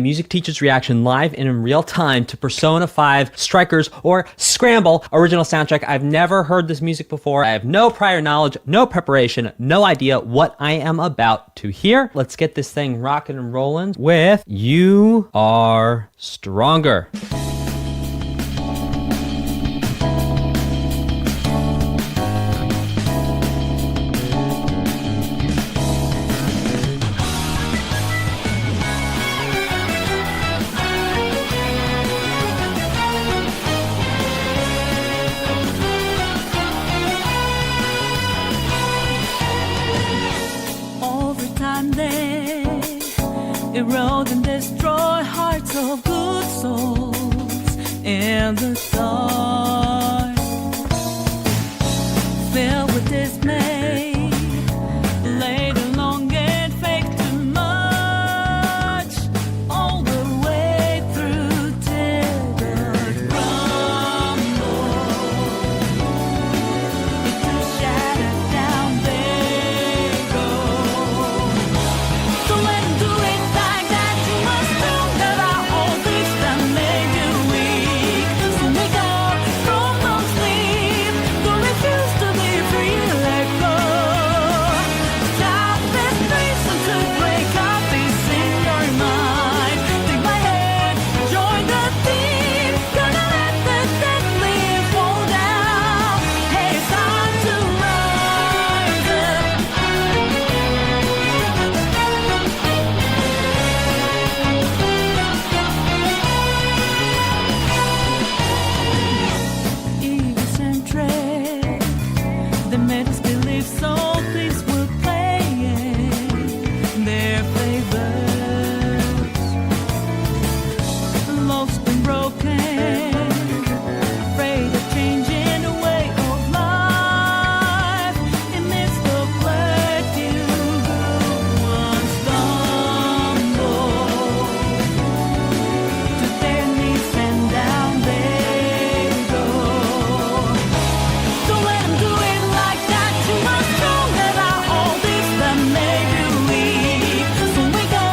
Music Teacher's reaction live and in real time to Persona 5 Strikers or Scramble original soundtrack. I've never heard this music before. I have no prior knowledge, no preparation, no idea what I am about to hear. Let's get this thing rocking and rolling with You Are Stronger. Erode and destroy hearts of good souls in the dark, filled with dismay, laid along and fake too much, all the way through till the crumble, into shattered down they go. So let 'em do it.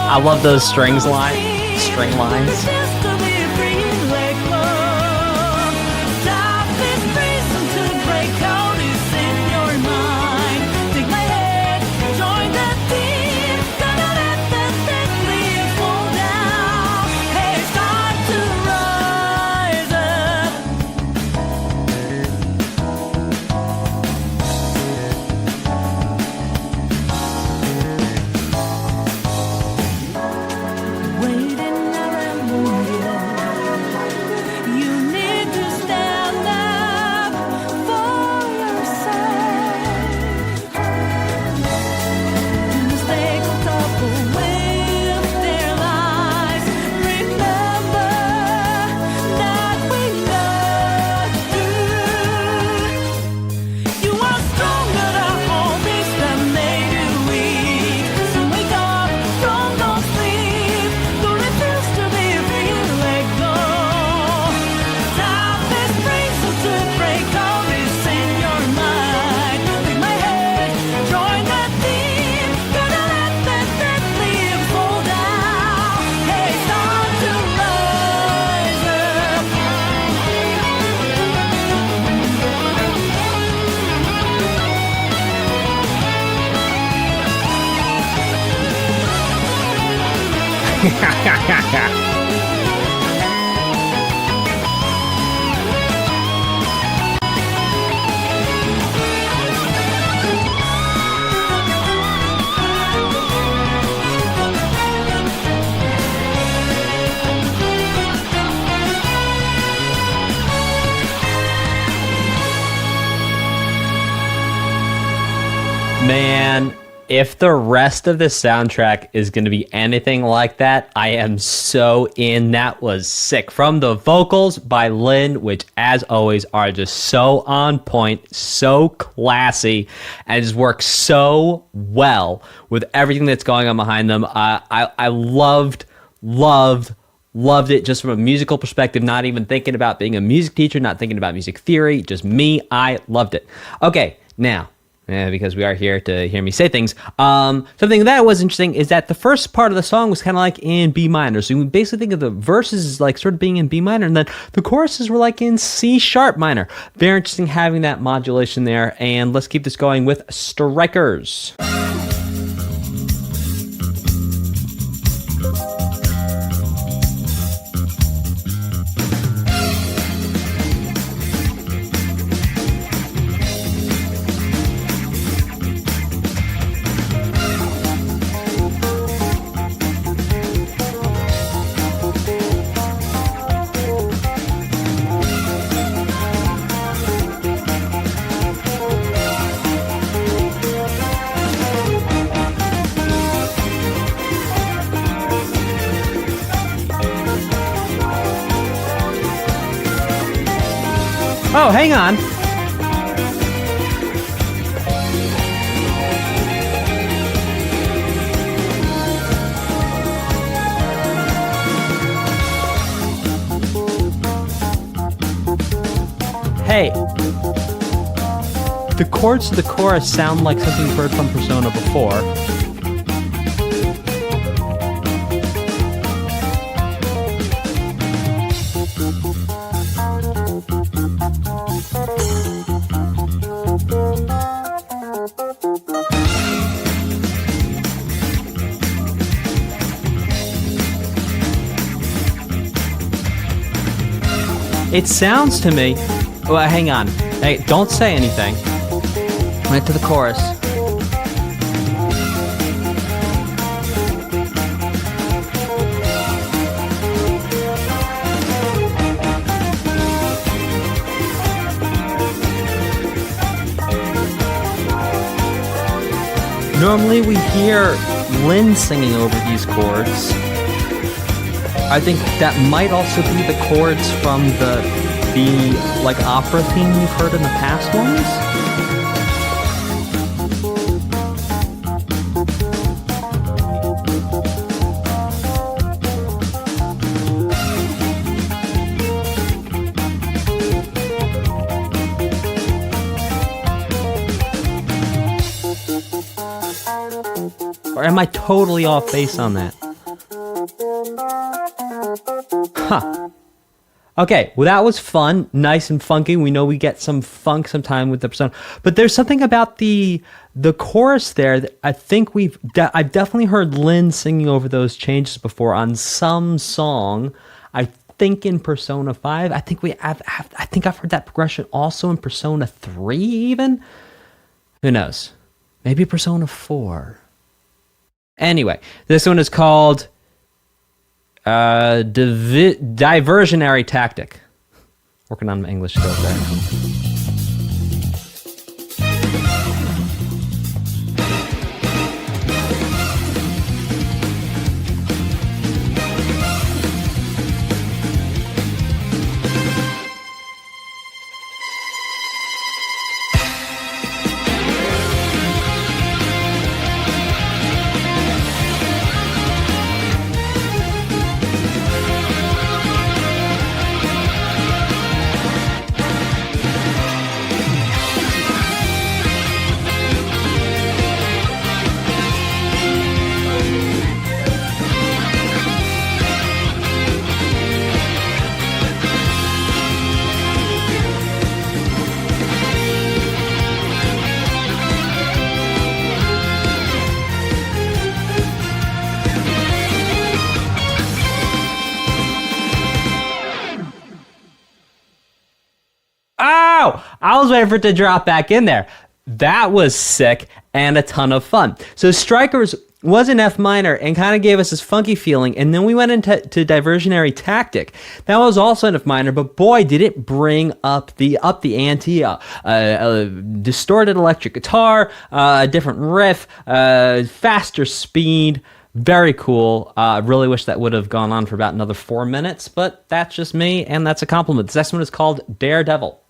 I love those string lines. Man, if the rest of the soundtrack is going to be anything like that, I am so in. That was sick. From the vocals by Lin, which as always are just so on point, so classy, and just work so well with everything that's going on behind them. I loved it just from a musical perspective, not even thinking about being a music teacher, not thinking about music theory, just me. I loved it. Okay, now, Yeah, because we are here to hear me say things. Something that was interesting is that the first part of the song was kind of like in B minor. So you basically think of the verses as like sort of being in B minor, and then the choruses were like in C sharp minor. Very interesting having that modulation there. And let's keep this going with Strikers. Oh, hang on. Hey. The chords to the chorus sound like something we've heard from Persona before. It sounds to me... Well, hang on. Hey, don't say anything. Right to the chorus. Normally we hear Lynn singing over these chords. I think that might also be the chords from the like opera theme we've heard in the past ones. Or am I totally off base on that? Huh. Okay, well that was fun, nice and funky. We know we get some funk sometime with the Persona, but there's something about the chorus there that I think I've definitely heard Lynn singing over those changes before on some song. I think in Persona 5. I think I've heard that progression also in Persona 3 even. Who knows? Maybe Persona 4. Anyway, this one is called Diversionary Tactic. Working on my English skills there. I was waiting for it to drop back in there. That was sick and a ton of fun. So Strikers was in F minor and kind of gave us this funky feeling, and then we went into Diversionary Tactic. That was also in F minor, but boy, did it bring up the ante. A distorted electric guitar, a different riff, faster speed. Very cool. Really wish that would have gone on for about another 4 minutes, but that's just me, and that's a compliment. This next one is called Daredevil.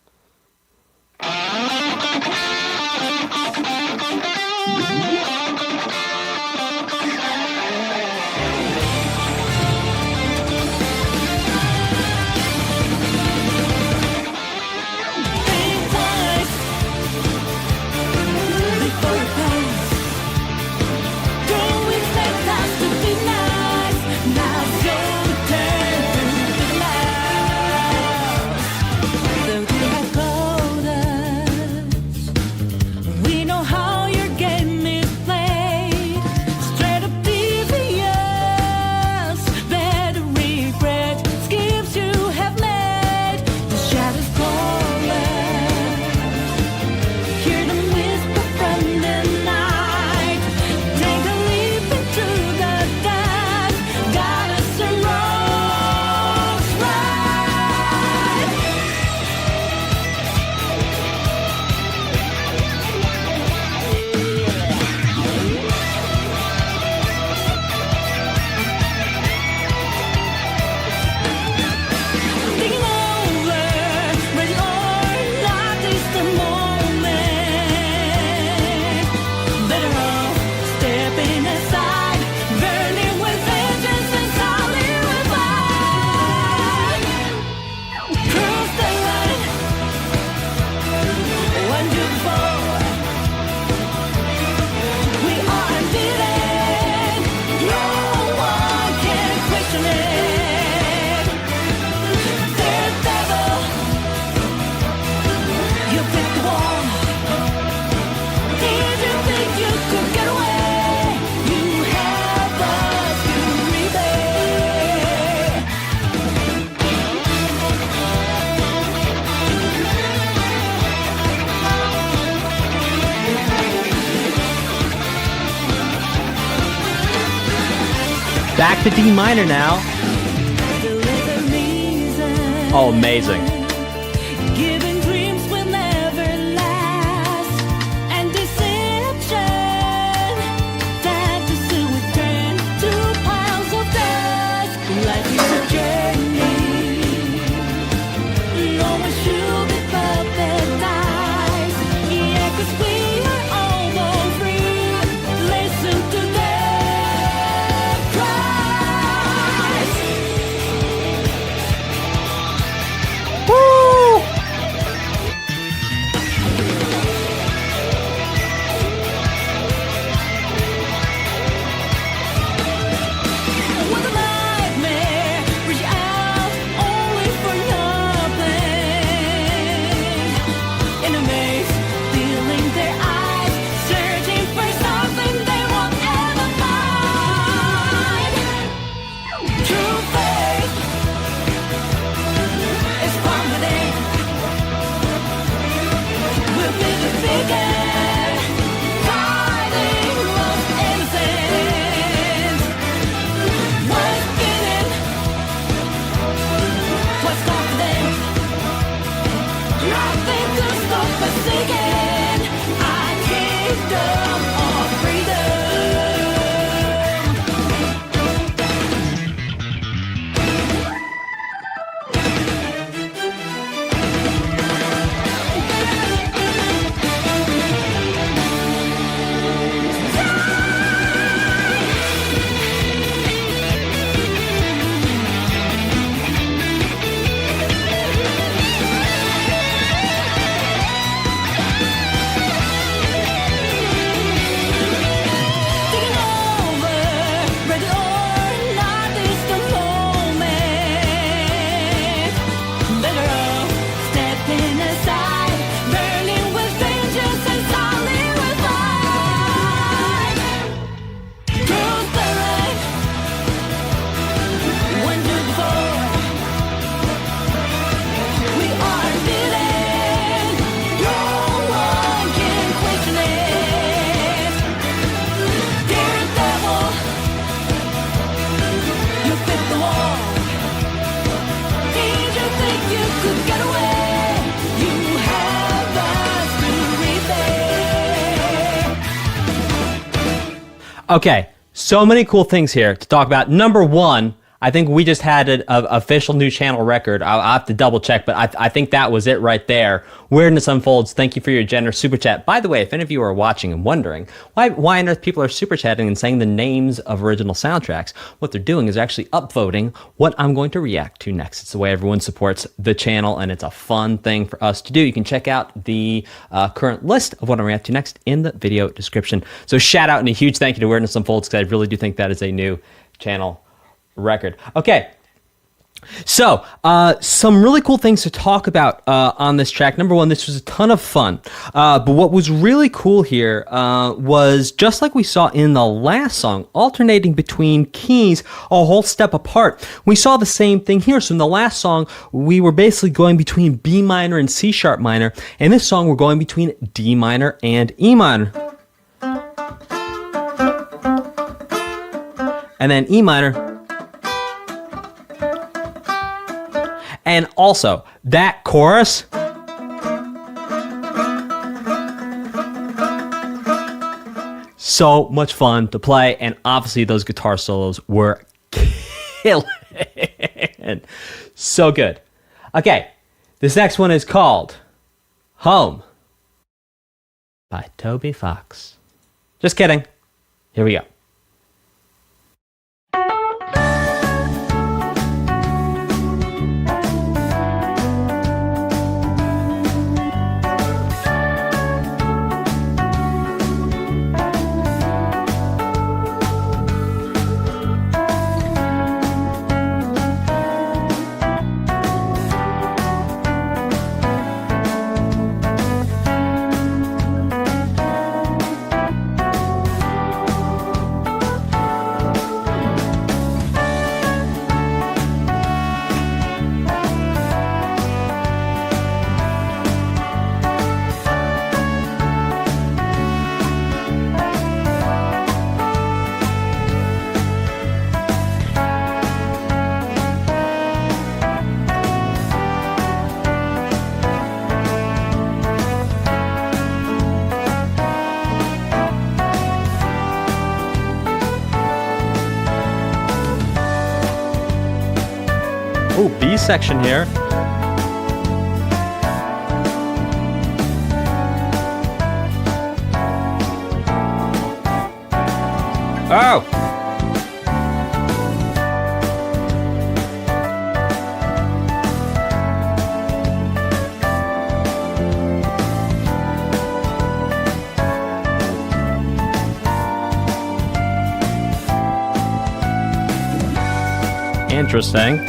to D minor now. Oh, amazing. Giving dreams will never last, and deception fantasy will turn to piles of dust. Life is a journey. No one should be paradise. Yeah, 'cause we are almost free. Listen to their cries. Woo! What a nightmare, reach out only for nothing. In a maze, feeling their eyes, searching for something they won't ever find. True faith is confident. We'll be the figure, guiding lost innocence. What's hidden? What's confident? Nothing to stop us again. Our kingdom of freedom. Taking over, ready or not, is the moment. Better off stepping aside, burning with vengeance and solid revive. Truth the right, one to before. We are beaten, no one can question it. Daredevil, you fit the wall. Did you think you could get away? You have us to repay. Okay, so many cool things here to talk about. Number one, I think we just had an official new channel record. I'll have to double check, but I think that was it right there. Weirdness Unfolds, thank you for your generous super chat. By the way, if any of you are watching and wondering why on earth people are super chatting and saying the names of original soundtracks, what they're doing is actually upvoting what I'm going to react to next. It's the way everyone supports the channel, and it's a fun thing for us to do. You can check out the current list of what I'm reacting to next in the video description. So shout out and a huge thank you to Weirdness Unfolds, because I really do think that is a new channel record. Okay, so some really cool things to talk about on this track. Number one, this was a ton of fun, but what was really cool here was, just like we saw in the last song, alternating between keys a whole step apart. We saw the same thing here. So in the last song, we were basically going between B minor and C sharp minor. In this song, we're going between D minor and E minor. And then E minor. And also, that chorus, so much fun to play, and obviously those guitar solos were killing. So good. Okay, this next one is called Home by Toby Fox. Just kidding. Here we go. Oh, B section here. Oh! Interesting.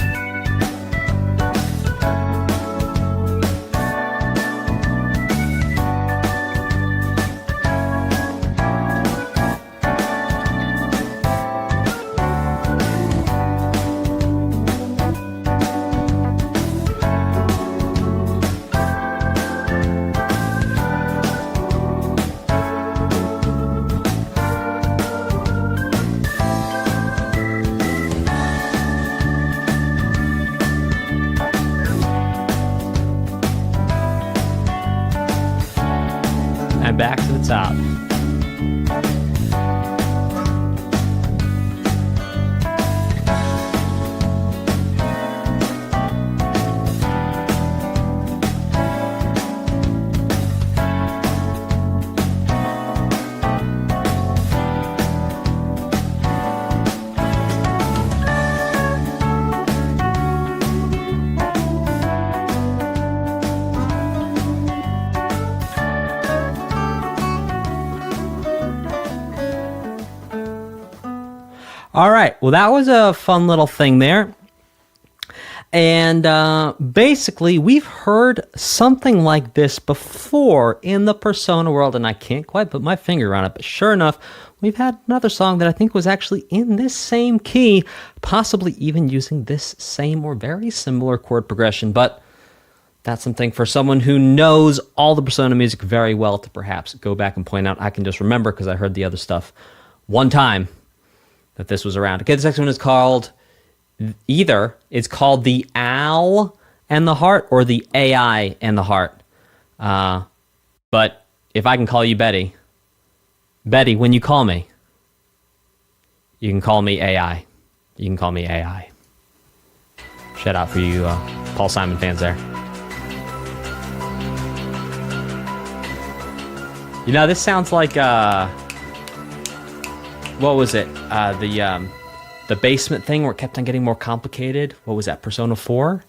Back to the top. All right, well, that was a fun little thing there. And basically, we've heard something like this before in the Persona world, and I can't quite put my finger on it, but sure enough, we've had another song that I think was actually in this same key, possibly even using this same or very similar chord progression, but that's something for someone who knows all the Persona music very well to perhaps go back and point out. I can just remember, because I heard the other stuff one time, that this was around. Okay, the next one is called it's called the Owl and the Heart or the AI and the Heart. But if I can call you Betty, when you call me, you can call me AI. You can call me AI. Shout out for you Paul Simon fans there. You know, this sounds like what was it? The basement thing where it kept on getting more complicated. What was that? Persona 4?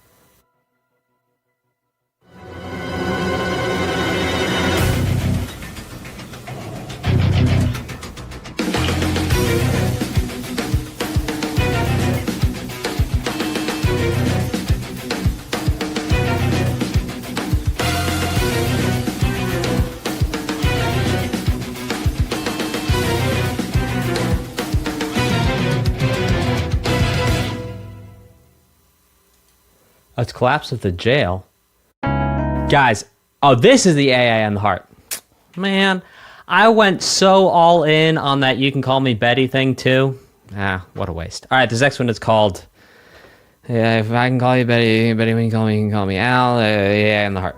Let's collapse at the jail. Guys, oh, this is the AA and the Heart. Man, I went so all in on that You Can Call Me Betty thing too. Ah, what a waste. All right, this next one is called If I Can Call You Betty, Betty when you can call me Al, AA and the Heart.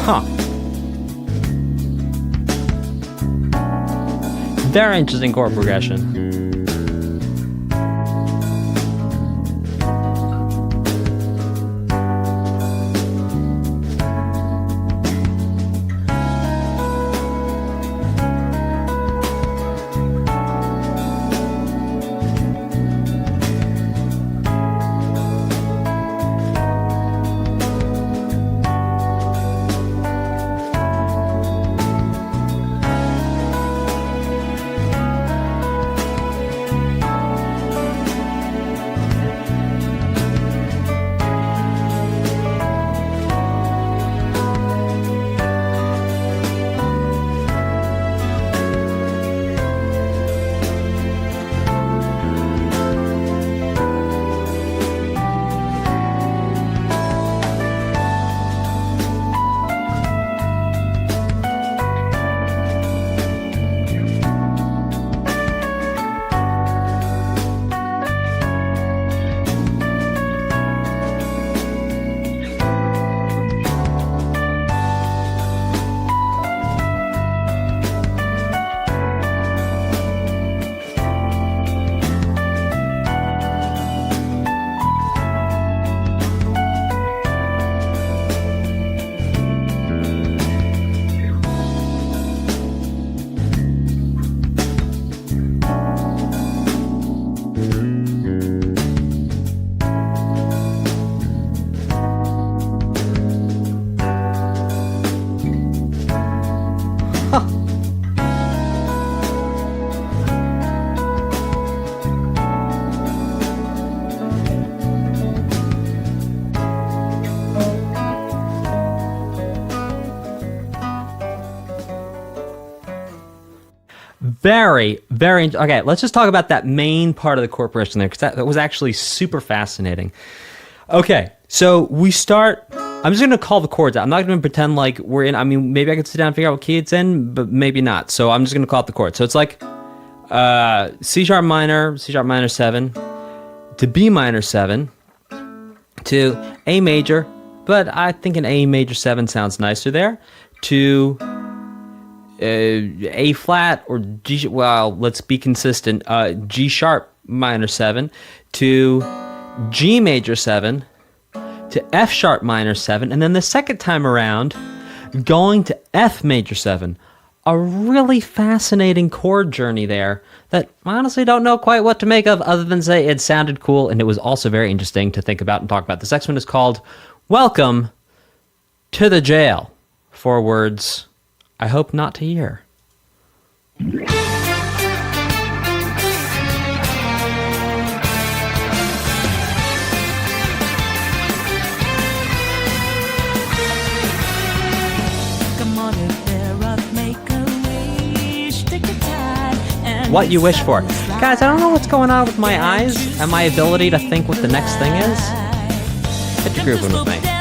Huh. Very interesting chord progression. very, very... Okay, let's just talk about that main part of the chord progression there, because that was actually super fascinating. Okay, so we start... I'm just going to call the chords out. I'm not going to pretend like we're in... I mean, maybe I could sit down and figure out what key it's in, but maybe not. So I'm just going to call it the chord. So it's like C sharp minor 7, to B minor 7, to A major, but I think an A major 7 sounds nicer there, to A flat or G, well, let's be consistent, G sharp minor 7, to G major 7, to F sharp minor 7, and then the second time around, going to F major 7. A really fascinating chord journey there that I honestly don't know quite what to make of, other than say it sounded cool, and it was also very interesting to think about and talk about. This next one is called Welcome to the Jail. 4 words I hope not to hear. What you wish for. Guys, I don't know what's going on with my eyes and my ability to think what the next thing is. Hit the groove one with me.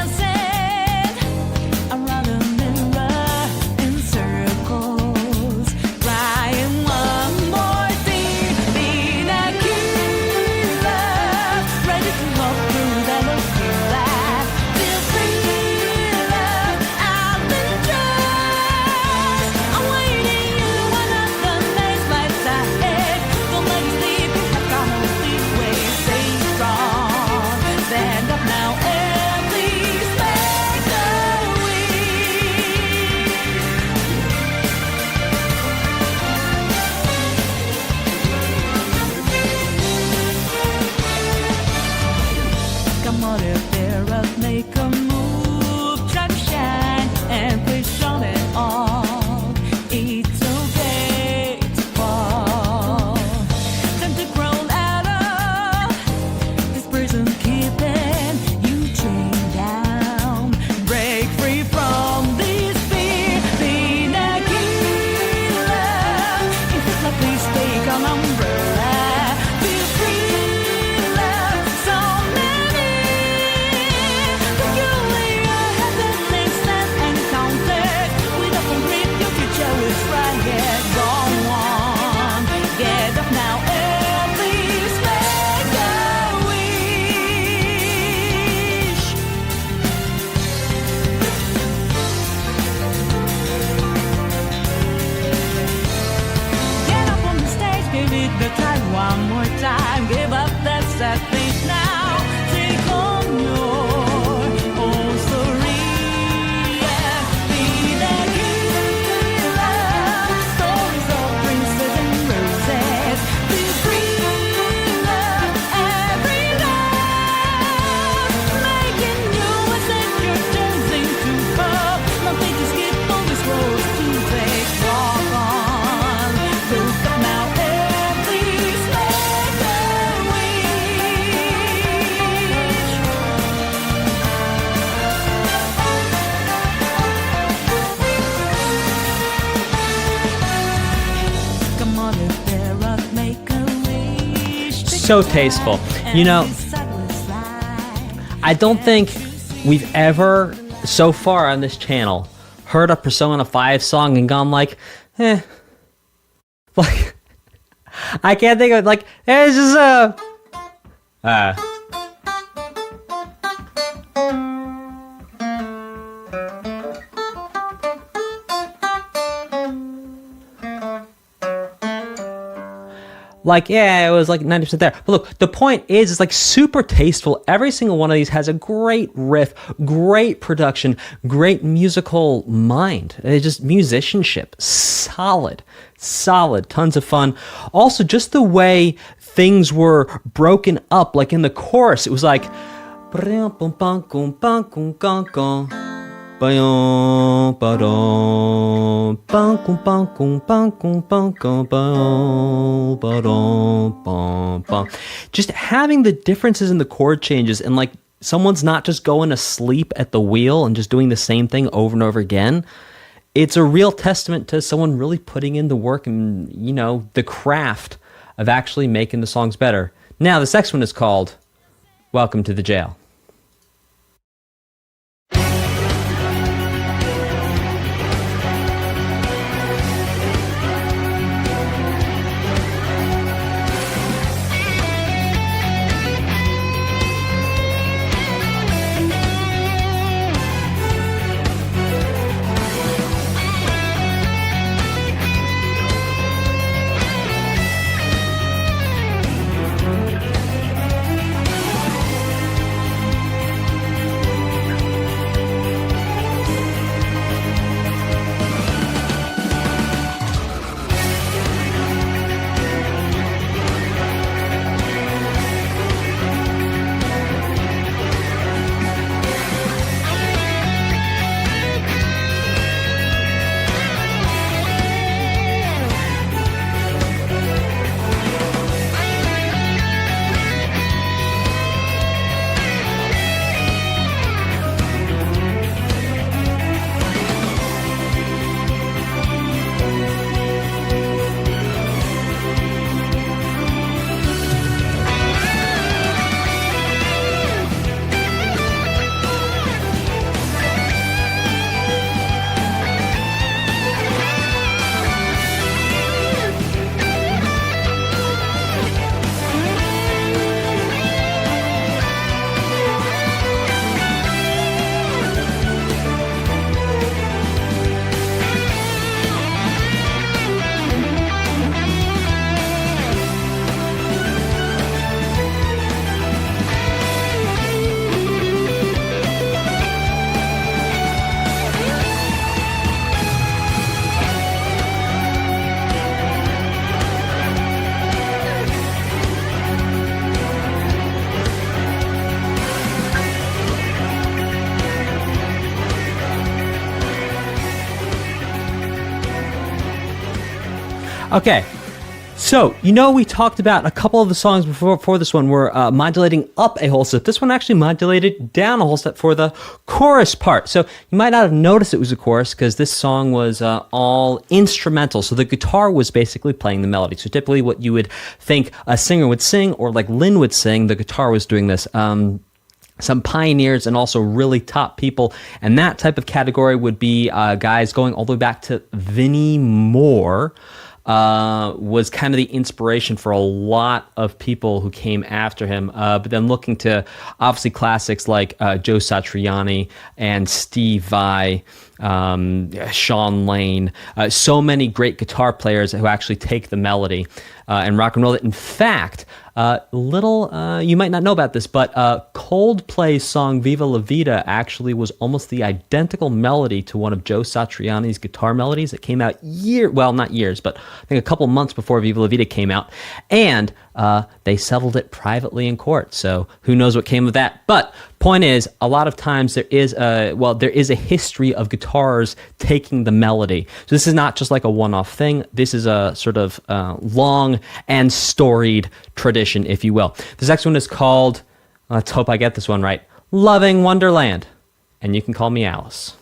So tasteful. You know, I don't think we've ever, so far on this channel, heard a Persona 5 song and gone like, eh. Like, I can't think of it, like, eh, it's just like, yeah, it was like 90% there. But look, the point is, it's like super tasteful. Every single one of these has a great riff, great production, great musical mind. It's just musicianship. Solid. Tons of fun. Also, just the way things were broken up, like in the chorus, it was like... Just having the differences in the chord changes, and like someone's not just going to sleep at the wheel and just doing the same thing over and over again. it's a real testament to someone really putting in the work and, you know, the craft of actually making the songs better. Now, this next one is called Welcome to the Jail. Okay, so, you know, we talked about a couple of the songs before this one were modulating up a whole step. This one actually modulated down a whole step for the chorus part. So you might not have noticed it was a chorus because this song was all instrumental. So the guitar was basically playing the melody. So typically what you would think a singer would sing or like Lin would sing, the guitar was doing this. Some pioneers and also really top people. And that type of category would be guys going all the way back to Vinnie Moore. Was kind of the inspiration for a lot of people who came after him. But then looking to obviously classics like Joe Satriani and Steve Vai, Sean Lane, so many great guitar players who actually take the melody and rock and roll it. In fact, you might not know about this, but Coldplay's song Viva La Vida actually was almost the identical melody to one of Joe Satriani's guitar melodies. It came out not years, but I think a couple months before Viva La Vida came out. And they settled it privately in court. So who knows what came of that. But point is, a lot of times there is a history of guitars taking the melody. So this is not just like a one-off thing. This is a sort of long and storied tradition, if you will. This next one is called, let's hope I get this one right, Loving Wonderland. And you can call me Alice.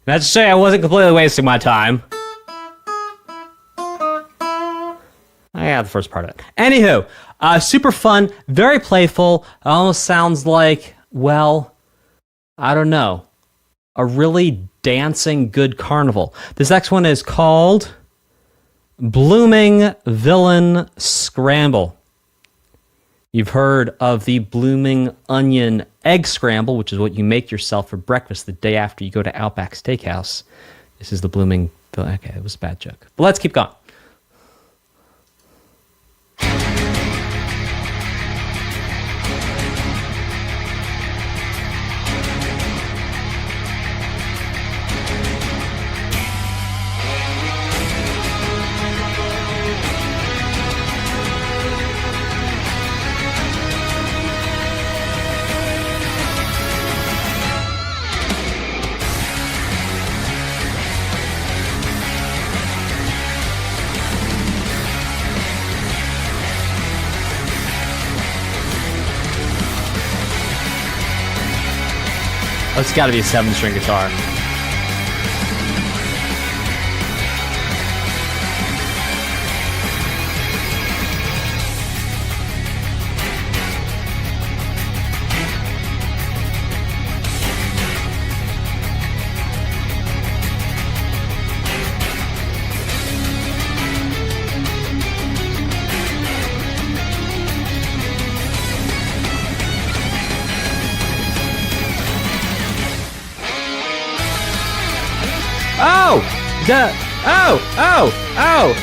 That's to say I wasn't completely wasting my time. I got the first part of it. Anywho, super fun, very playful. It almost sounds like, well, I don't know, a really dancing good carnival. This next one is called Blooming Villain Scramble. You've heard of the Blooming Onion Egg Scramble, which is what you make yourself for breakfast the day after you go to Outback Steakhouse. This is the Blooming... Okay, it was a bad joke. But let's keep going. Oh, it's got to be a 7-string guitar. Oh! Oh!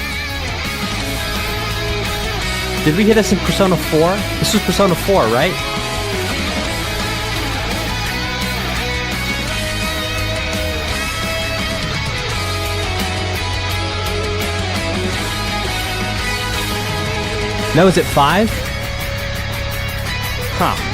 Did we hit this in Persona 4? This was Persona 4, right? No, is it 5? Huh.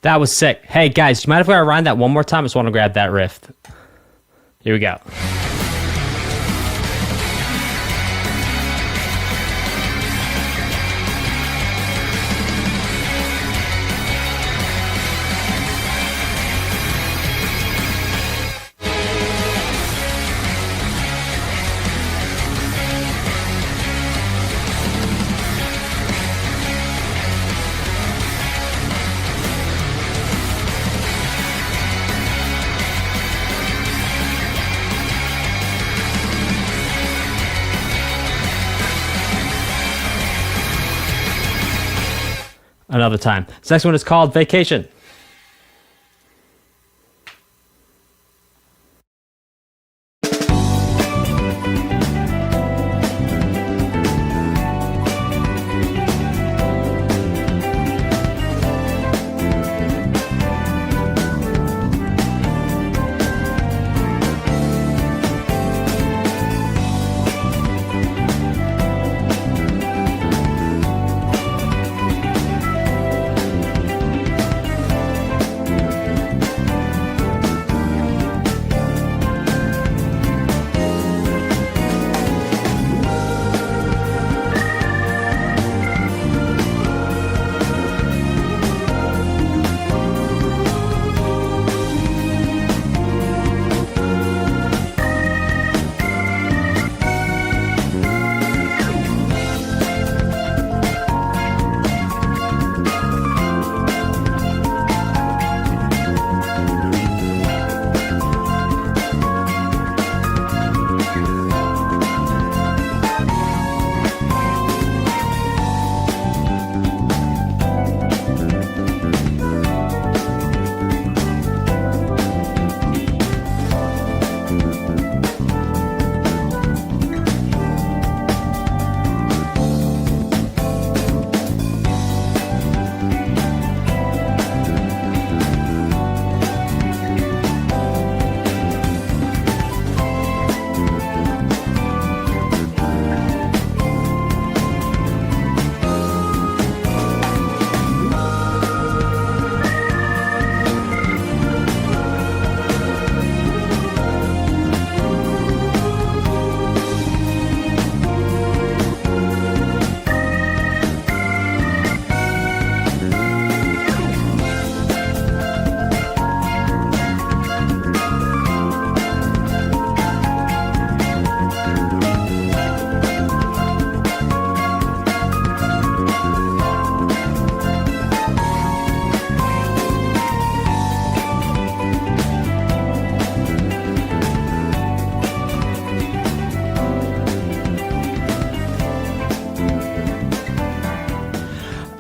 That was sick. Hey, guys, do you mind if I rewind that one more time? I just want to grab that riff. Here we go. Another time. This next one is called Vacation.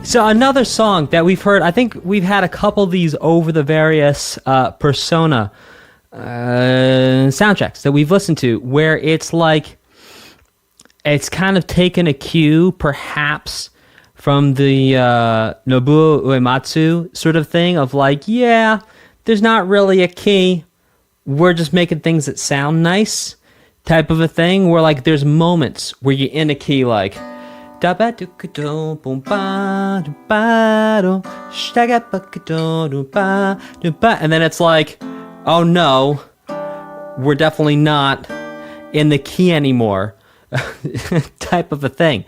So another song that we've heard, I think we've had a couple of these over the various Persona soundtracks that we've listened to, where it's like, it's kind of taken a cue, perhaps, from the Nobuo Uematsu sort of thing of like, yeah, there's not really a key. We're just making things that sound nice type of a thing, where like there's moments where you're in a key like, and then it's like, oh no, we're definitely not in the key anymore type of a thing.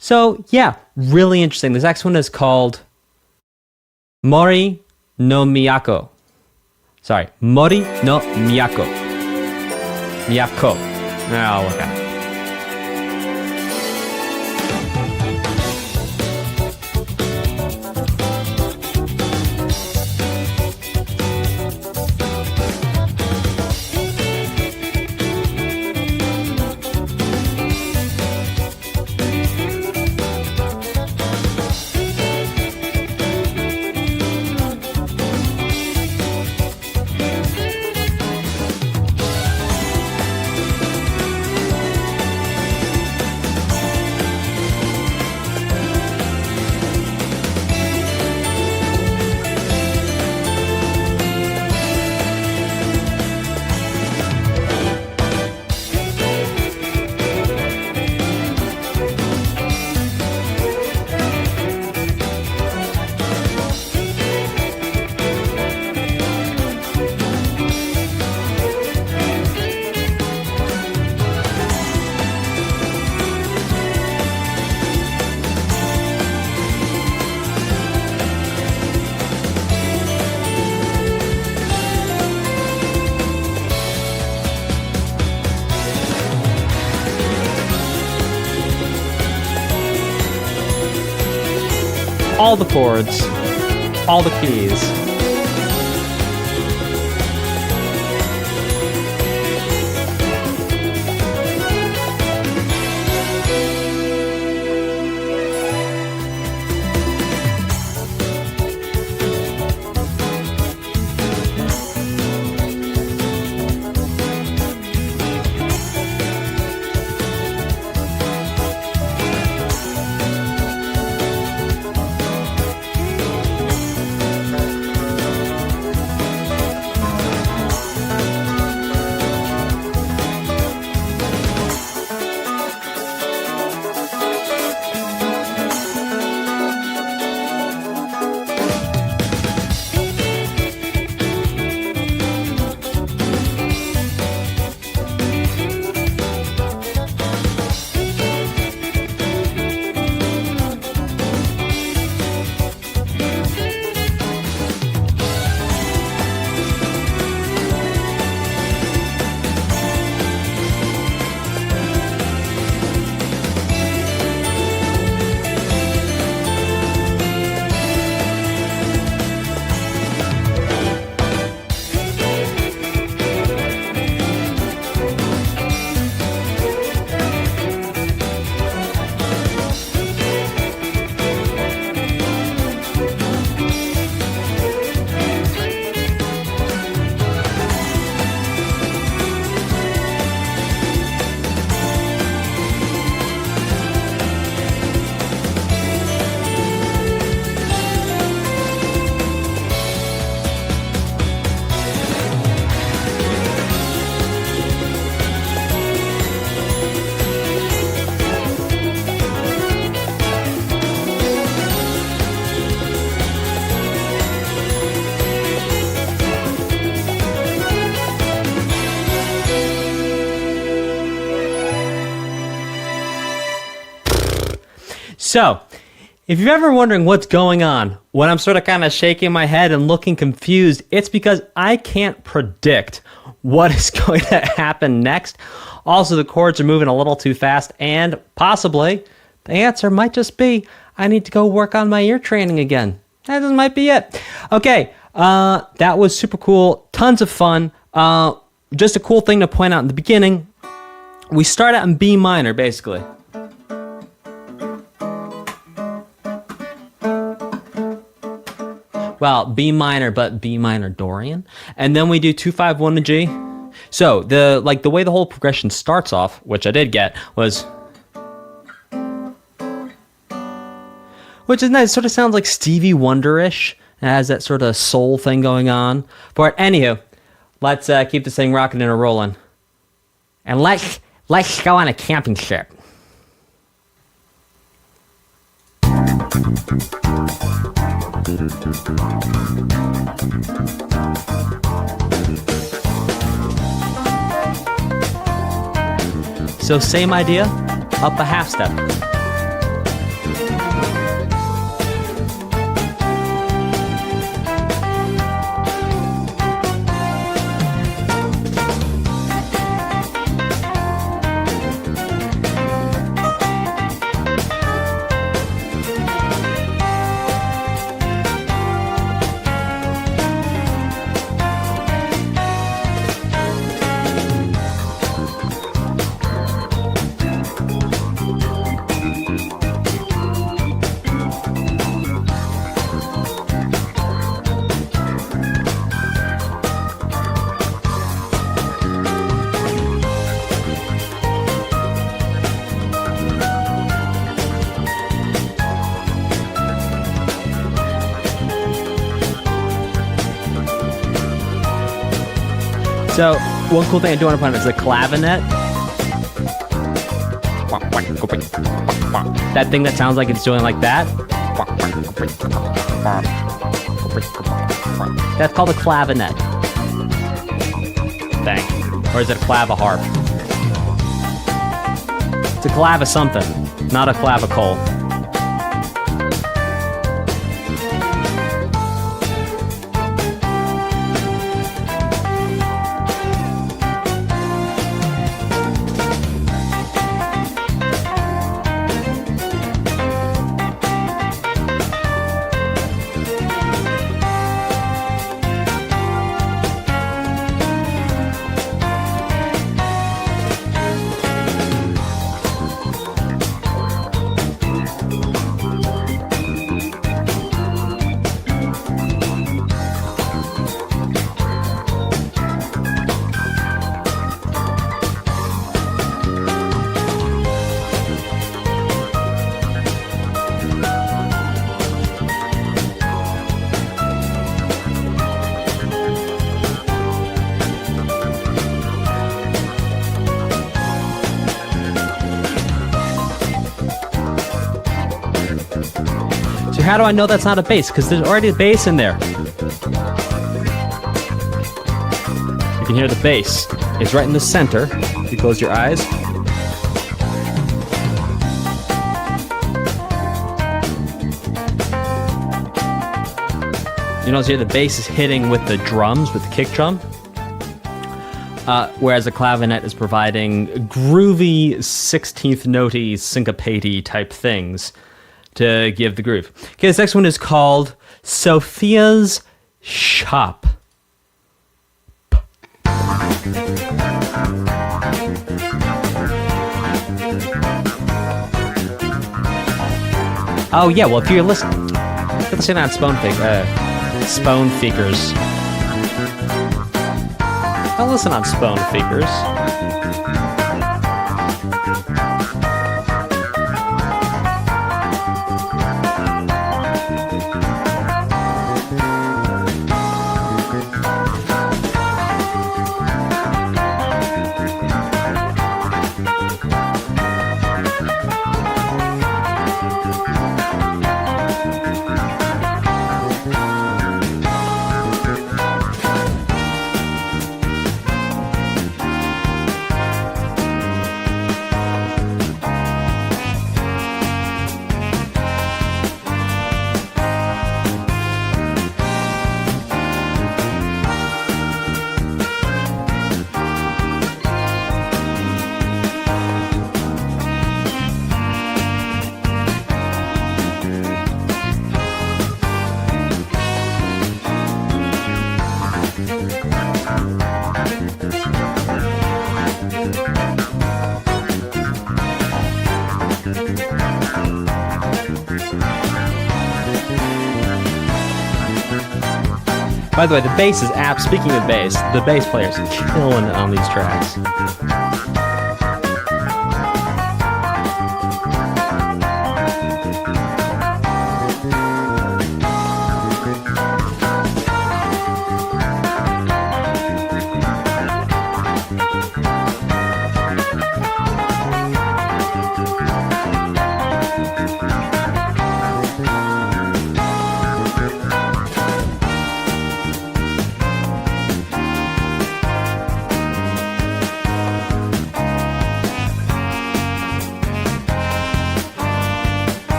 So yeah, really interesting. This next one is called Mori no Miyako. Sorry, Mori no Miyako. Miyako. Oh, okay. All the chords, all the keys. So, if you're ever wondering what's going on when I'm sort of kind of shaking my head and looking confused, it's because I can't predict what is going to happen next. Also, the chords are moving a little too fast, and possibly the answer might just be I need to go work on my ear training again. That might be it. Okay, that was super cool. Tons of fun. Just a cool thing to point out in the beginning. We start out in B minor, basically. Well, B minor, but B minor Dorian. And then we do 2-5-1 to G. So the way the whole progression starts off, which I did get, was, which is nice. It sort of sounds like Stevie Wonder-ish. It has that sort of soul thing going on. But anywho, let's keep this thing rocking and rolling. And let's go on a camping trip. So same idea, up a half step. So, one cool thing I do want to point out is the clavinet. That thing that sounds like it's doing like that. That's called a clavinet. Thing. Or is it a claviharp? It's a clav of something, not a clavicle. How do I know that's not a bass? Because there's already a bass in there. You can hear the bass. It's right in the center. If you close your eyes. You notice here the bass is hitting with the drums, with the kick drum. Whereas the clavinet is providing groovy 16th notey, syncopatey type things to give the groove. Okay, this next one is called Sophia's Shop. Oh yeah, well if you're listening on Spone Figures. Don't listen on Spone Figures. By the way, the bass is speaking of bass, the bass player's killing it on these tracks.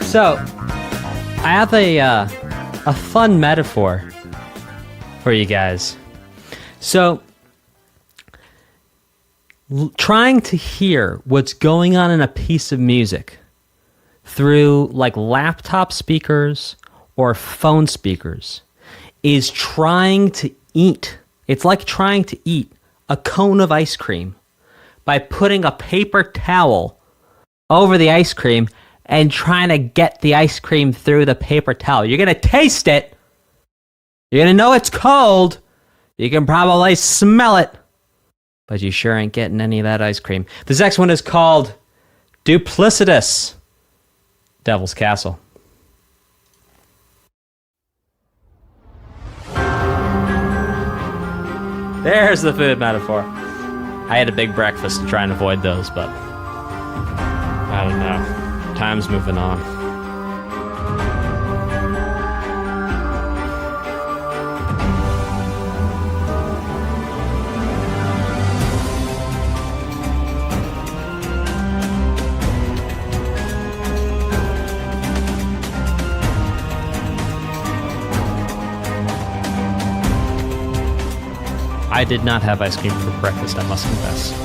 So, I have a fun metaphor for you guys. So, trying to hear what's going on in a piece of music through like laptop speakers or phone speakers is trying to eat. It's like trying to eat a cone of ice cream by putting a paper towel over the ice cream and trying to get the ice cream through the paper towel. You're going to taste it. You're going to know it's cold. You can probably smell it. But you sure ain't getting any of that ice cream. This next one is called Duplicitous, Devil's Castle. There's the food metaphor. I had a big breakfast to try and avoid those, but I don't know. Time's moving on. I did not have ice cream for breakfast, I must confess.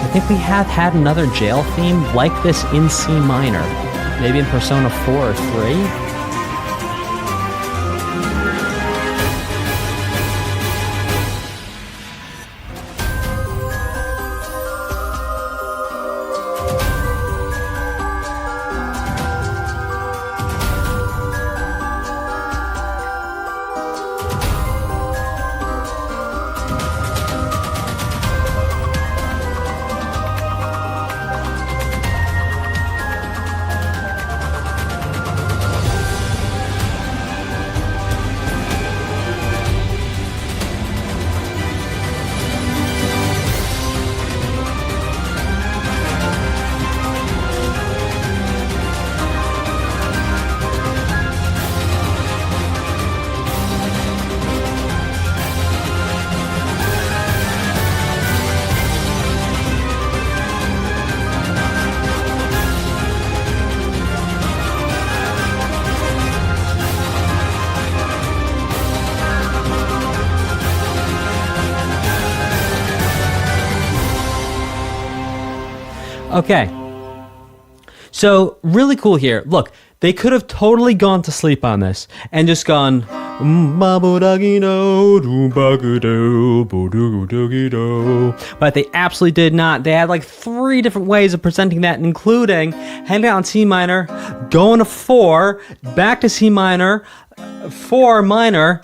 I think we have had another jail theme like this in C minor. Maybe in Persona 4 or 3? Okay. So, really cool here. Look, they could have totally gone to sleep on this and just gone, but they absolutely did not. They had like 3 different ways of presenting that, including heading out in C minor, going to 4, back to C minor, 4 minor,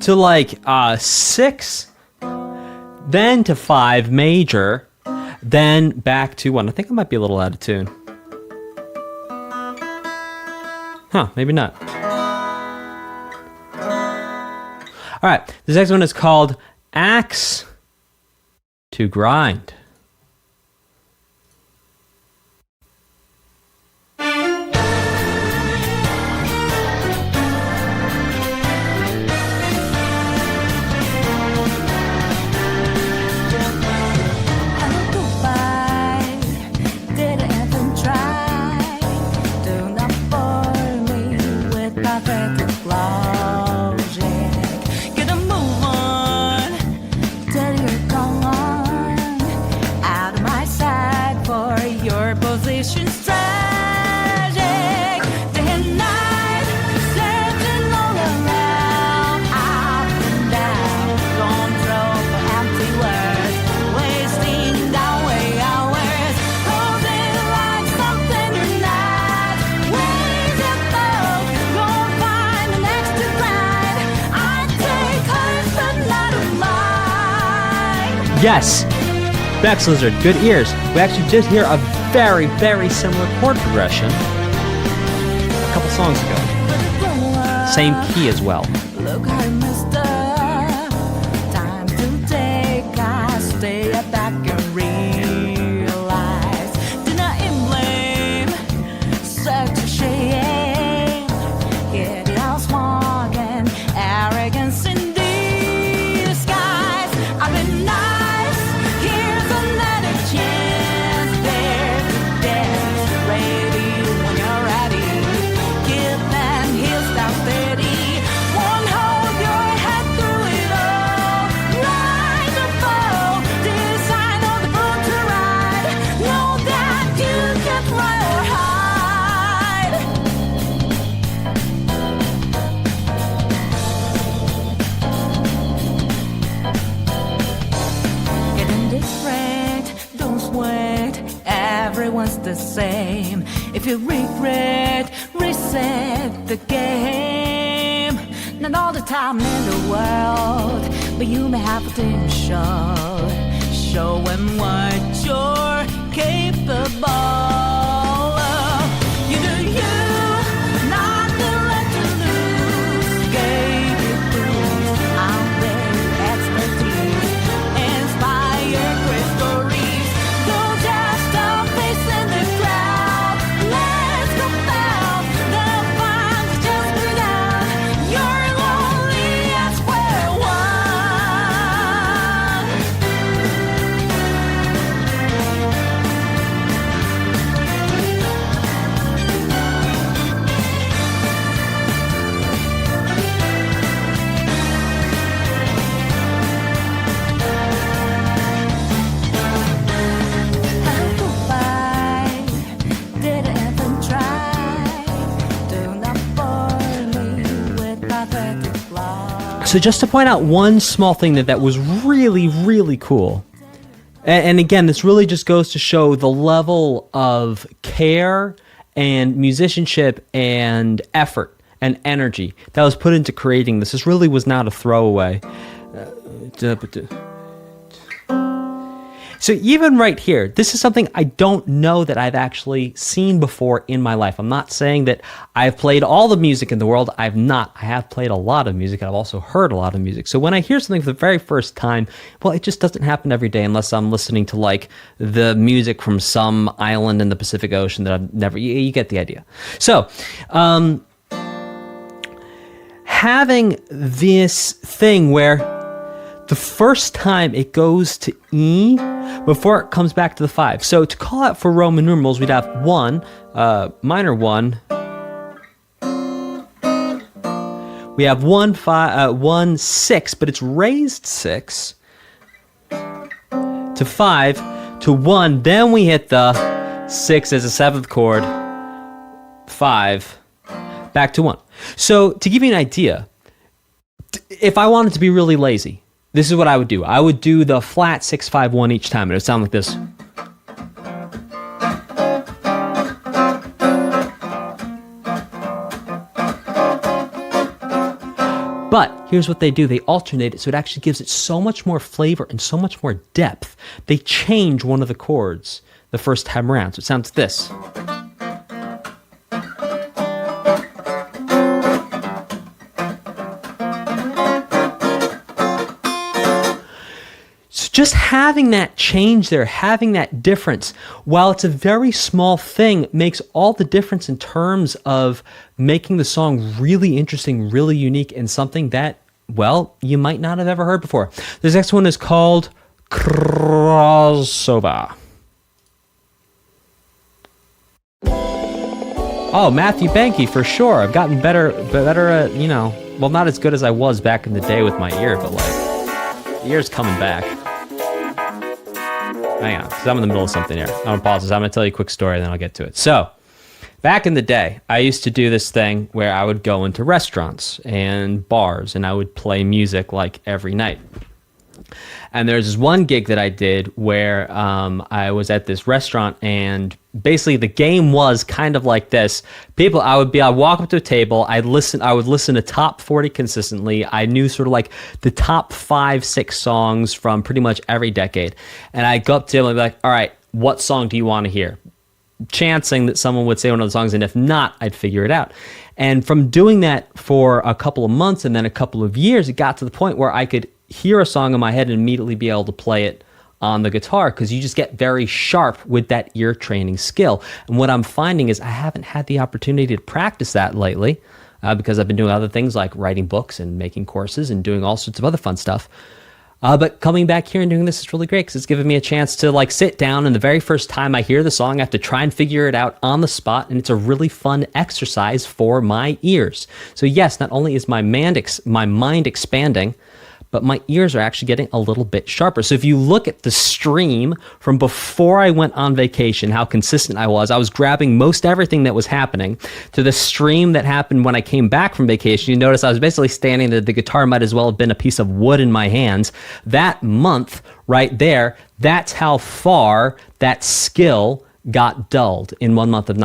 to like 6, then to 5 major, then back to 1. I think I might be a little out of tune. Huh, maybe not. Alright, this next one is called Axe to Grind. Yes, Bex Lizard, good ears. We actually did hear a very, very similar chord progression a couple songs ago. Same key as well. Look, hey, mister, time to take a step back and realize. Denying blame, such a shame. Get out smart and arrogance in disguise. I've been nice, here's another chance. There to dance, ready when you're ready. Give them heels down steady. Won't hold your head through it all. Rise or fall, decide on the road to ride. Know that you can fly or hide. Getting different, don't sweat. Everyone's the same. If you regret, reset the game. Not all the time in the world, but you may have potential. Show 'em what you're capable of. You do you, nothing left to lose. Gave you proofs out there, expertise. Inspire great stories. Go just stop facing the crowd. Let's go out. The fun's just begun. You're lonely at square one. Goodbye. Didn't even try. Do not bore me with pathetic flaws. So just to point out one small thing that was really, really cool. And again, this really just goes to show the level of care and musicianship and effort and energy that was put into creating this. This really was not a throwaway. So even right here, this is something I don't know that I've actually seen before in my life. I'm not saying that I've played all the music in the world. I've not. I have played a lot of music. I've also heard a lot of music. So when I hear something for the very first time, well, it just doesn't happen every day unless I'm listening to like the music from some island in the Pacific Ocean that I've never, you get the idea. So, having this thing where the first time it goes to E before it comes back to the 5. So to call out for Roman numerals, we'd have 1, minor 1. We have 1, 5, 1, 6, but it's raised 6 to 5 to 1. Then we hit the 6 as a 7th chord, 5, back to 1. So to give you an idea, if I wanted to be really lazy, this is what I would do. I would do the flat 6, 5, 1 each time. It would sound like this. But here's what they do. They alternate it, so it actually gives it so much more flavor and so much more depth. They change one of the chords the first time around. So it sounds this. Just having that change there, having that difference, while it's a very small thing, makes all the difference in terms of making the song really interesting, really unique, and something that, well, you might not have ever heard before. This next one is called Crossover. Oh, Matthew Banky, for sure. I've gotten better at, well, not as good as I was back in the day with my ear, but like, the ear's coming back. Hang on, because I'm in the middle of something here. I'm going to pause this. I'm going to tell you a quick story, and then I'll get to it. So, back in the day, I used to do this thing where I would go into restaurants and bars, and I would play music like every night. And there's this one gig that I did where I was at this restaurant, and basically the game was kind of like this. I'd walk up to a table, I would listen to top 40 consistently. I knew sort of like the top 5-6 songs from pretty much every decade. And I'd go up to them and be like, all right, what song do you want to hear? Chancing that someone would say one of the songs, and if not, I'd figure it out. And from doing that for a couple of months and then a couple of years, it got to the point where I could hear a song in my head and immediately be able to play it on the guitar, because you just get very sharp with that ear training skill. And what I'm finding is I haven't had the opportunity to practice that lately because I've been doing other things like writing books and making courses and doing all sorts of other fun stuff. But coming back here and doing this is really great because it's given me a chance to like sit down, and the very first time I hear the song, I have to try and figure it out on the spot, and it's a really fun exercise for my ears. So yes, not only is my mind expanding, but my ears are actually getting a little bit sharper. So if you look at the stream from before I went on vacation, how consistent I was grabbing most everything that was happening, to the stream that happened when I came back from vacation. You notice I was basically standing there. The guitar might as well have been a piece of wood in my hands. That month right there, that's how far that skill got dulled in 1 month of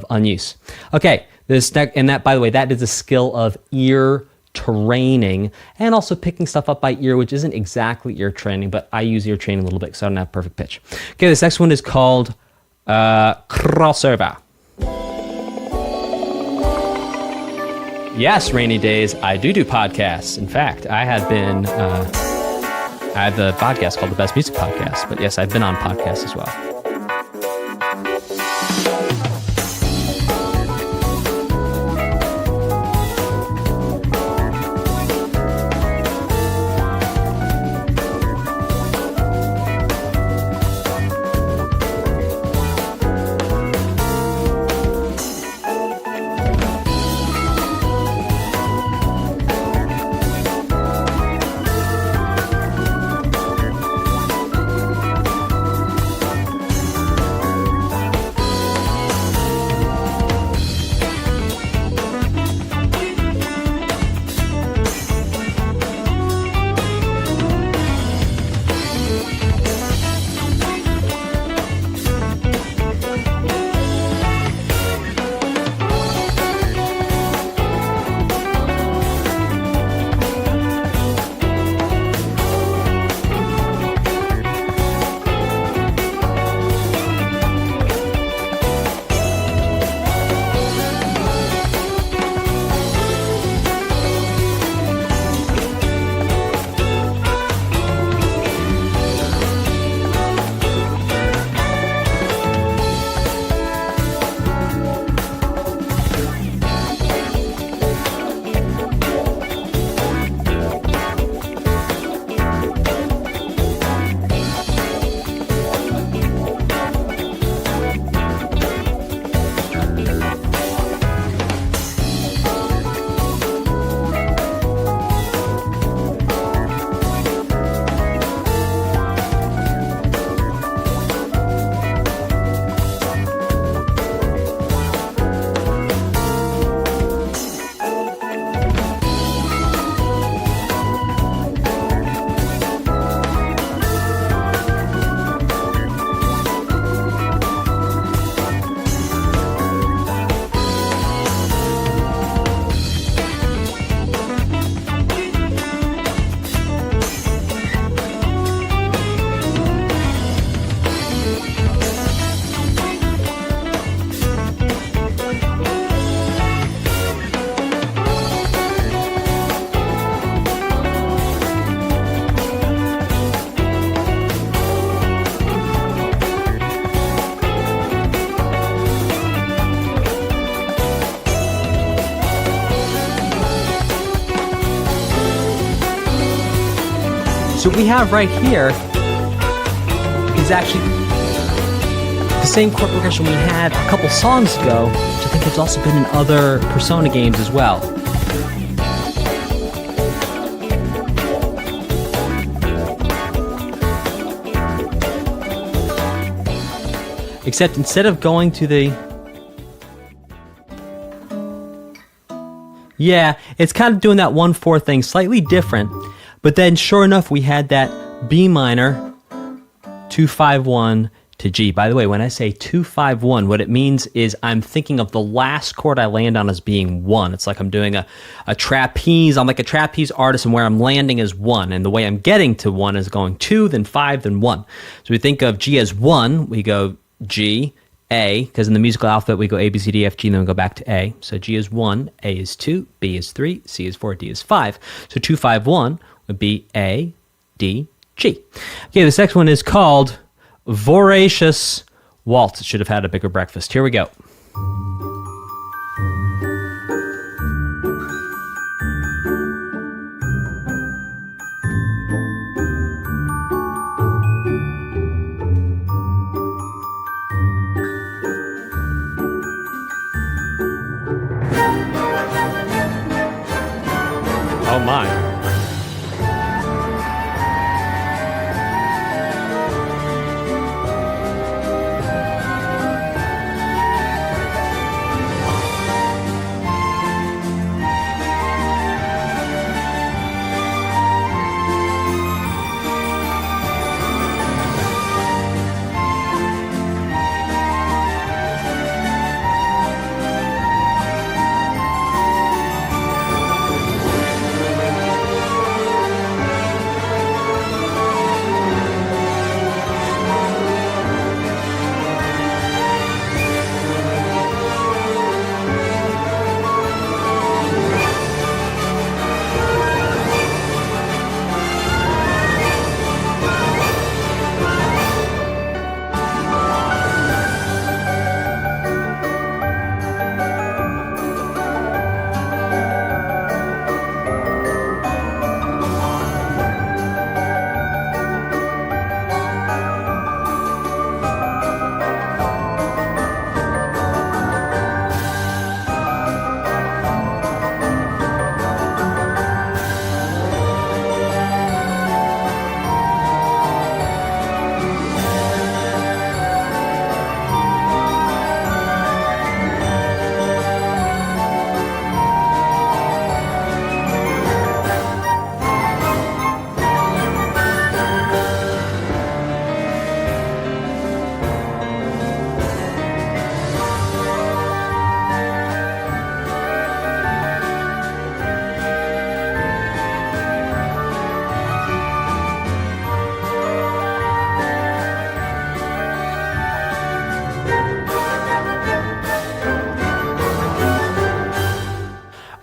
unuse. Okay, and that, by the way, that is a skill of ear training, and also picking stuff up by ear, which isn't exactly ear training, but I use ear training a little bit because I don't have perfect pitch. Okay, this next one is called Crossover. Yes, rainy days, I do podcasts. In fact, I have the podcast called The Best Music Podcast, but yes, I've been on podcasts as well. So what we have right here is actually the same chord progression we had a couple songs ago, which I think has also been in other Persona games as well. Except instead of going to the... Yeah, it's kind of doing that 1/4 thing, slightly different. But then, sure enough, we had that B minor, 2-5-1, to G. By the way, when I say 2-5-1, what it means is I'm thinking of the last chord I land on as being 1. It's like I'm doing a trapeze. I'm like a trapeze artist, and where I'm landing is 1. And the way I'm getting to 1 is going 2, then 5, then 1. So we think of G as 1. We go G, A, because in the musical alphabet we go A, B, C, D, F, G, and then we go back to A. So G is 1, A is 2, B is 3, C is 4, D is 5. So 2-5-1 would be A, D, G. Okay, this next one is called Voracious Waltz. It should have had a bigger breakfast. Here we go. Oh my.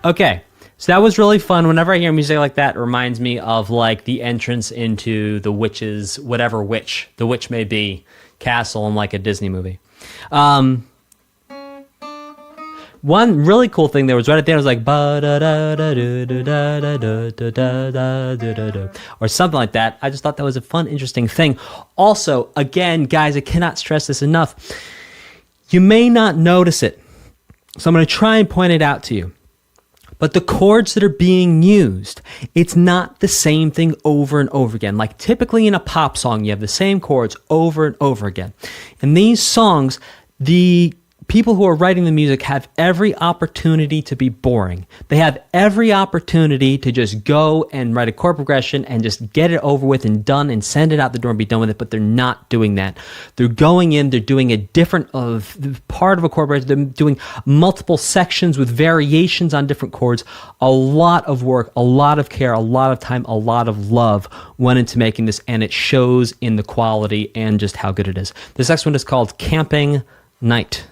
Okay, so that was really fun. Whenever I hear music like that, it reminds me of like the entrance into the witch's, whatever witch, the witch may be, castle in like a Disney movie. One really cool thing there was right at the end, it was like or something like that. I just thought that was a fun, interesting thing. Also, again, guys, I cannot stress this enough. You may not notice it, so I'm going to try and point it out to you. But the chords that are being used, it's not the same thing over and over again. Like typically in a pop song, you have the same chords over and over again. In these songs, the people who are writing the music have every opportunity to be boring. They have every opportunity to just go and write a chord progression and just get it over with and done and send it out the door and be done with it, but they're not doing that. They're going in, they're doing a different part of a chord progression, they're doing multiple sections with variations on different chords. A lot of work, a lot of care, a lot of time, a lot of love went into making this, and it shows in the quality and just how good it is. This next one is called Camping Night.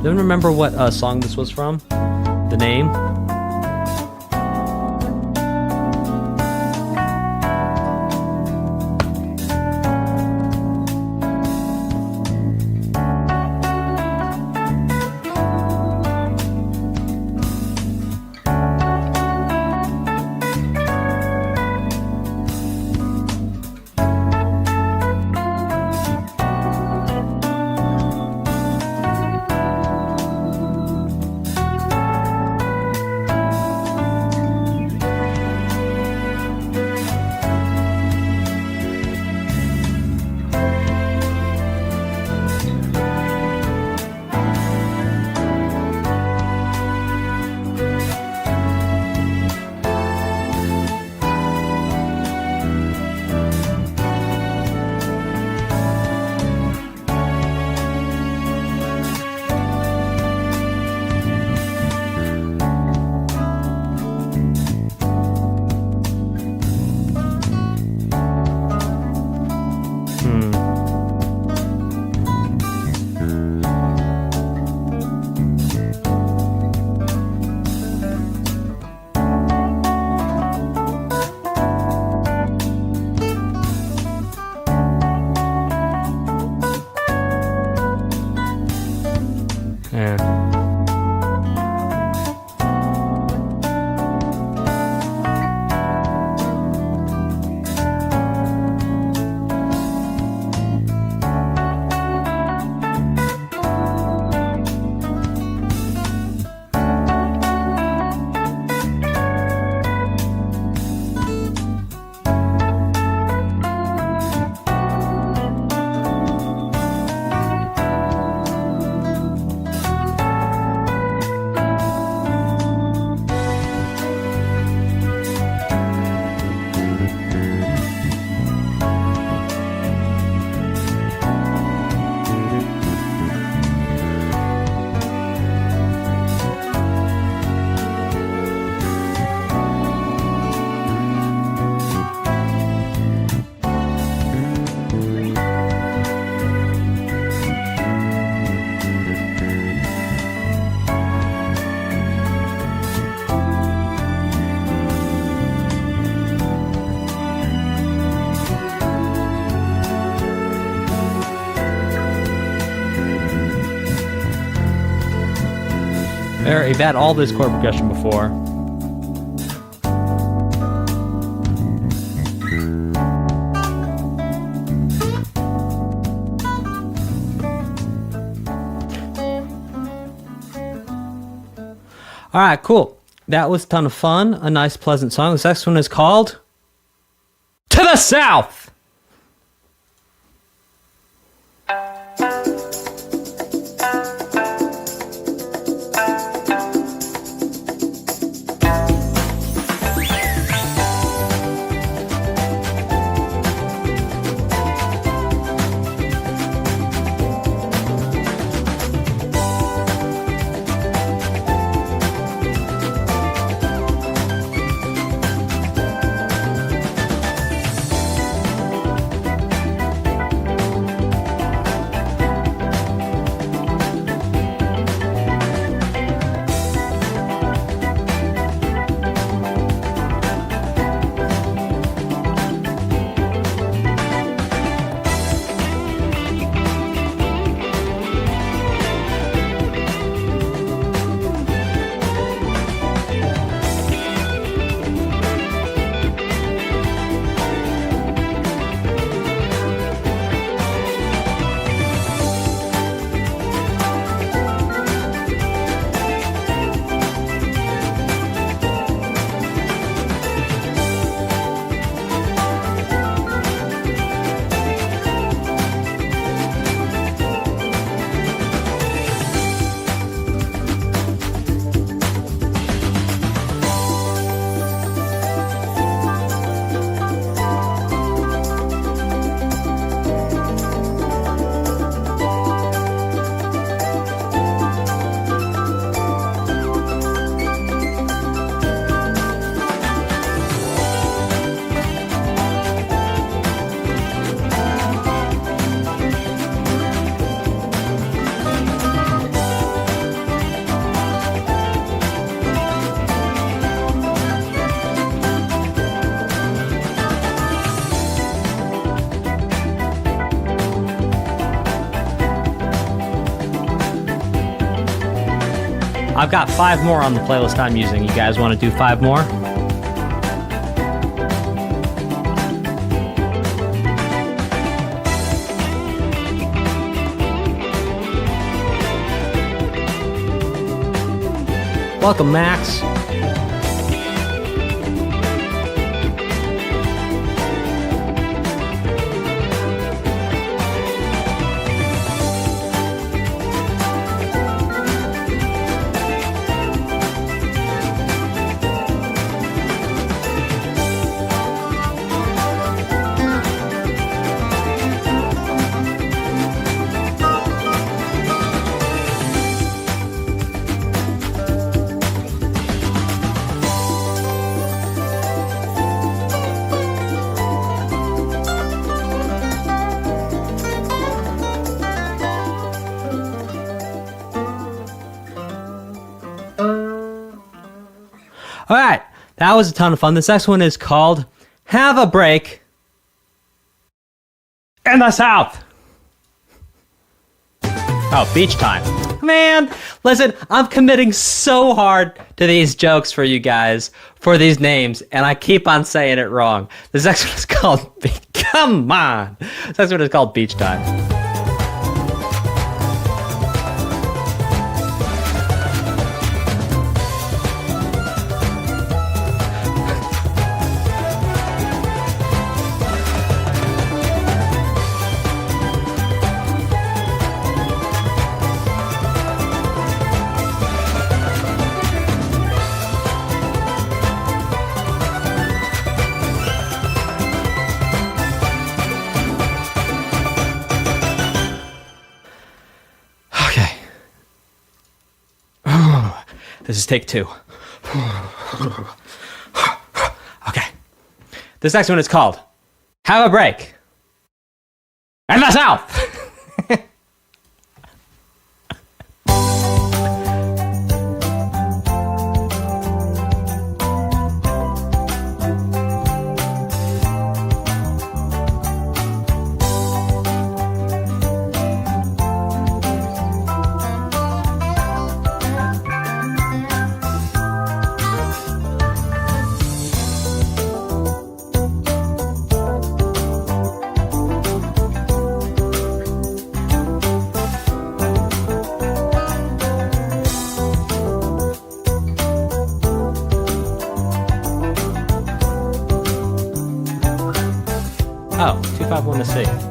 Do you remember what song this was from? The name? We've had all this chord progression before. All right, cool. That was a ton of fun. A nice, pleasant song. This next one is called To the South. I've got 5 more on the playlist I'm using. You guys want to do 5 more? Welcome, Max. All right, that was a ton of fun. This next one is called Have a Break in the South. Oh, beach time. Man, listen, I'm committing so hard to these jokes for you guys, for these names, and I keep on saying it wrong. This next one is called, come on. This next one is called Beach Time. This is take 2. Okay. This next one is called Have a Break in the South. 45 want to see?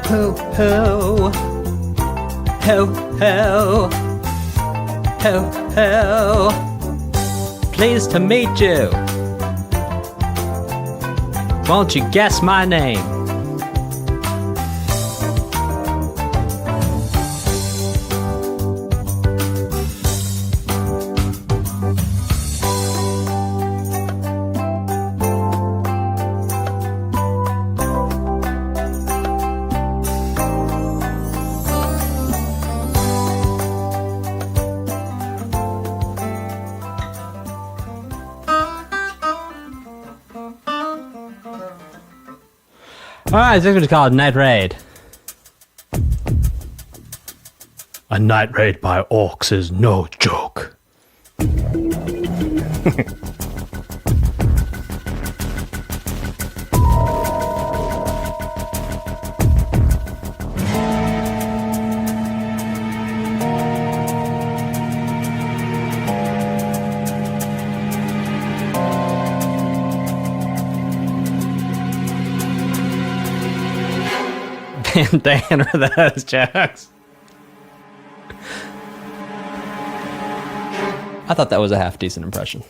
Ho, ho. Ho, ho. Ho, ho. Pleased to meet you. Won't you guess my name? Alright, this is called Night Raid. A night raid by orcs is no joke. Dan for those jokes. I thought that was a half decent impression.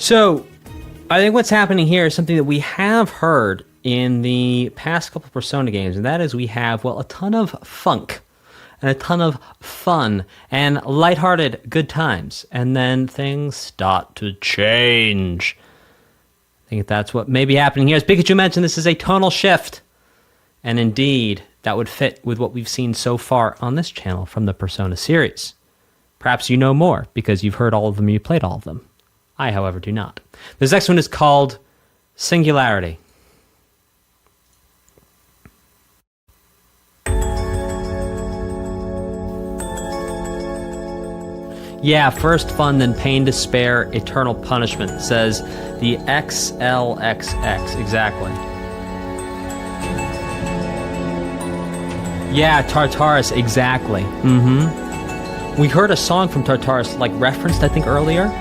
So, I think what's happening here is something that we have heard in the past couple of Persona games, and that is we have, well, a ton of funk and a ton of fun and lighthearted good times, and then things start to change. I think that's what may be happening here. As Pikachu mentioned, this is a tonal shift, and indeed, that would fit with what we've seen so far on this channel from the Persona series. Perhaps you know more because you've heard all of them, you played all of them. I, however, do not. This next one is called Singularity. Yeah, first fun, then pain, despair, eternal punishment, says the XLXX, exactly. Yeah, Tartarus, exactly. We heard a song from Tartarus, like referenced, I think, earlier.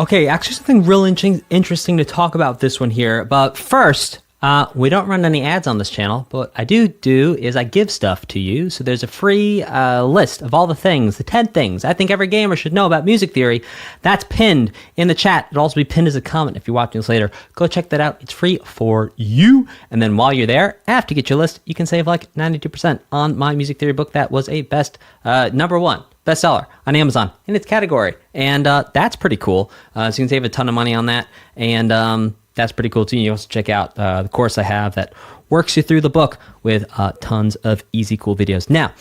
Okay, actually something real interesting to talk about this one here. But first, we don't run any ads on this channel, but what I do is I give stuff to you. So there's a free list of all the things, the 10 things I think every gamer should know about music theory. That's pinned in the chat. It'll also be pinned as a comment if you're watching this later. Go check that out. It's free for you. And then while you're there, after you get your list, you can save like 92% on my music theory book. That was a #1 bestseller on Amazon in its category. And that's pretty cool. So you can save a ton of money on that. And that's pretty cool too. You also check out the course I have that works you through the book with tons of easy, cool videos. Now,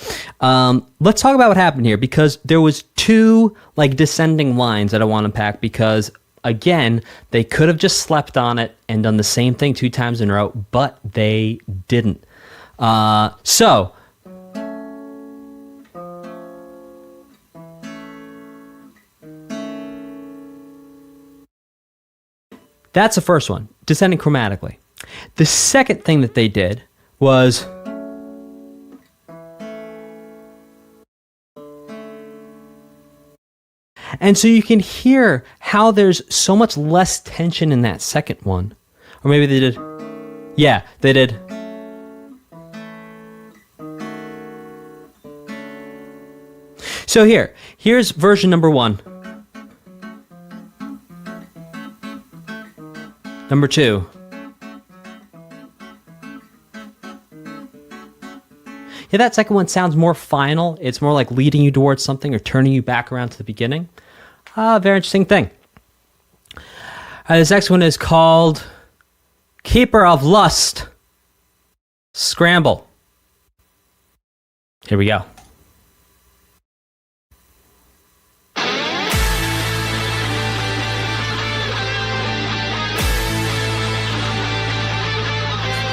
let's talk about what happened here, because there was two like descending lines that I want to unpack, because again, they could have just slept on it and done the same thing 2 times in a row, but they didn't. So that's the first one, descending chromatically. The second thing that they did was and so you can hear how there's so much less tension in that second one. Or maybe they did. Yeah, they did. So here's version number 1. Number 2. Yeah, that second one sounds more final. It's more like leading you towards something or turning you back around to the beginning. Very interesting thing. This next one is called Keeper of Lust. Scramble. Here we go.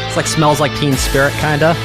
It's like Smells Like Teen Spirit, kinda.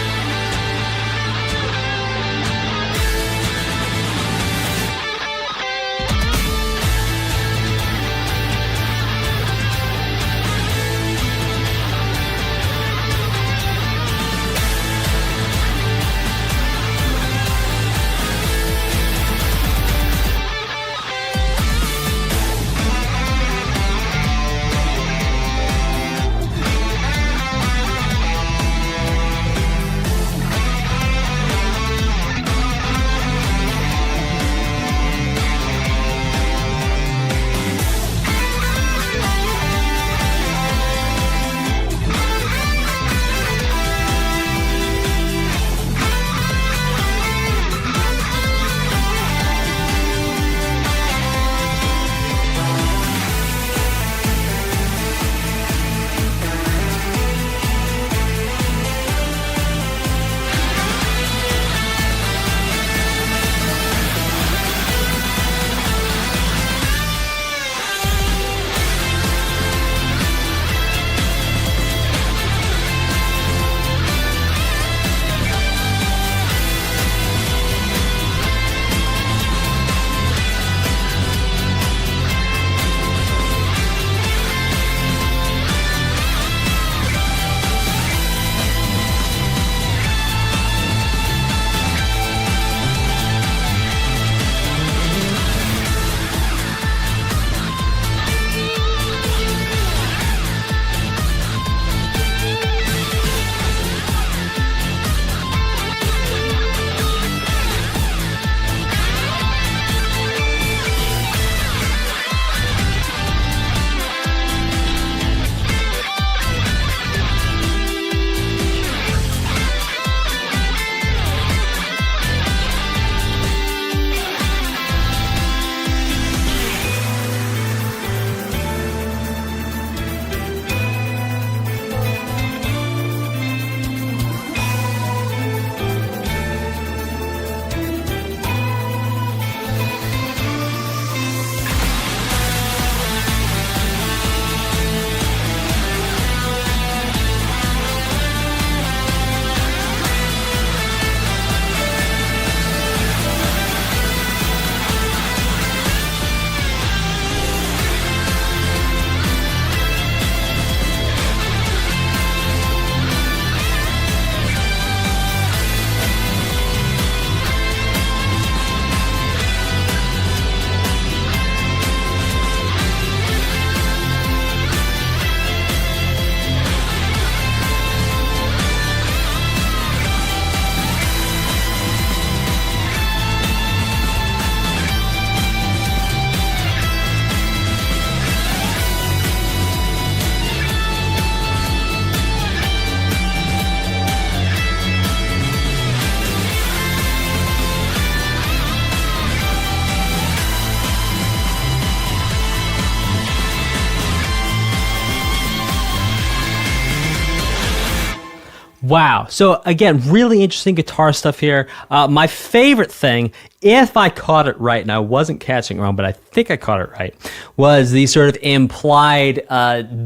Wow. So again, really interesting guitar stuff here. My favorite thing, if I caught it right, and I wasn't catching it wrong, but I think I caught it right, was the sort of implied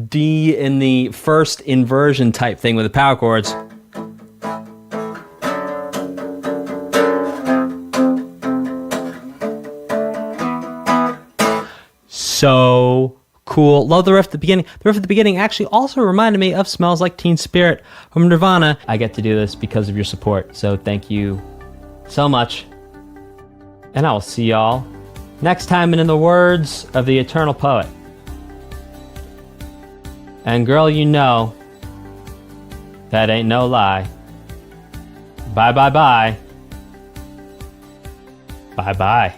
D in the first inversion type thing with the power chords. So cool. Love the riff at the beginning. The riff at the beginning actually also reminded me of Smells Like Teen Spirit from Nirvana. I get to do this because of your support, so thank you so much. And I will see y'all next time. And in the words of the eternal poet, and girl, you know that ain't no lie. Bye, bye, bye. Bye, bye.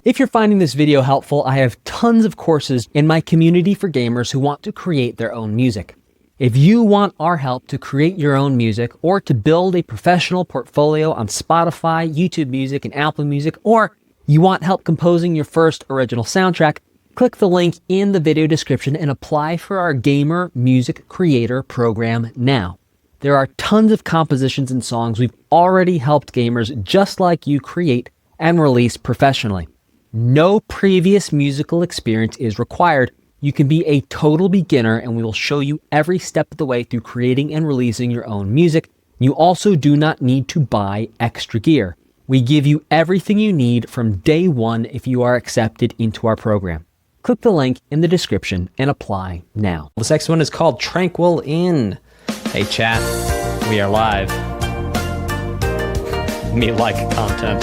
If you're finding this video helpful, I have tons of courses in my community for gamers who want to create their own music. If you want our help to create your own music or to build a professional portfolio on Spotify, YouTube Music, and Apple Music, or you want help composing your first original soundtrack, click the link in the video description and apply for our Gamer Music Creator program now. There are tons of compositions and songs we've already helped gamers just like you create and release professionally. No previous musical experience is required. You can be a total beginner and we will show you every step of the way through creating and releasing your own music. You also do not need to buy extra gear. We give you everything you need from day one if you are accepted into our program. Click the link in the description and apply now. This next one is called Tranquil Inn. Hey chat, we are live. Me like content.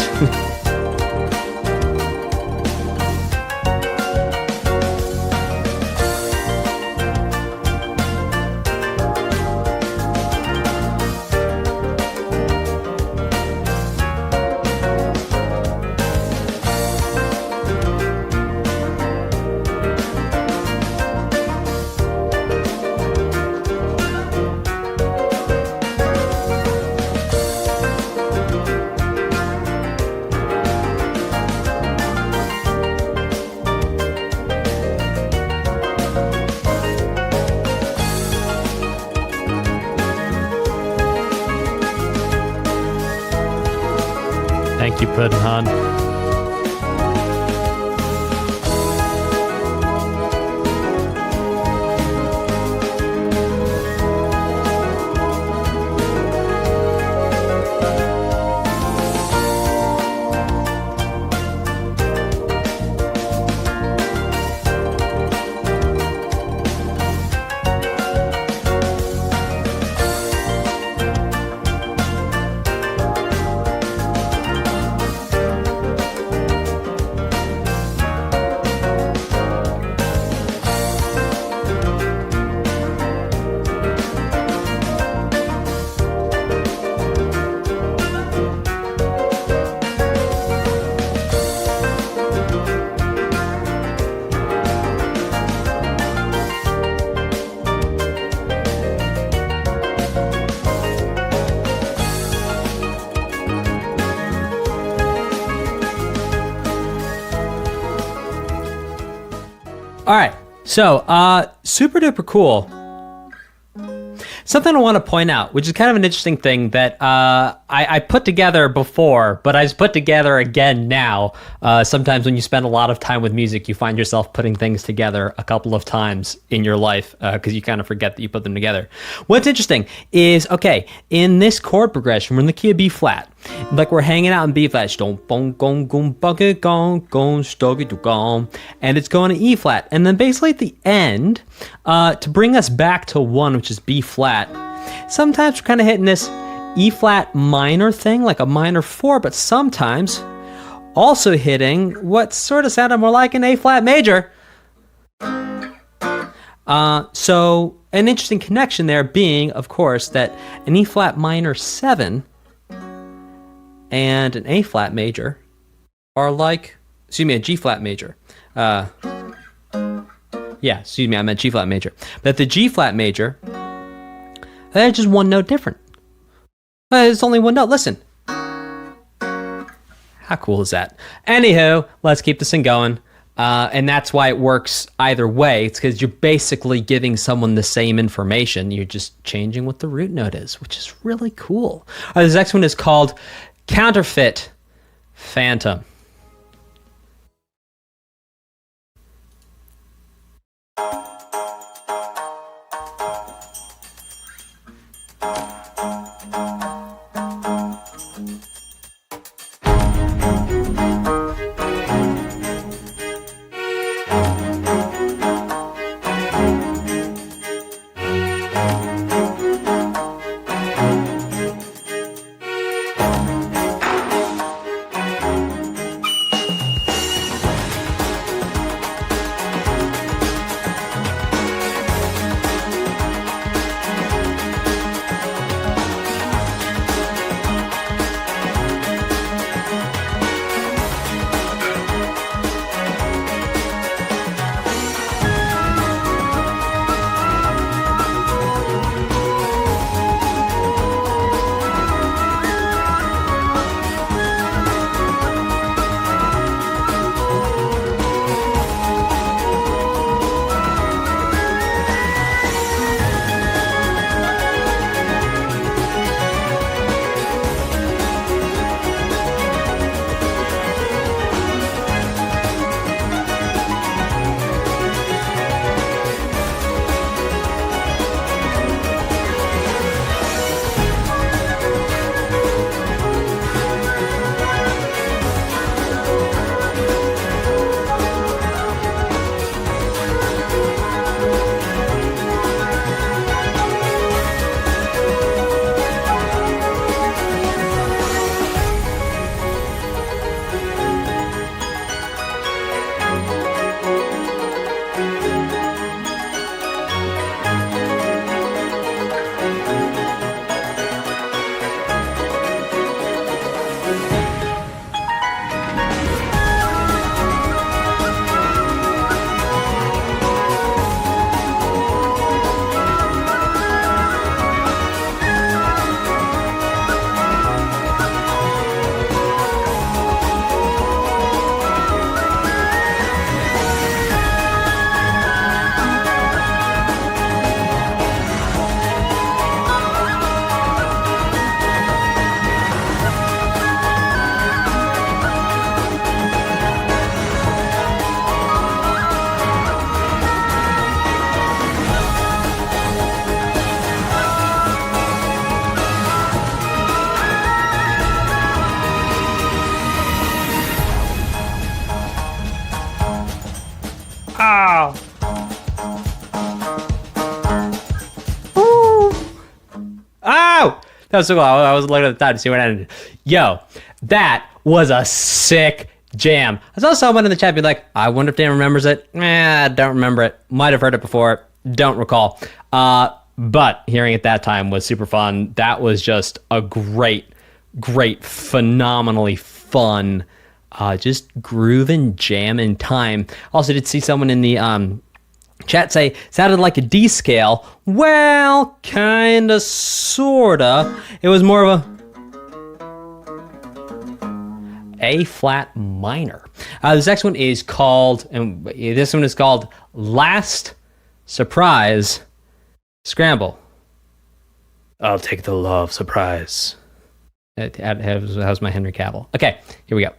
Thank you, Puddin'Han. All right, so super duper cool. Something I want to point out, which is kind of an interesting thing that I put together before, but I just put together again now. Sometimes when you spend a lot of time with music, you find yourself putting things together a couple of times in your life because you kind of forget that you put them together. What's interesting is, okay, in this chord progression, we're in the key of B flat. Like we're hanging out in B flat, and it's going to E flat. And then basically at the end, to bring us back to 1, which is B flat, sometimes we're kind of hitting this E flat minor thing, like a minor 4, but sometimes also hitting what sort of sounded more like an A flat major. So an interesting connection there being, of course, that an E flat minor 7 and an A flat major are like, excuse me, a G flat major. Yeah, excuse me, I meant G flat major. But the G flat major, they're just one note different. It's only one note. Listen. How cool is that? Anywho, let's keep this thing going. And that's why it works either way. It's because you're basically giving someone the same information. You're just changing what the root note is, which is really cool. This next one is called Counterfeit Phantom. Ow! Ooh. Ow! That was so cool. I was looking at the time to see what ended. Yo, that was a sick jam. I saw someone in the chat be like, I wonder if Dan remembers it. I don't remember it. Might have heard it before. Don't recall. But hearing it that time was super fun. That was just a great, phenomenally fun, just grooving, jamming time. Also did see someone in the chat say, sounded like a D scale. Well, kinda, sorta. It was more of a flat minor. This next one is called, Last Surprise Scramble. I'll take the law of surprise. How's my Henry Cavill? Okay, here we go.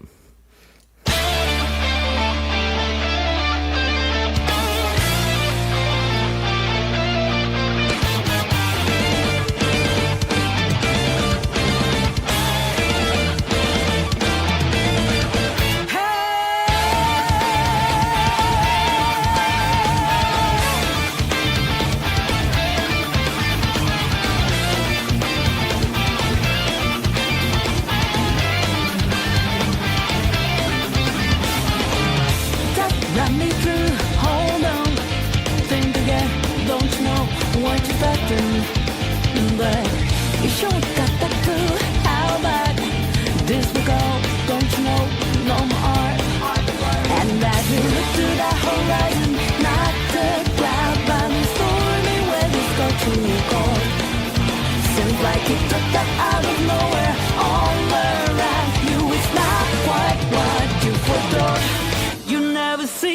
You never see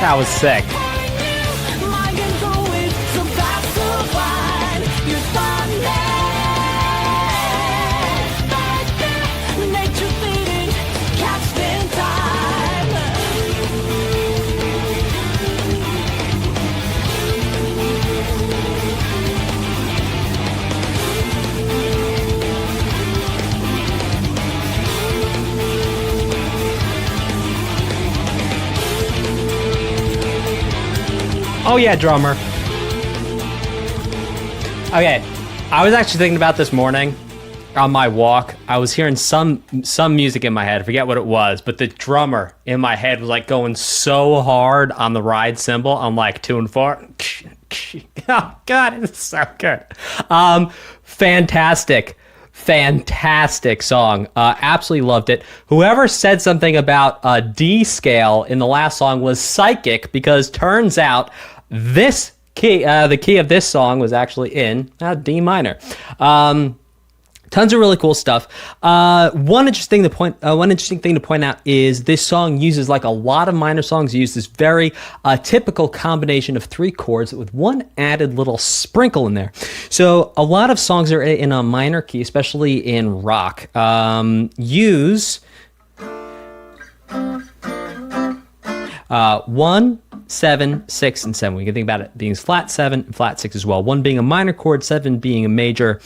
That was sick. Oh yeah, drummer. Okay, I was actually thinking about this morning on my walk. I was hearing some music in my head. I forget what it was, but the drummer in my head was like going so hard on the ride cymbal. I'm like 2 and 4. Oh God, it's so good. Fantastic song. Absolutely loved it. Whoever said something about a D scale in the last song was psychic, because turns out this key, the key of this song was actually in D minor. Tons of really cool stuff. One interesting thing to point out is this song uses, like a lot of minor songs, use this very typical combination of 3 chords with one added little sprinkle in there. So a lot of songs are in a minor key, especially in rock, use 1, 7, 6, and 7. We can think about it being flat 7 and flat 6 as well. 1 being a minor chord, 7 being a major,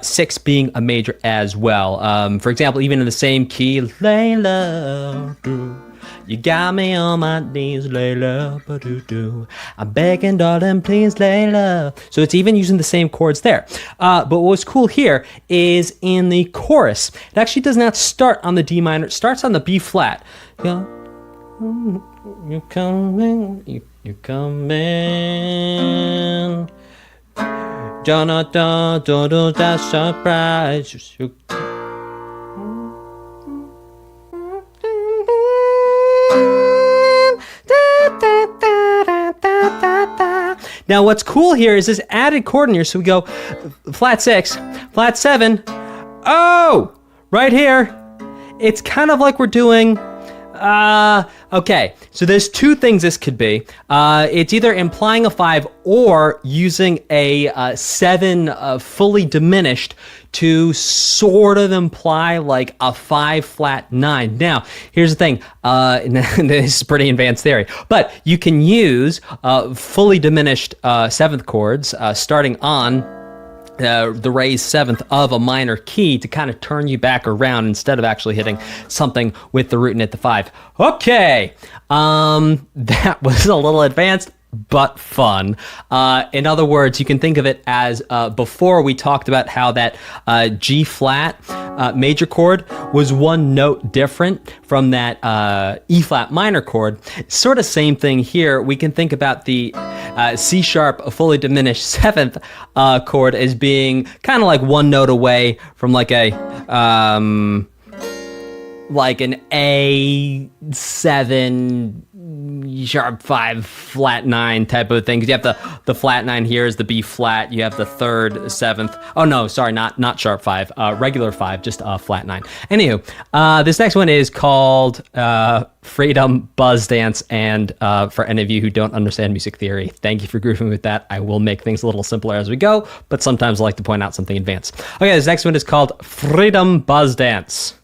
6 being a major as well. For example, even in the same key, Layla, you got me on my knees, Layla, ba-doo-doo. I'm begging, darling, please, Layla. So it's even using the same chords there. But what's cool here is in the chorus, it actually does not start on the D minor. It starts on the B flat. You coming, you coming. Da-da-da-da-da, that surprise. Now what's cool here is this added chord in here. So we go flat 6, flat 7. Oh, right here. It's kind of like we're doing Okay, so there's two things this could be. It's either implying a 5 or using a 7 fully diminished to sort of imply like a 5 flat 9. Now, here's the thing. This is pretty advanced theory, but you can use fully diminished 7th chords starting on the raised 7th of a minor key to kind of turn you back around instead of actually hitting something with the root and hit the 5. Okay, that was a little advanced, but fun. In other words, you can think of it as before we talked about how that G flat major chord was one note different from that E flat minor chord. Sort of same thing here. We can think about the C sharp fully diminished 7th chord as being kind of like one note away from like a like an A7 sharp 5 flat 9 type of thing, because you have the flat 9 here is the B flat, you have the 3rd 7th, oh no, sorry, not sharp 5, regular 5, just flat 9. Anywho, this next one is called Freedom Buzz Dance, and for any of you who don't understand music theory, thank you for grooving with that. I will make things a little simpler as we go, but sometimes I like to point out something advanced. Okay, this next one is called Freedom Buzz Dance.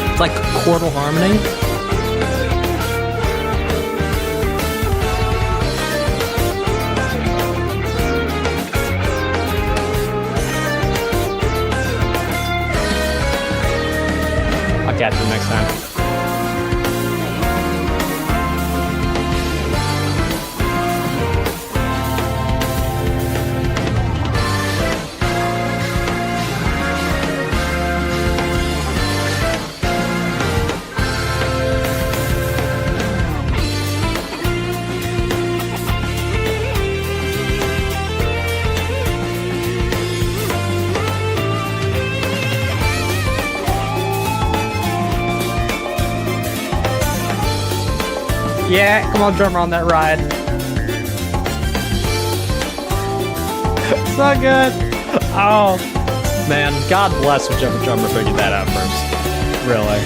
It's like chordal harmony. I'll catch you next time. Yeah, come on, drummer, on that ride. So good. Oh, man. God bless whichever drummer figured that out first. Really.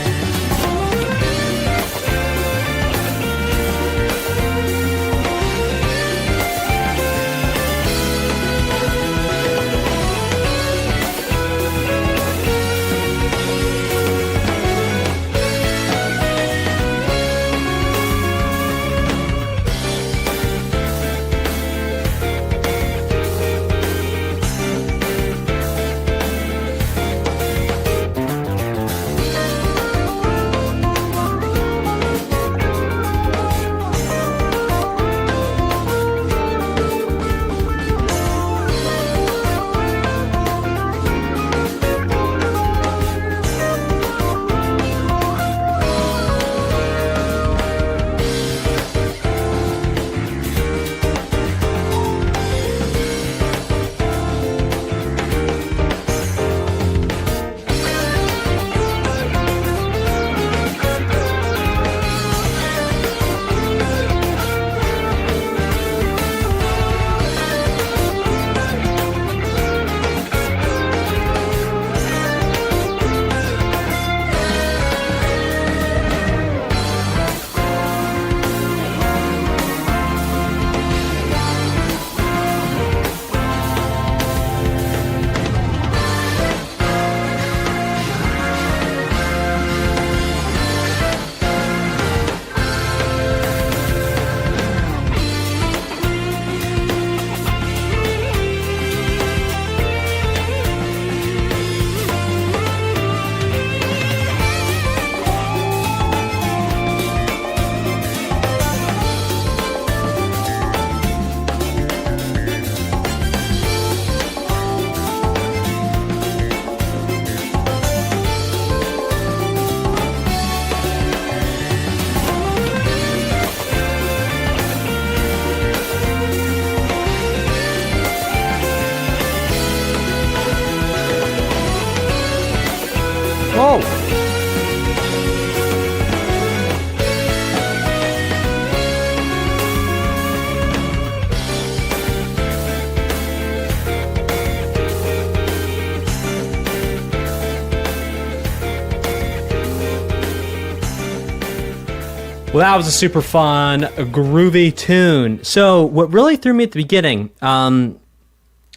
Well, that was a super fun, groovy tune. So what really threw me at the beginning, and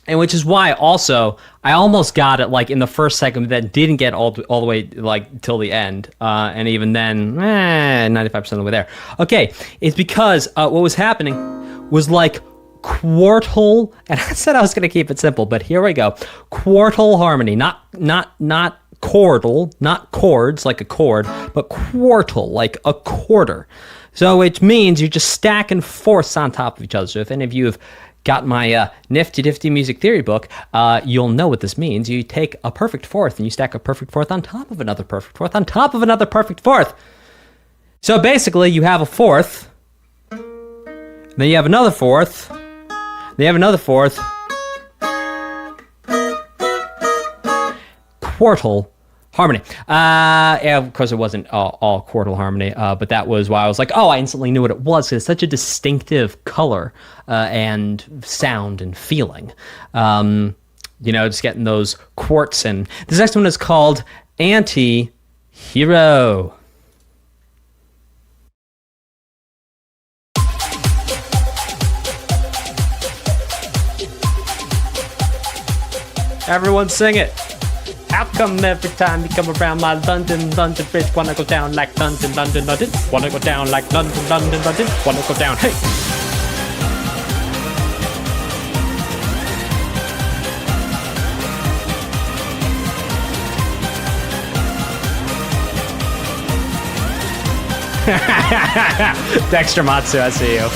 which is why also I almost got it like in the first segment, that didn't get all the way like till the end, and even then, 95% of the way there. Okay, it's because what was happening was like quartal, and I said I was going to keep it simple, but here we go. Quartal harmony, not chordal, not chords like a chord, but quartal, like a quarter. So which means you're just stacking fourths on top of each other. So if any of you have got my nifty music theory book, you'll know what this means. You take a perfect fourth and you stack a perfect fourth on top of another perfect fourth on top of another perfect fourth. So basically you have a fourth, then you have another fourth, then you have another fourth, quartal harmony. Yeah, of course it wasn't all quartal harmony, but that was why I was like, oh, I instantly knew what it was. It's such a distinctive color and sound and feeling. Just getting those quarts. And this next one is called Anti-Hero. Everyone sing it. How come every time you come around my London bridge, wanna go down like London, wanna go down like London, wanna go down, hey! Dexter Matsu, I see you.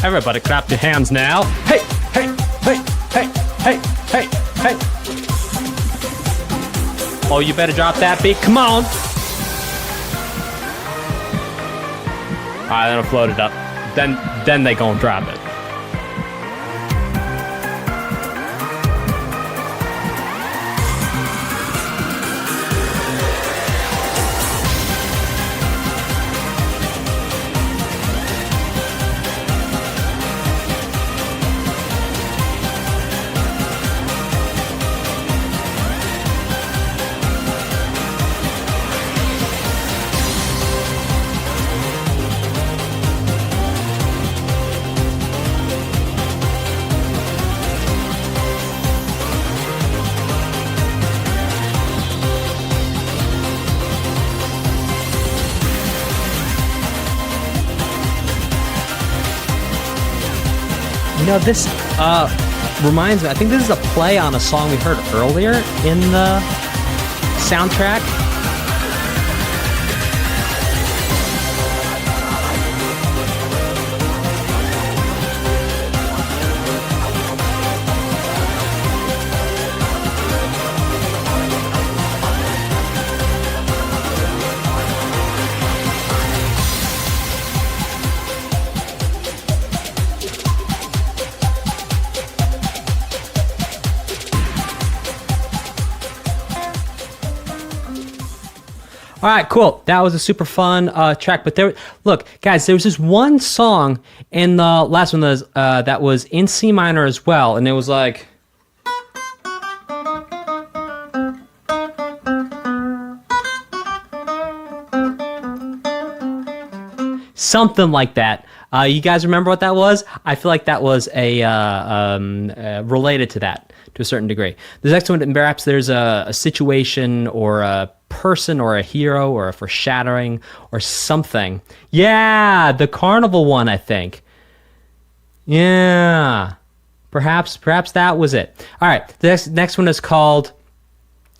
Everybody clap your hands now. Hey, hey, hey, hey, hey, hey, hey. Oh, you better drop that beat. Come on. All right, then I'll float it up. Then they gonna drop it. This reminds me, I think this is a play on a song we heard earlier in the soundtrack. All right, cool. That was a super fun track. But look, guys, there was this one song in the last one that was in C minor as well, and it was like. Something like that. You guys remember what that was? I feel like that was related to that to a certain degree. The next one, perhaps there's a situation or a person or a hero or a foreshadowing or something. Yeah, the carnival one, I think. Yeah, perhaps that was it. All right, the next one is called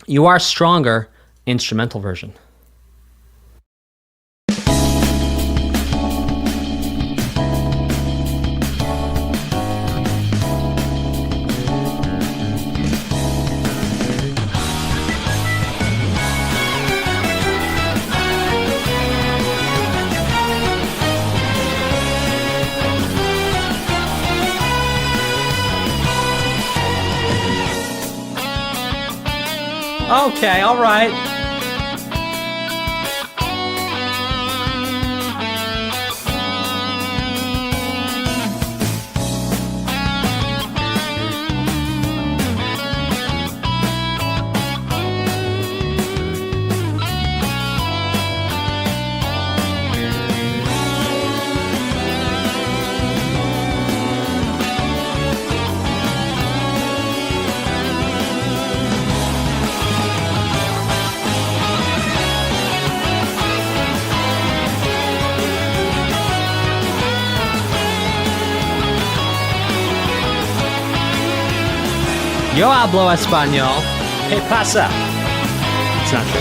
"You Are Stronger," instrumental version. Okay, all right. Yo hablo español. ¿Qué pasa? It's not true.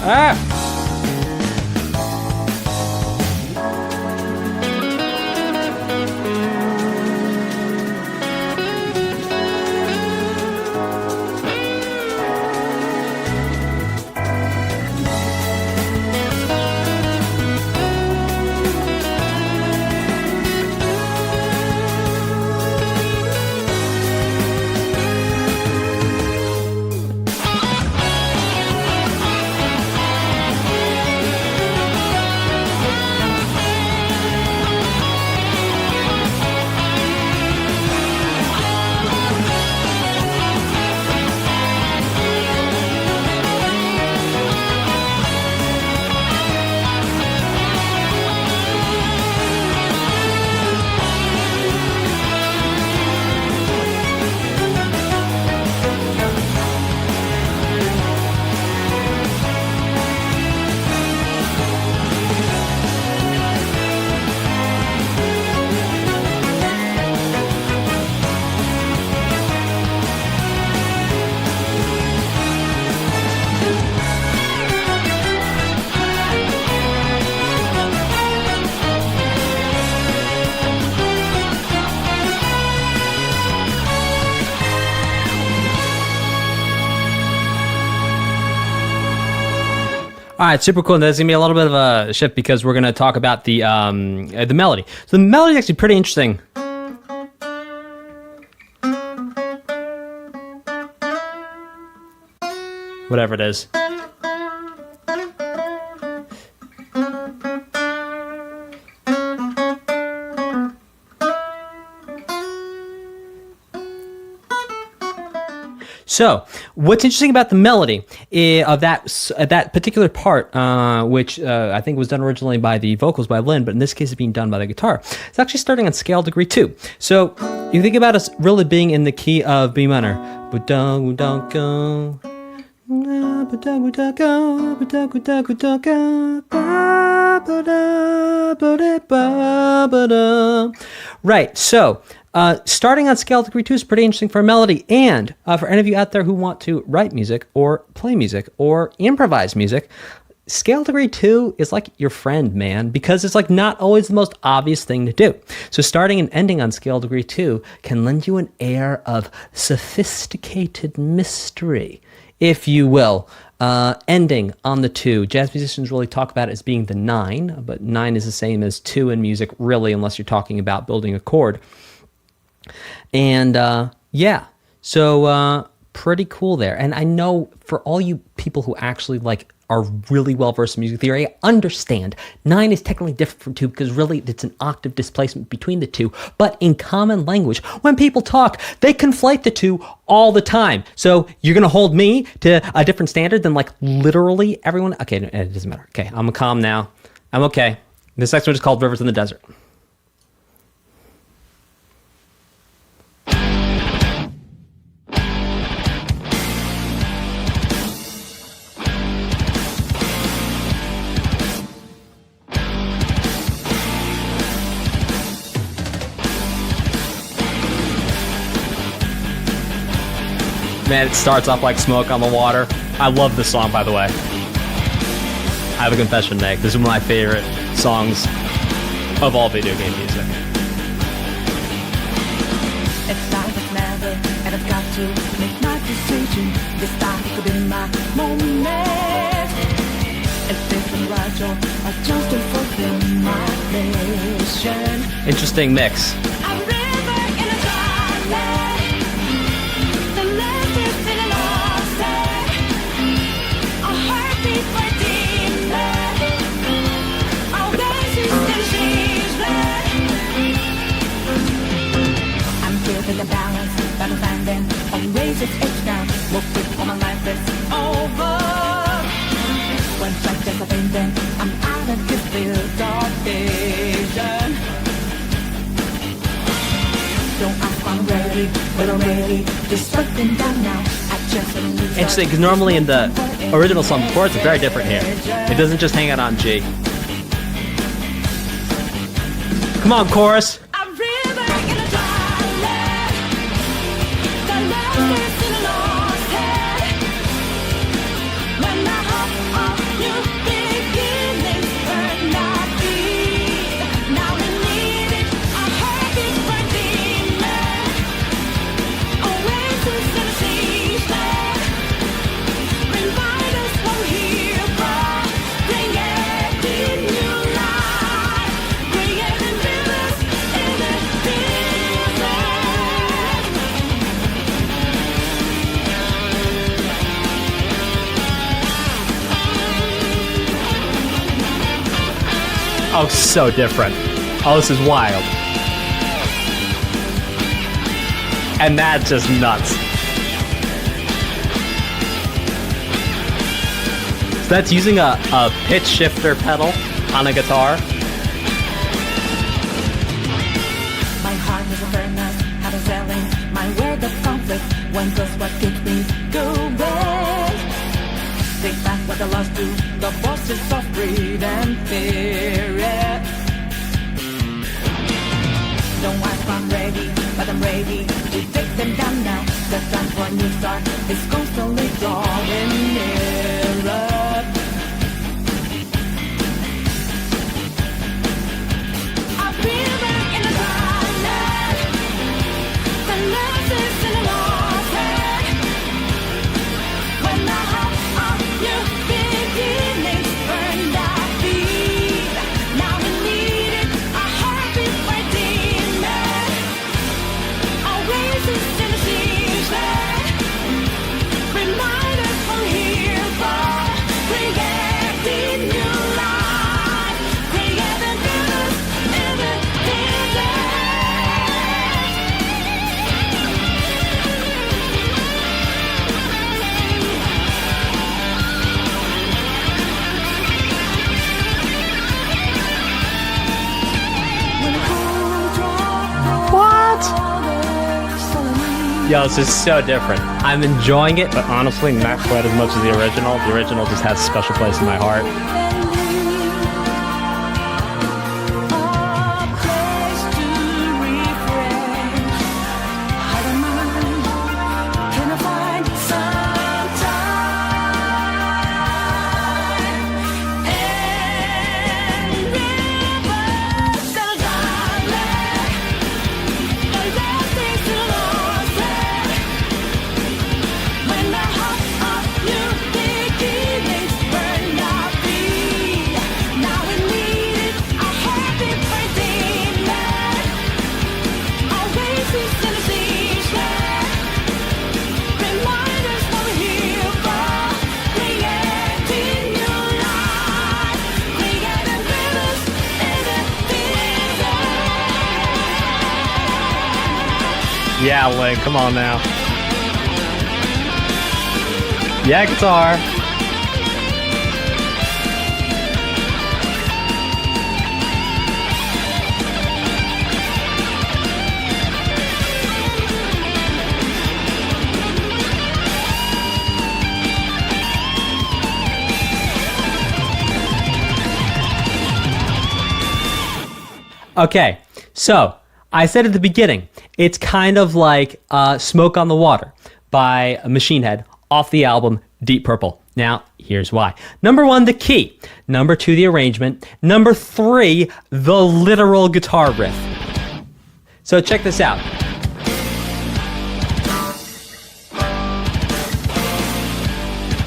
Ah! All right, super cool. And there's gonna be a little bit of a shift because we're gonna talk about the melody. So the melody is actually pretty interesting. Whatever it is. So, what's interesting about the melody of that particular part, which I think was done originally by the vocals by Lin, but in this case, it's being done by the guitar. It's actually starting on scale degree 2. So, you think about us really being in the key of B minor. Right, so starting on scale degree 2 is pretty interesting for a melody. And for any of you out there who want to write music or play music or improvise music, scale degree 2 is like your friend, man, because it's like not always the most obvious thing to do. So starting and ending on scale degree 2 can lend you an air of sophisticated mystery, if you will. Ending on the 2. Jazz musicians really talk about it as being the 9, but 9 is the same as 2 in music, really, unless you're talking about building a chord. And yeah, so pretty cool there. And I know for all you people who actually like are really well versed in music theory, I understand 9 is technically different from 2 because really it's an octave displacement between the 2. But in common language, when people talk, they conflate the 2 all the time. So you're gonna hold me to a different standard than like literally everyone. Okay, no, it doesn't matter. Okay, I'm calm now. I'm okay. This next one is called Rivers in the Desert. Man, it starts off like smoke on the water. I love this song, by the way. I have a confession to make. This is one of my favorite songs of all video game music. It's time to never, and I've got to make my decision. This time could be my moment. If it's the right or I just to fulfill my mission. Interesting mix. A river in a darkness. The left is in an offset. A heartbeat for demon. Always is in she's I'm feeling the balance that I'm finding. Always it's edge down. Move quick on my life is over. When I get up in then I'm out of this field of vision. Don't ask I'm ready, but I'm ready. Just something down now. I just Interesting, because normally in the original song before, it's very different here. It doesn't just hang out on G. Come on, chorus. Oh, so different. Oh, this is wild. And that's just nuts. So that's using a pitch shifter pedal on a guitar. My heart is a furnace, how to selling my word of conflict. One does what keeps me going. Take back what I lost to the forces of greed and fear. Don't ask I'm ready, but I'm ready to take them down now. The time for a new start is constantly drawing nearer. I'll be back in the darkness. The love is in the water. When the heart of new beginnings burned our feet. Now we need it, a heartbeat for demon. Always is in the season. Remind us from here. Yo, this is so different. I'm enjoying it. But honestly, not quite as much as the original. The original just has a special place in my heart. Yeah, Link, come on now. Yeah, guitar. Okay, so I said at the beginning, it's kind of like Smoke on the Water by Machine Head off the album Deep Purple. Now, here's why. Number 1, the key. Number 2, the arrangement. Number 3, the literal guitar riff. So check this out.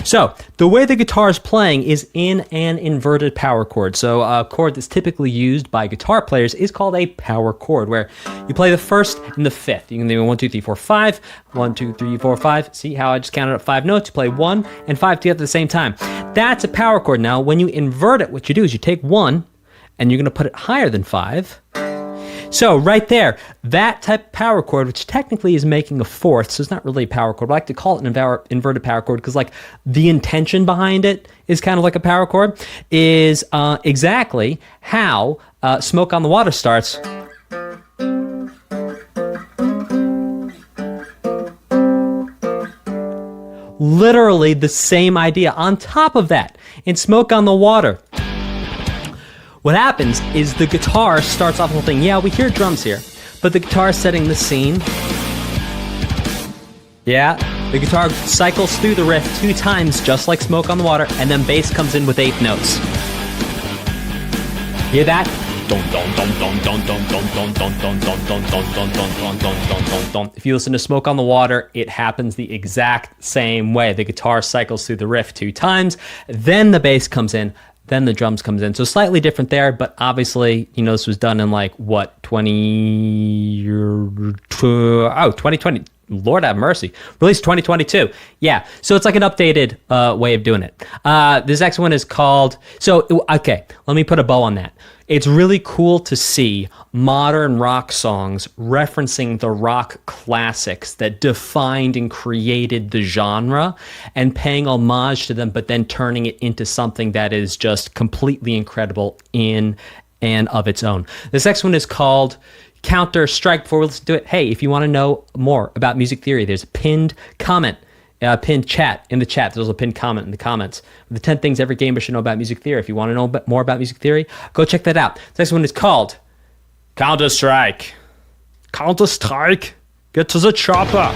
So, the way the guitar is playing is in an inverted power chord. So, a chord that's typically used by guitar players is called a power chord, where you play the first and the fifth. You can do 1, 2, 3, 4, 5. 1, 2, 3, 4, 5. See how I just counted up 5 notes? You play 1 and 5 together at the same time. That's a power chord. Now, when you invert it, what you do is you take 1 and you're going to put it higher than 5. So right there, that type of power chord, which technically is making a fourth, so it's not really a power chord, but I like to call it an inverted power chord because like the intention behind it is kind of like a power chord, is exactly how Smoke on the Water starts. Literally the same idea. On top of that, in Smoke on the Water, what happens is the guitar starts off the whole thing. Yeah, we hear drums here, but the guitar is setting the scene. Yeah, the guitar cycles through the riff 2 times, just like Smoke on the Water, and then bass comes in with 8 notes. Hear that? If you listen to Smoke on the Water, it happens the exact same way. The guitar cycles through the riff 2 times, then the bass comes in, then the drums comes in. So slightly different there, but obviously, you know, this was done in like, what, 2020. Lord have mercy. Released 2022. Yeah, so it's like an updated way of doing it. This next one is called... So, okay, let me put a bow on that. It's really cool to see modern rock songs referencing the rock classics that defined and created the genre and paying homage to them, but then turning it into something that is just completely incredible in and of its own. This next one is called Counter Strike. Before we listen to it, hey, if you want to know more about music theory, there's a pinned comment, pinned chat in the chat. There's a pinned comment in the comments. The 10 things every gamer should know about music theory. If you want to know more about music theory, go check that out. The next one is called Counter Strike. Counter Strike, get to the chopper.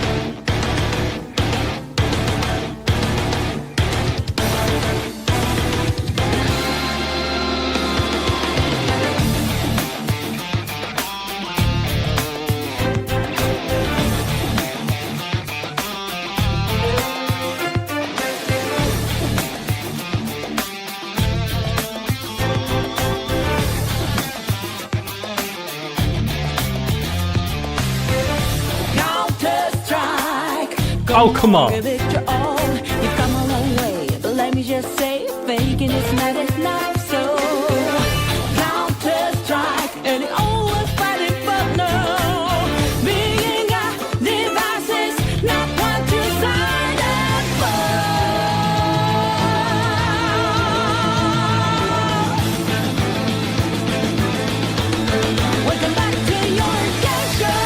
Oh, come on. You've come a long way, but let me just say, faking is not enough. So, Counter Strike, and it always fighting for no. Being a devices, not what you signed up for. Welcome back to your game show.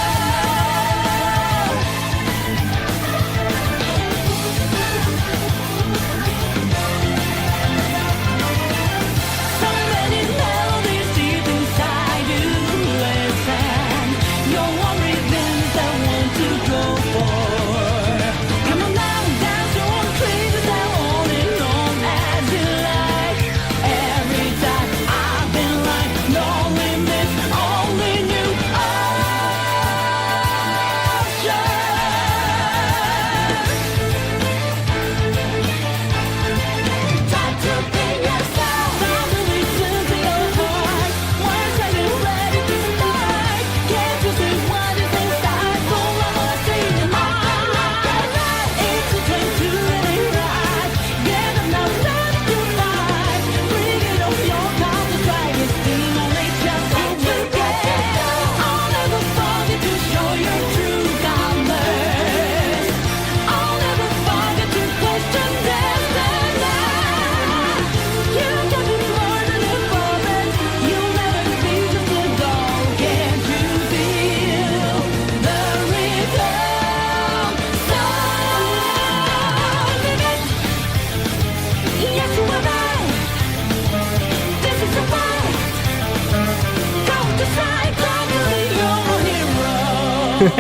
Counter-Strike,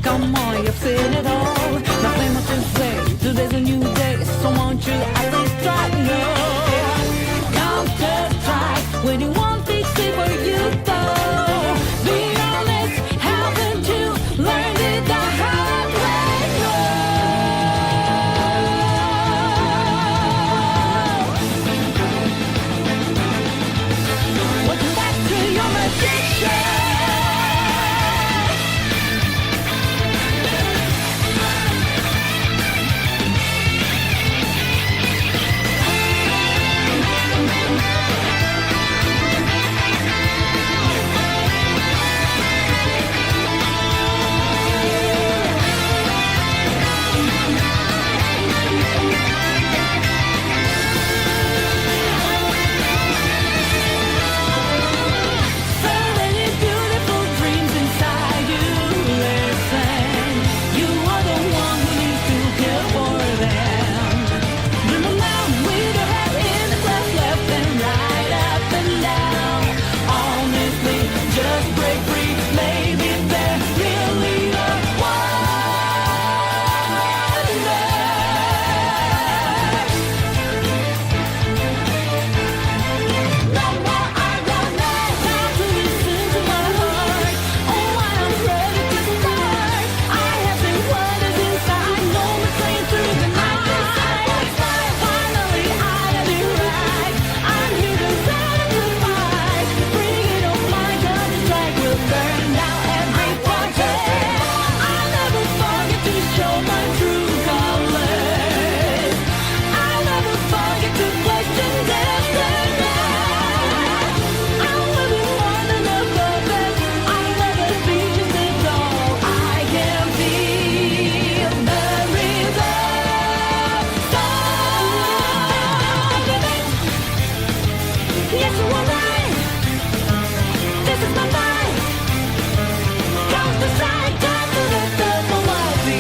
come on, you've seen it all. Nothing much to say, today's a new day, so won't you at least try? No. Counter-Strike, when you want fix it for you though. Be honest, haven't you learned it the hard way? No. Welcome back to your magician. So many beautiful dreams inside you. Listen, you are the one who needs to care for them. Dream aloud with your head in the clouds, left and right, up and down. Honestly, just break free. Maybe they're really the wonder. No more, I don't know how to listen to my heart. Oh, I am ready to start. I have been wonders inside, no mistake through the night. Finally, I got it right. I'm here to satisfy. Bring it on, my Counter-Strike will burn down every project. I'll never forget to show my true colors. I'll never forget to question destiny. I will be more than a puppet. I'll never be the doll. I can feel the rhythm. Stop it. Yes, you are right. This is my life. Counter-Strike, time to let the light be.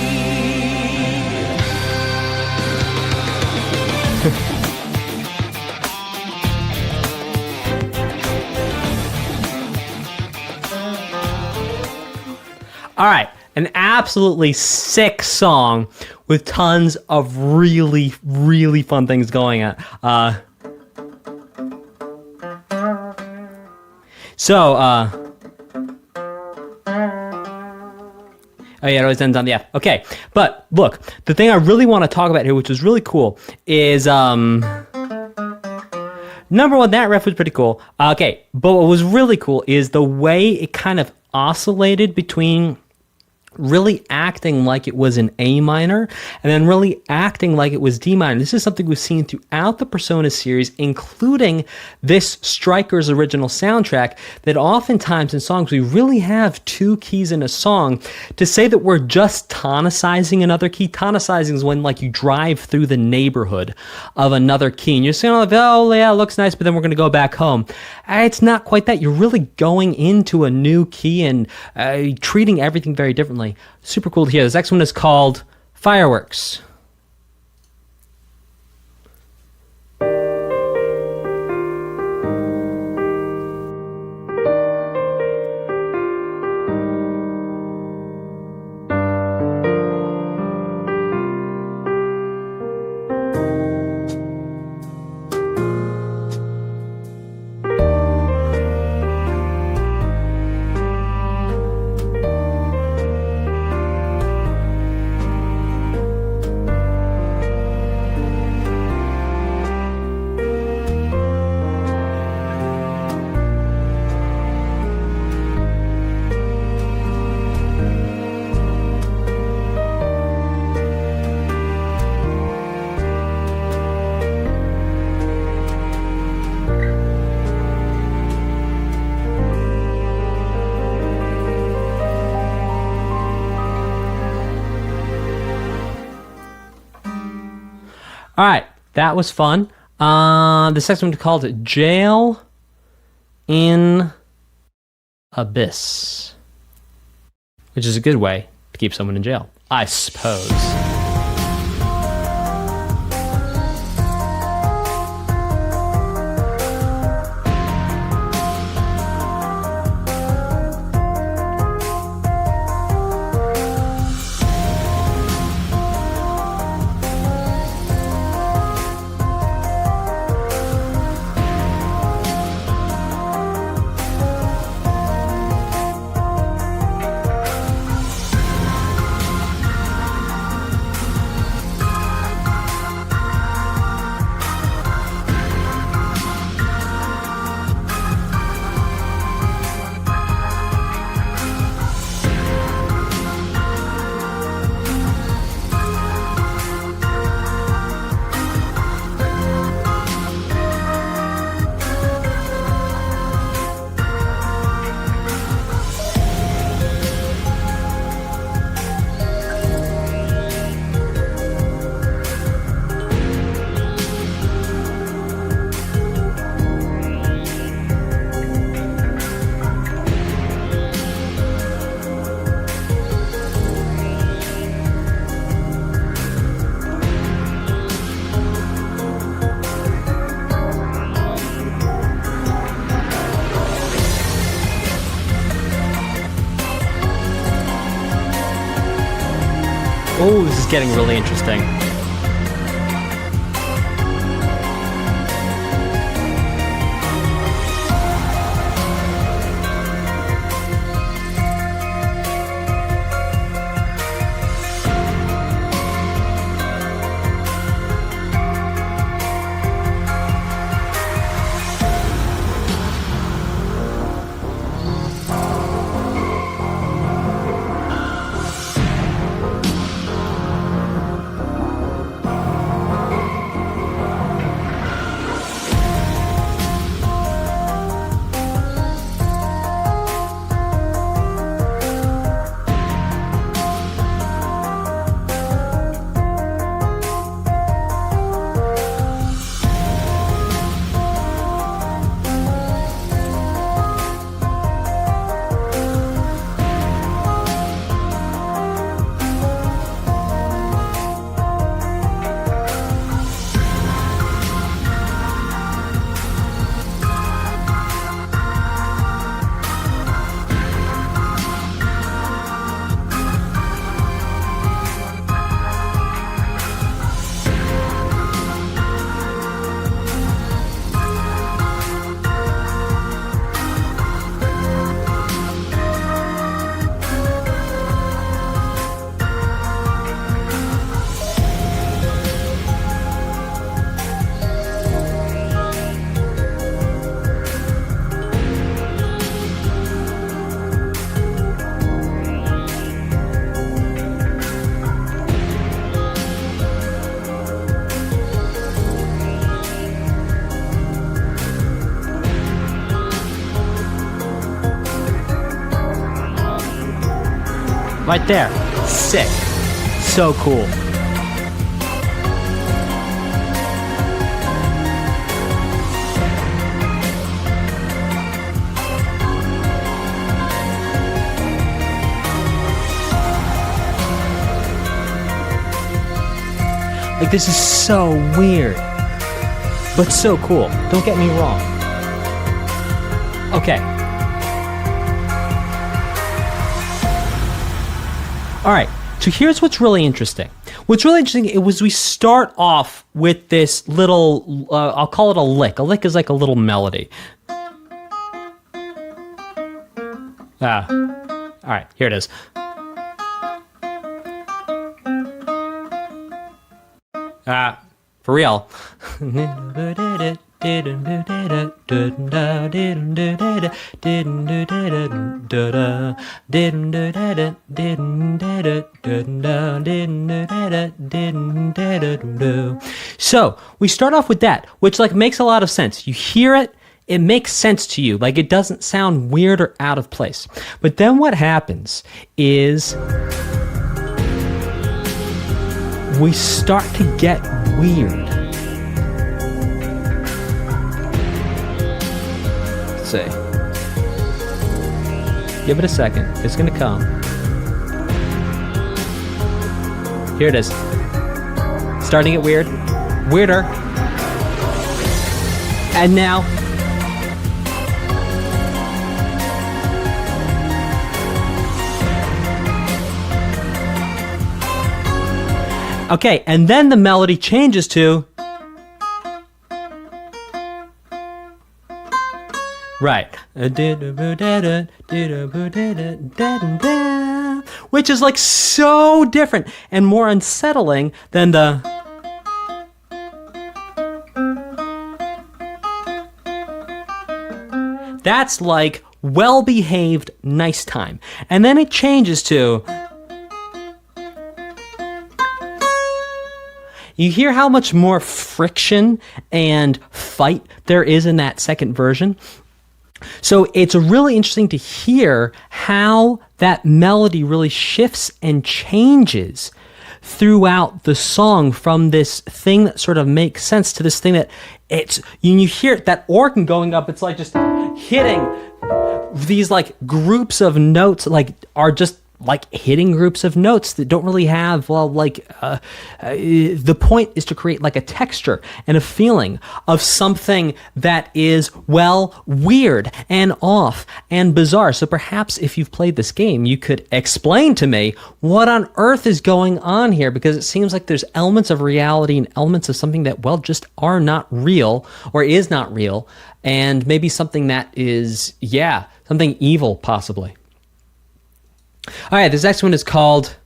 All right, an absolutely sick song with tons of really, really fun things going on. Oh yeah, it always ends on the F. Okay, but look, the thing I really want to talk about here, which is really cool, is number one, that riff was pretty cool. Okay, but what was really cool is the way it kind of oscillated between really acting like it was an A minor and then really acting like it was D minor. This is something we've seen throughout the Persona series, including this Striker's original soundtrack, that oftentimes in songs we really have two keys in a song. To say that we're just tonicizing another key, tonicizing is when like you drive through the neighborhood of another key and you're saying like, oh yeah, it looks nice, but then we're going to go back home. It's not quite that. You're really going into a new key and treating everything very differently. Super cool to hear. This next one is called Fireworks. All right, that was fun. The next one called it Jail in Abyss, which is a good way to keep someone in jail, I suppose. Oh, this is getting really interesting. Right there. Sick. So cool. Like, this is so weird, but so cool. Don't get me wrong. Okay. All right, so here's what's really interesting. What's really interesting is we start off with this little, I'll call it a lick. A lick is like a little melody. All right, here it is. For real. So we start off with that, which like makes a lot of sense. You hear it, it makes sense to you. Like, it doesn't sound weird or out of place. But then what happens is we start to get weird. Let's see. Give it a second. It's gonna come. Here it is. Starting to get weird. Weirder. And now. Okay, and then the melody changes to. Right. Which is like so different and more unsettling than the. That's like well-behaved nice time. And then it changes to. You hear how much more friction and fight there is in that second version? So it's really interesting to hear how that melody really shifts and changes throughout the song, from this thing that sort of makes sense to this thing that it's, you hear that organ going up, it's like just hitting these like groups of notes, like are just like hitting groups of notes that don't really have, the point is to create like a texture and a feeling of something that is, weird and off and bizarre. So perhaps if you've played this game, you could explain to me what on earth is going on here, because it seems like there's elements of reality and elements of something that, just are not real or is not real, and maybe something that is, something evil possibly. All right, this next one is called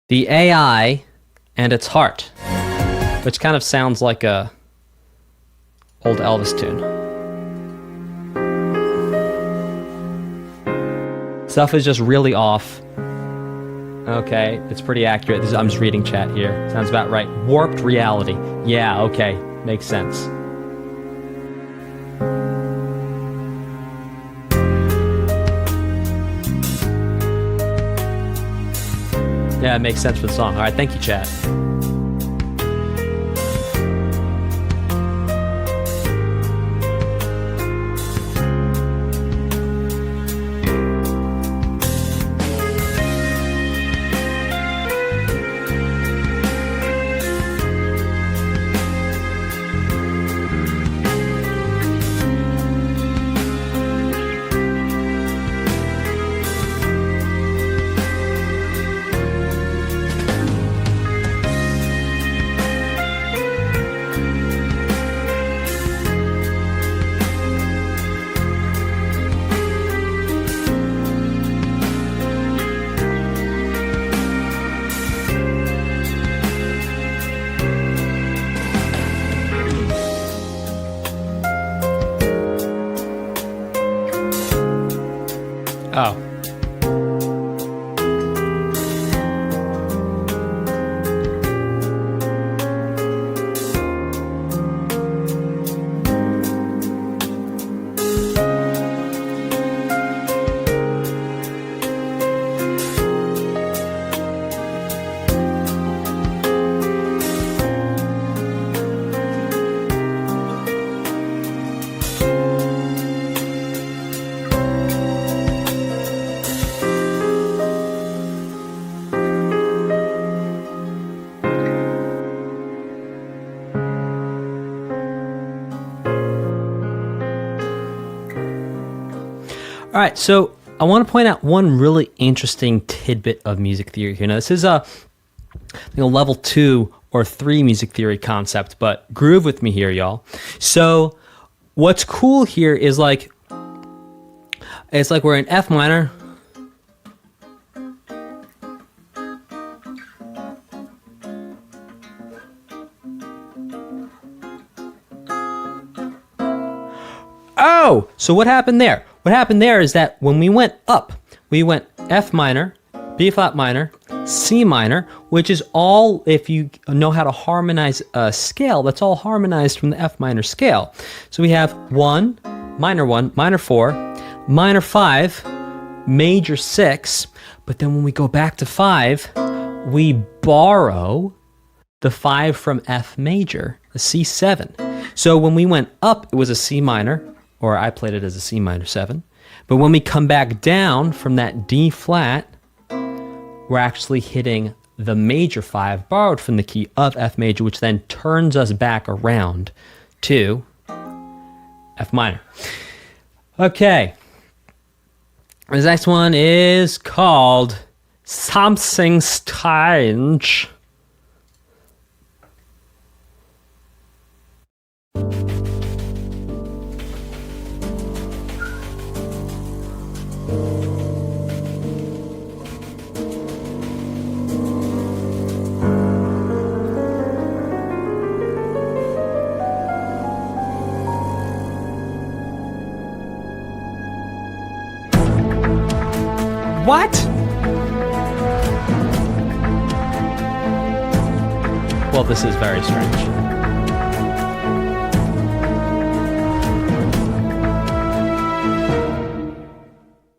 The AI and Its Heart, which kind of sounds like a old Elvis tune. Stuff is just really off. Okay, it's pretty accurate. I'm just reading chat here. Sounds about right. Warped reality. Yeah, okay, makes sense. Yeah, it makes sense for the song. All right, thank you, chat. Oh. All right, so I want to point out one really interesting tidbit of music theory here. Now, this is a level 2 or 3 music theory concept, but groove with me here, y'all. So what's cool here is it's like we're in F minor. Oh, so what happened there? What happened there is that when we went up, we went F minor, B flat minor, C minor, which is all, if you know how to harmonize a scale, that's all harmonized from the F minor scale. So we have 1, minor 4, minor 5, major 6, but then when we go back to 5, we borrow the 5 from F major, a C7. So when we went up, it was a C minor, or I played it as a C minor 7. But when we come back down from that D flat, we're actually hitting the major 5 borrowed from the key of F major, which then turns us back around to F minor. Okay. This next one is called Something Strange. What? Well, this is very strange.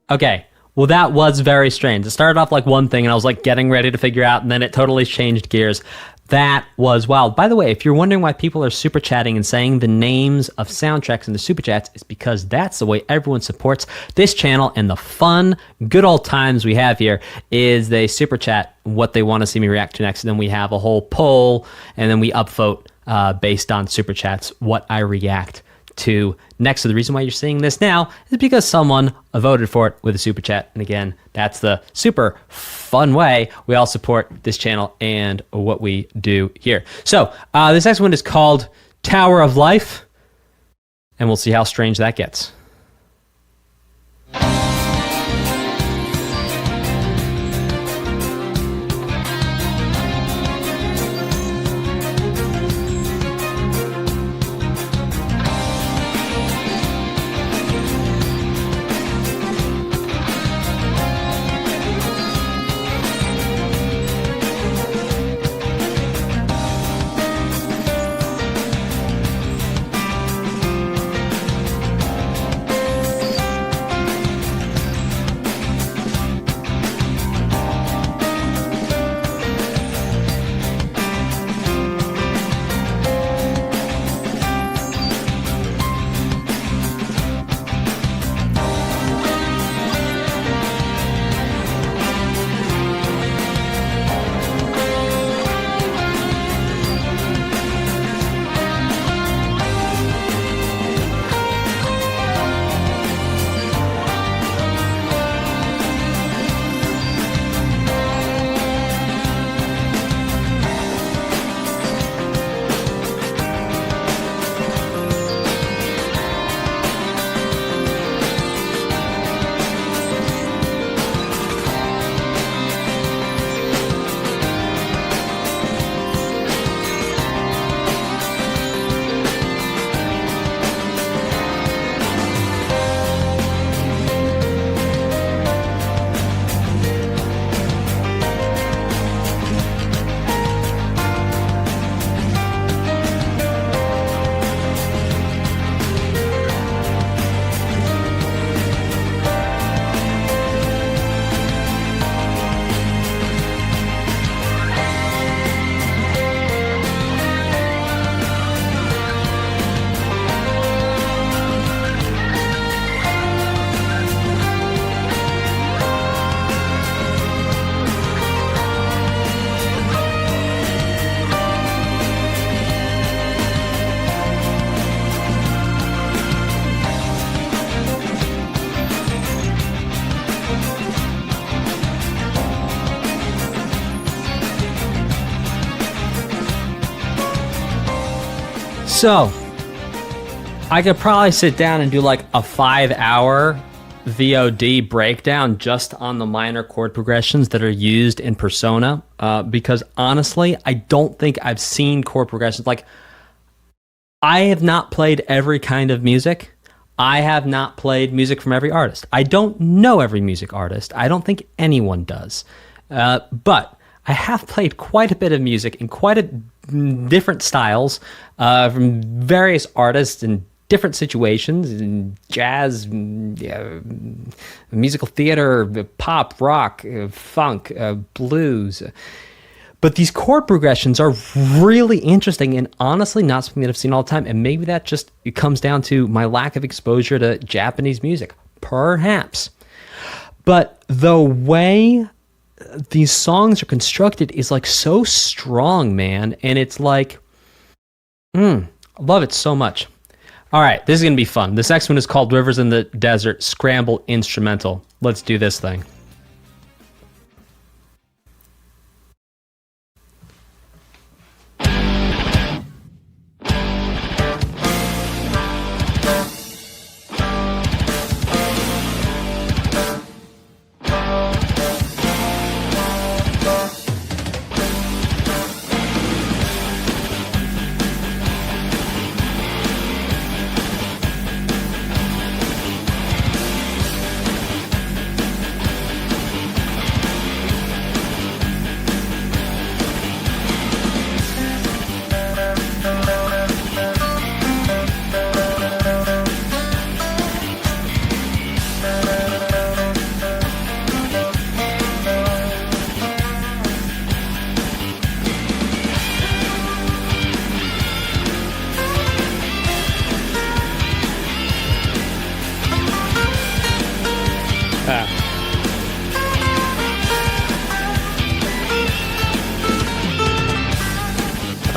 Okay, well that was very strange. It started off like one thing and I was like getting ready to figure out, and then it totally changed gears. That was wild. By the way, if you're wondering why people are super chatting and saying the names of soundtracks in the super chats, it's because that's the way everyone supports this channel, and the fun, good old times we have here is they super chat what they want to see me react to next, and then we have a whole poll, and then we upvote based on super chats what I react to next. So the reason why you're seeing this now is because someone voted for it with a super chat. And again, that's the super fun way we all support this channel and what we do here. So this next one is called Tower of Life, and we'll see how strange that gets. So, I could probably sit down and do like a 5-hour VOD breakdown just on the minor chord progressions that are used in Persona, because honestly, I don't think I've seen chord progressions. Like, I have not played every kind of music. I have not played music from every artist. I don't know every music artist. I don't think anyone does. But I have played quite a bit of music in quite a different styles from various artists in different situations, in jazz, musical theater, pop, rock, funk, blues. But these chord progressions are really interesting and honestly not something that I've seen all the time. And maybe that just it comes down to my lack of exposure to Japanese music. Perhaps. But the way these songs are constructed is like so strong, man. And it's like, I love it so much. All right, this is going to be fun. This next one is called Rivers in the Desert, Scramble Instrumental. Let's do this thing.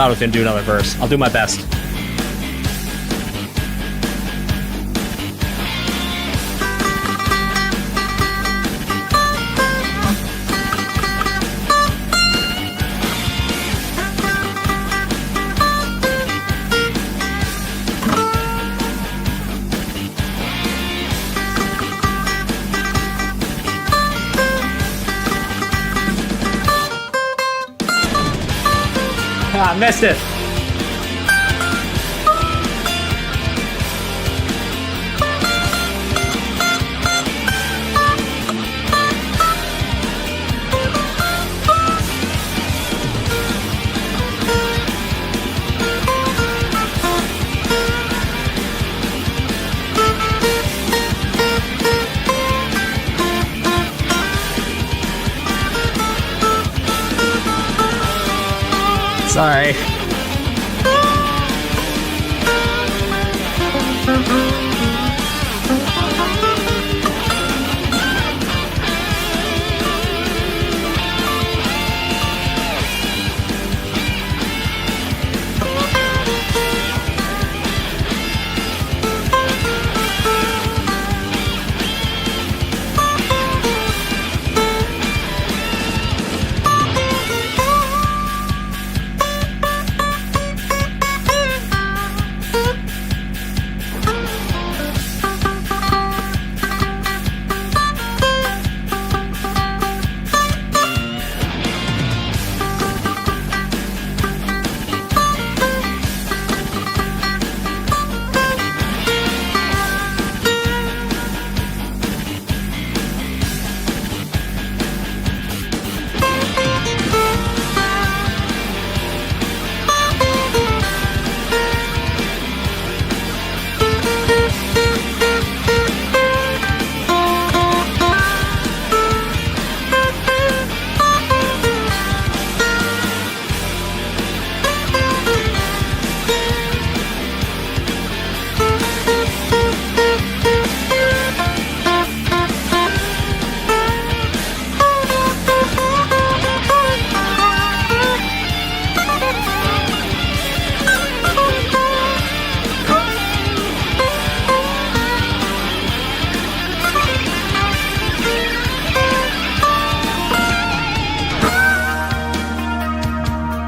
thought I was gonna do another verse. I'll do my best. Ah, missed it. Sorry.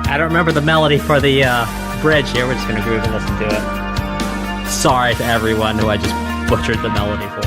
I don't remember the melody for the bridge here. We're just gonna groove and listen to it. Sorry to everyone who I just butchered the melody for.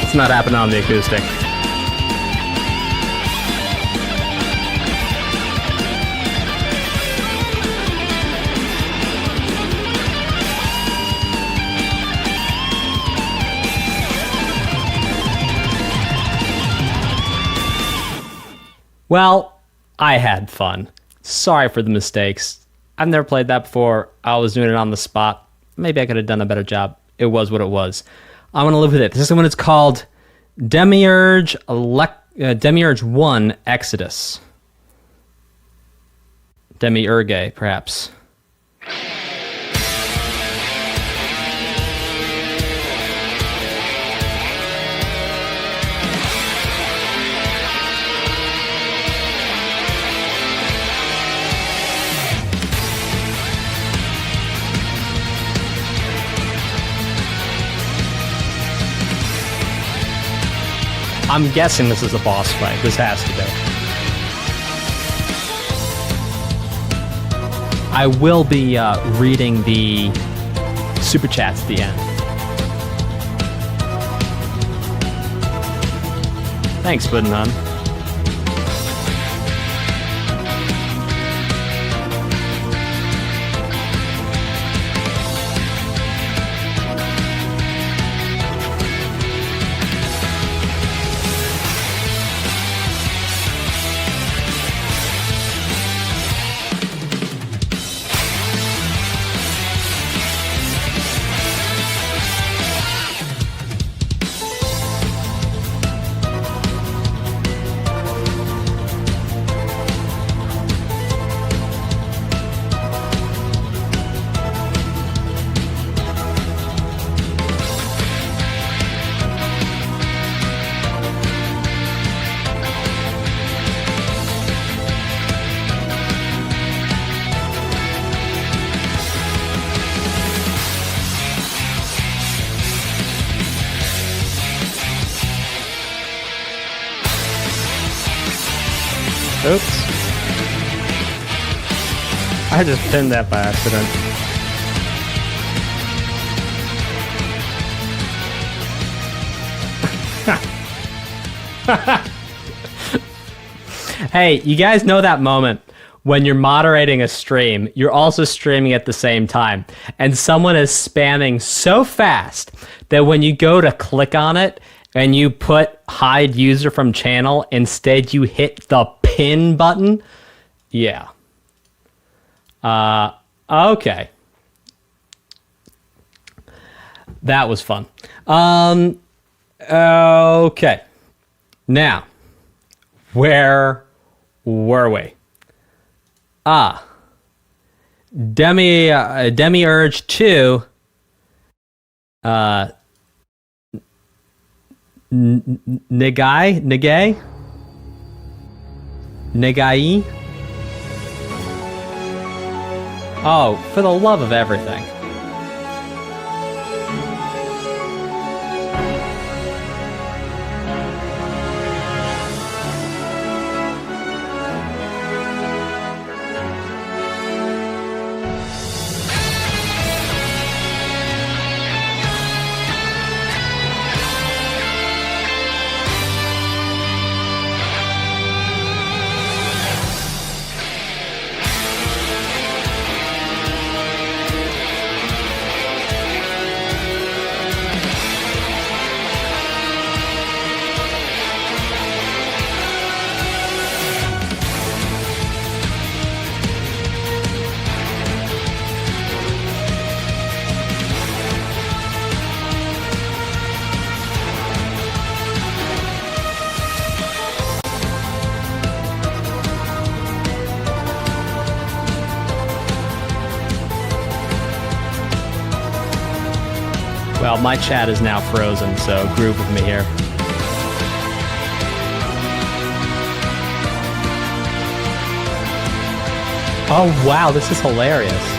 It's not happening on the acoustic. Well, I had fun. Sorry for the mistakes. I've never played that before. I was doing it on the spot. Maybe I could have done a better job. It was what it was. I'm going to live with it. This one is called Demiurge I Exodus. Demiurge, perhaps. I'm guessing this is a boss fight. This has to be. I will be reading the super chats at the end. Thanks, Puddin' Hun. Oops. I just pinned that by accident. Hey, you guys know that moment when you're moderating a stream, you're also streaming at the same time, and someone is spamming so fast that when you go to click on it and you put hide user from channel, instead you hit the pin button? Yeah. Okay. That was fun. Okay. Now, where were we? Demiurge II. Negai-e? Oh, for the love of everything. Well, my chat is now frozen, so groove with me here. Oh, wow, this is hilarious.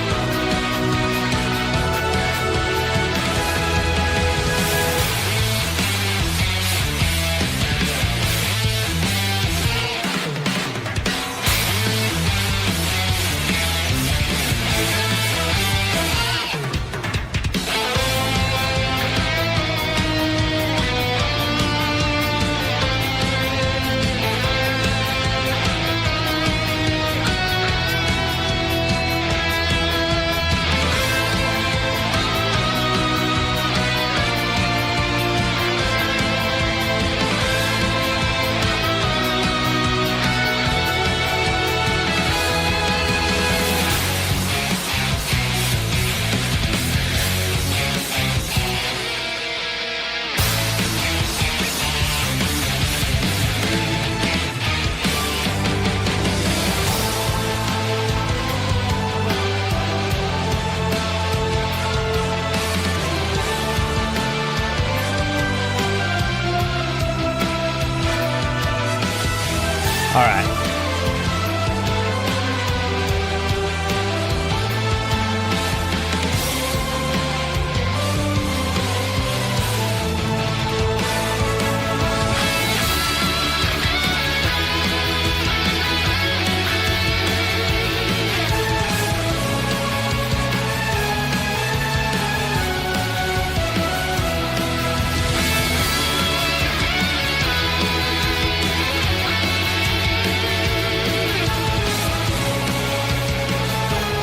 All right.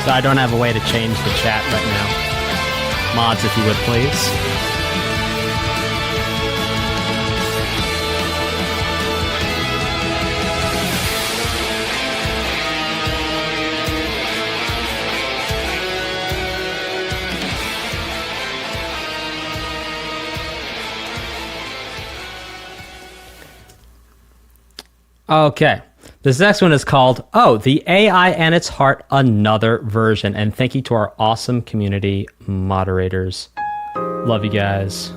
So I don't have a way to change the chat right now. Mods, if you would, please. Okay. This next one is called, The AI and Its Heart, Another Version. And thank you to our awesome community moderators. Love you guys.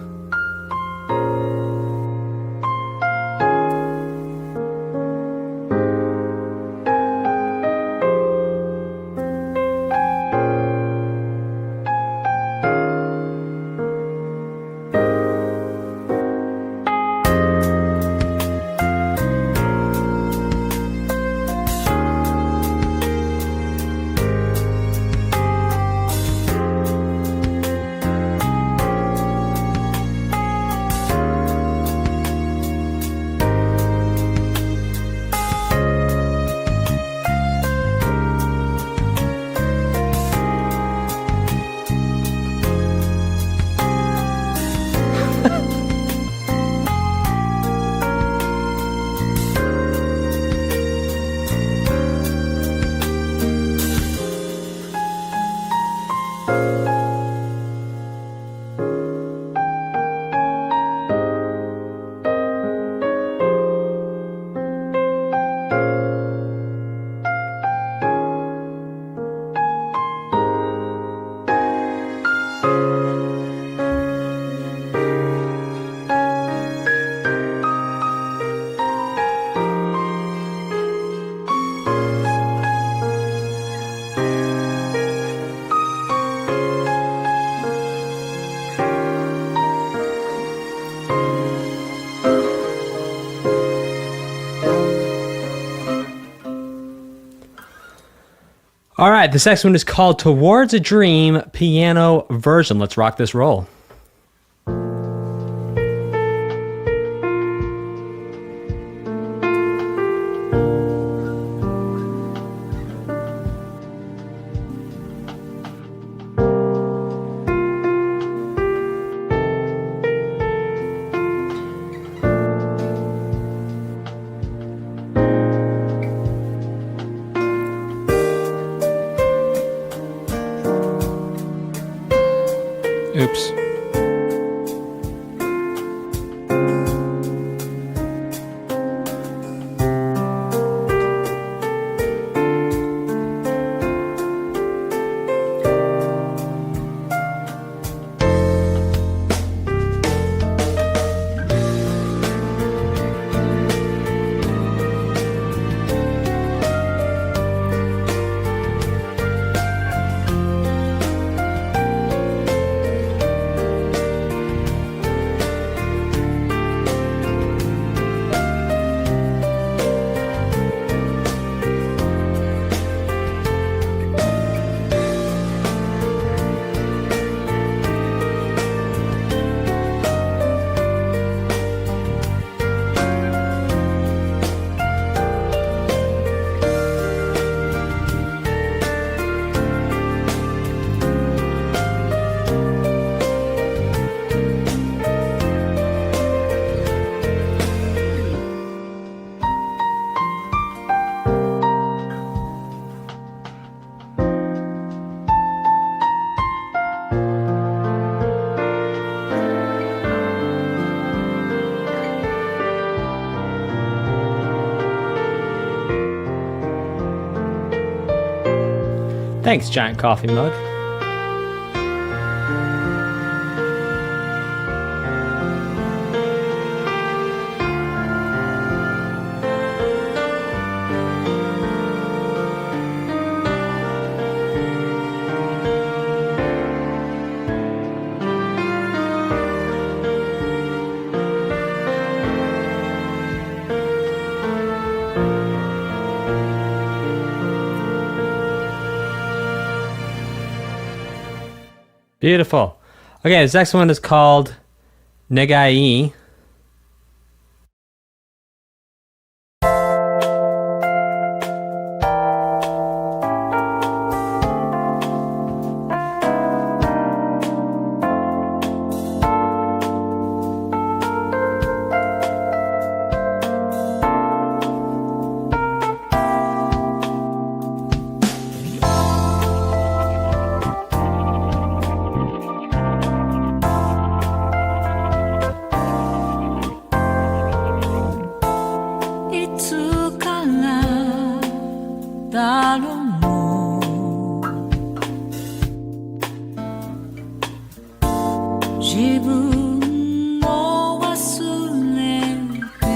All right, this next one is called Towards a Dream Piano Version. Let's rock this roll. Oops. Thanks, Giant Coffee Mug. Beautiful. Okay, this next one is called Negai-e. だろう自分を忘れて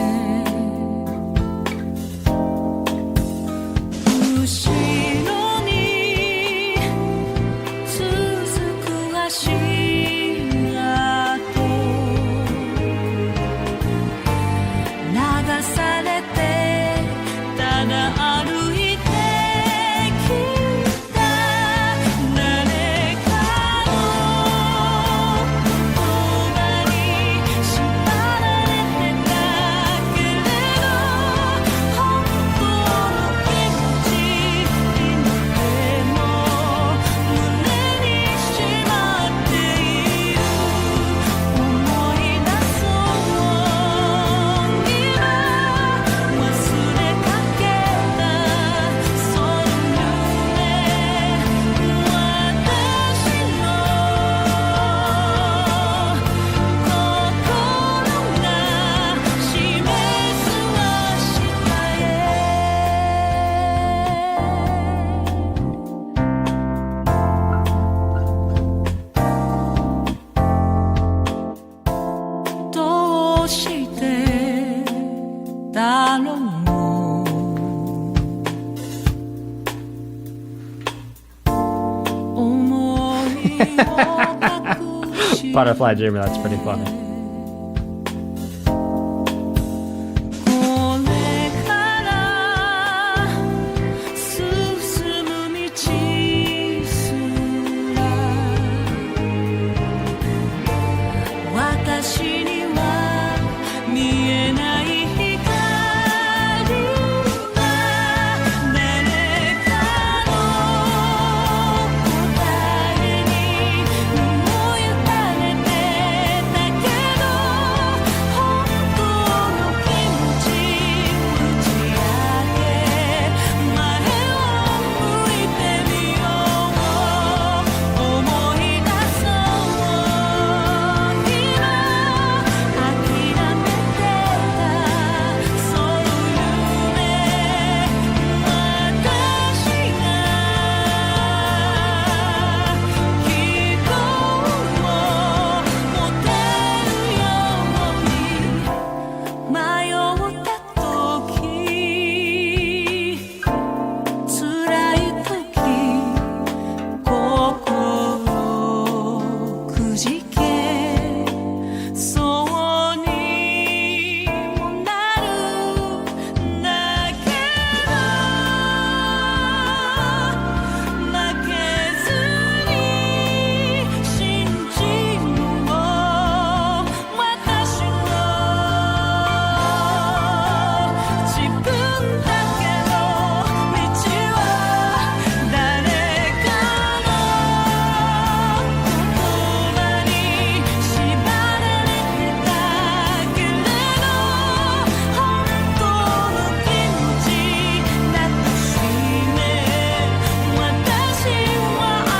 後ろに続く足跡流されてただ歩いてきた誰かの言葉に縛られてたけれど本当の気持ち今でも胸にしまっている思い出そう今忘れかけたその夢私の心が示す明日へどうしてだろう思いを隠し Butterfly Dreamer, that's pretty funny. これから進む道すら私には見えない光が誰かの答えに身を委ねてたけど本当の気持ち打ち明け前を向いてみよう思い出そう今諦めてたその夢私が希望を持てるように迷った時辛い時心くじけそうにもなるんだけど負けずに信じろ私の自分だけの道は誰かの言葉に縛られてたけれど本当の気持ち抱きしめ私は歩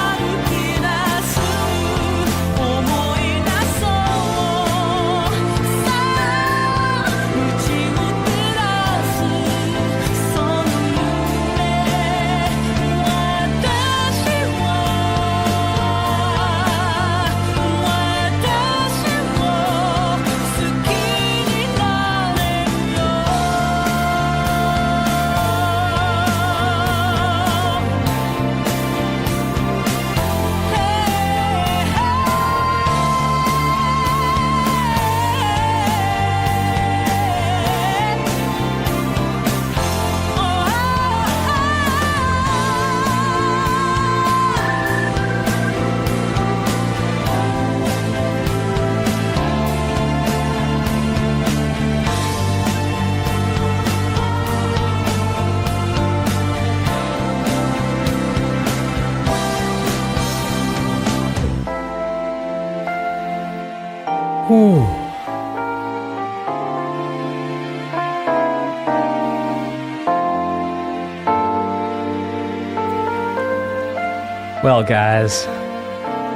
き出す思い出そうさあ道を照らすその夢私を好きになれるよWell, guys,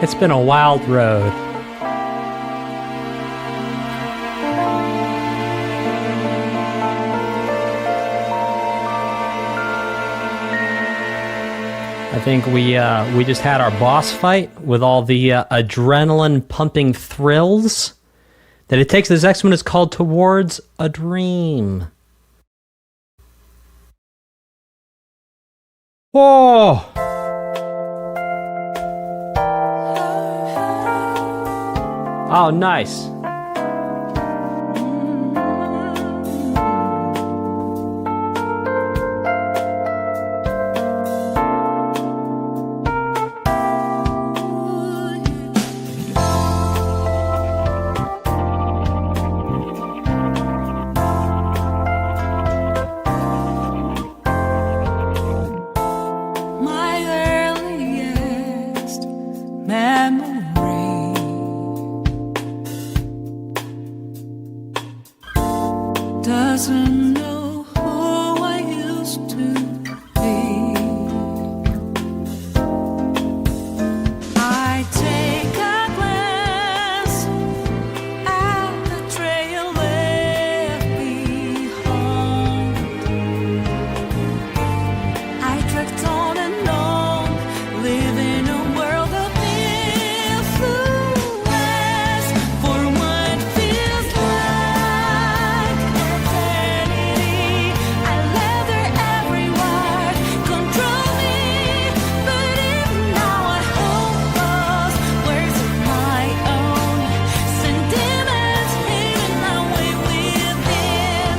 it's been a wild road. I think we just had our boss fight with all the adrenaline pumping thrills that it takes. This next one is called Towards a Dream. Oh! Oh, nice. Doesn't know who I used to be. I take a glance at the trail left behind. I trekked on and on, living a world of influence for what feels like eternity. I let their every word control me, but even now I hold those words of my own. Sentiments hidden away within.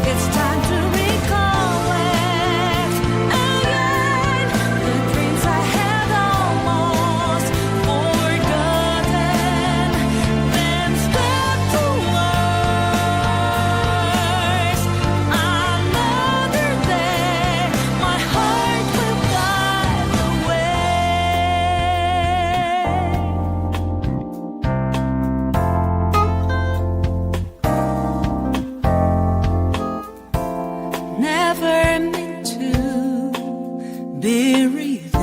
It's time to recollect again the dreams I had almost forgotten. Then step towards another day. My heart will guide the way. Never meant to be revealed.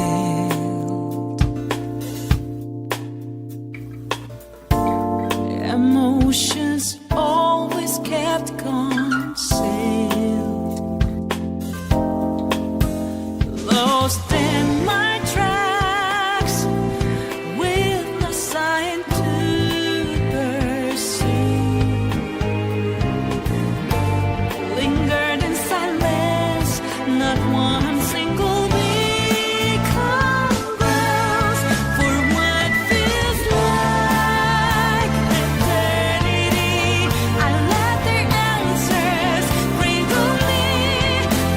Emotions always kept concealed. Lost in my tracks, with no sign to pursue. Lingered in silence, not one single beat congrows for what feels like eternity. I let their answers wrinkle me,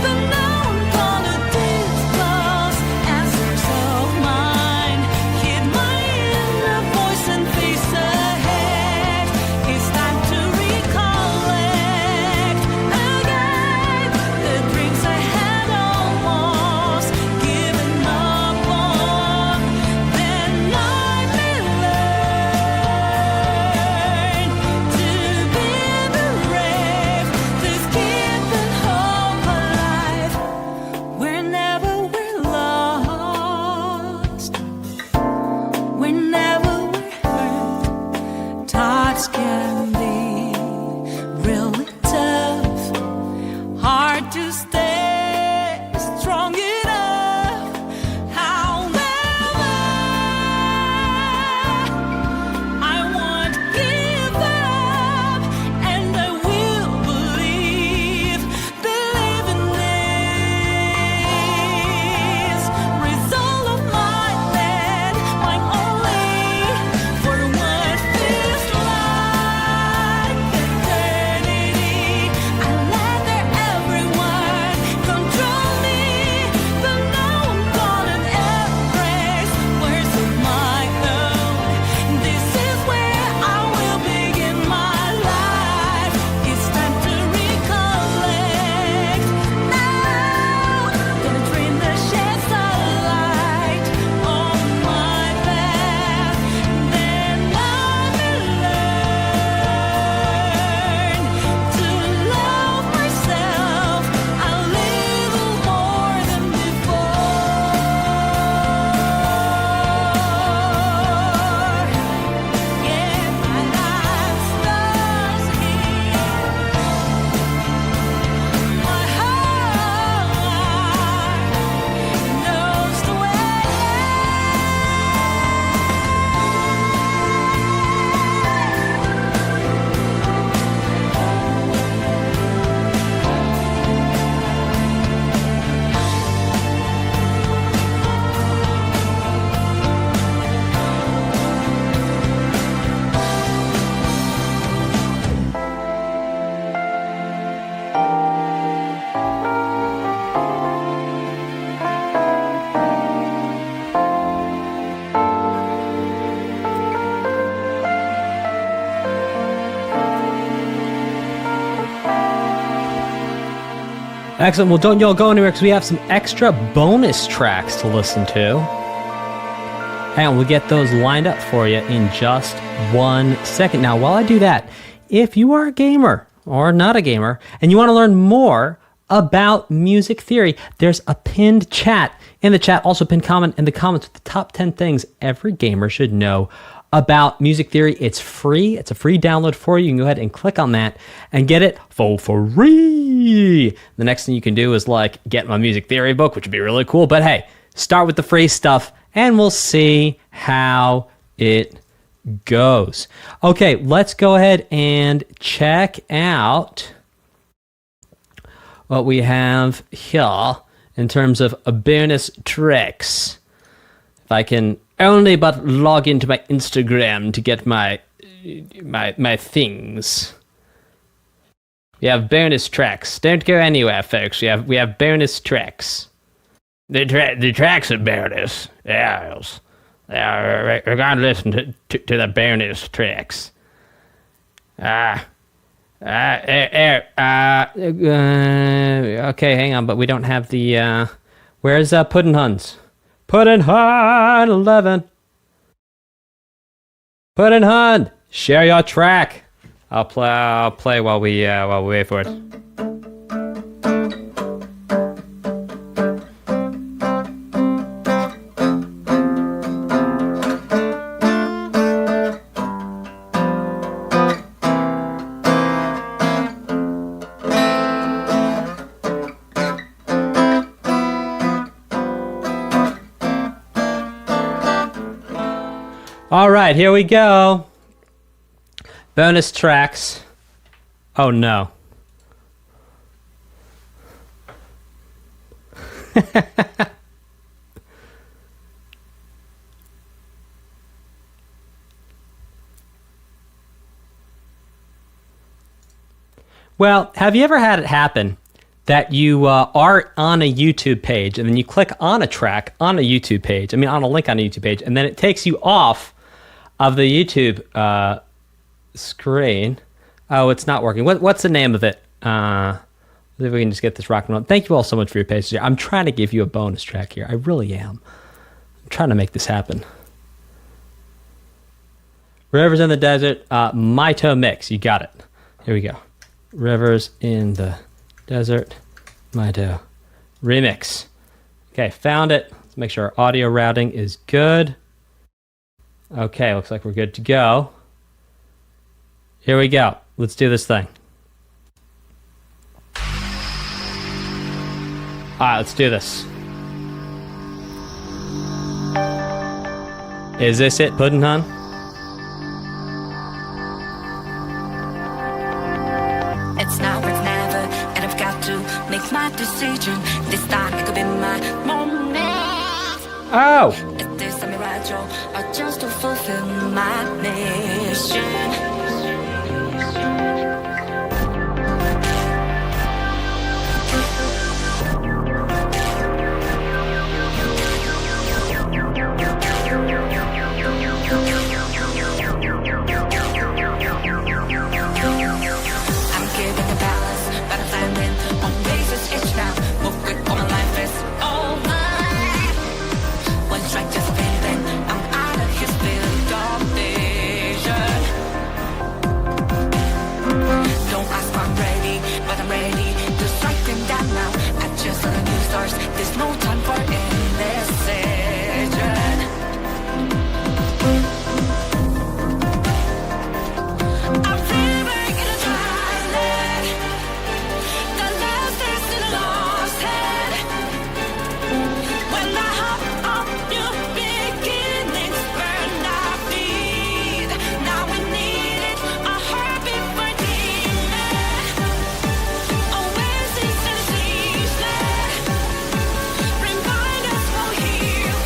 but now I'm gonna disclose answers of mine. Hid my inner voice and face ahead. It's time to recollect again the dreams I had almost Excellent. Well, don't y'all go anywhere because we have some extra bonus tracks to listen to. And we'll get those lined up for you in just 1 second. Now, while I do that, if you are a gamer or not a gamer and you want to learn more about music theory, there's a pinned chat in the chat, also pinned comment in the comments with the top 10 things every gamer should know about music theory. It's free. It's a free download for you. You can go ahead and click on that and get it for free. The next thing you can do is like get my music theory book, which would be really cool. But hey, start with the free stuff and we'll see how it goes. Okay, let's go ahead and check out what we have here in terms of bonus tracks. If I can only but log into my Instagram to get my things. We have bonus tracks. Don't go anywhere, folks. We have bonus tracks. The tracks are bonus. Yes. We're going to listen to the bonus tracks. Okay, hang on, but we don't have the, where's Puddin' Huns? Puddin' Hun 11. Puddin' Hun, share your track. I'll play while we wait for it. All right, here we go. Bonus tracks. Oh no. Well, have you ever had it happen that you are on a YouTube page and then you click on a track on a YouTube page, on a link on a YouTube page, and then it takes you off of the YouTube screen. Oh, it's not working. What's the name of it? Let's see if we can just get this rocking on. Thank you all so much for your patience here. I'm trying to give you a bonus track here. I really am. I'm trying to make this happen. Rivers in the Desert, Mito Mix. You got it. Here we go. Rivers in the Desert, Mito Remix. Okay, found it. Let's make sure our audio routing is good. Okay, looks like we're good to go. Here we go. Let's do this thing. All right, let's do this. Is this it, Puddin' Hun? It's now or it's never, and I've got to make my decision. This time it could be my moment. Oh! Is this a mirage or just to fulfill my mission? There's no time for indecision. I'm living in a twilight. The last is in a lost head. When I hop on new beginnings, burn our feet. Now we need it, a heartbeat for demon. Oasis and season. Remind us we'll heal,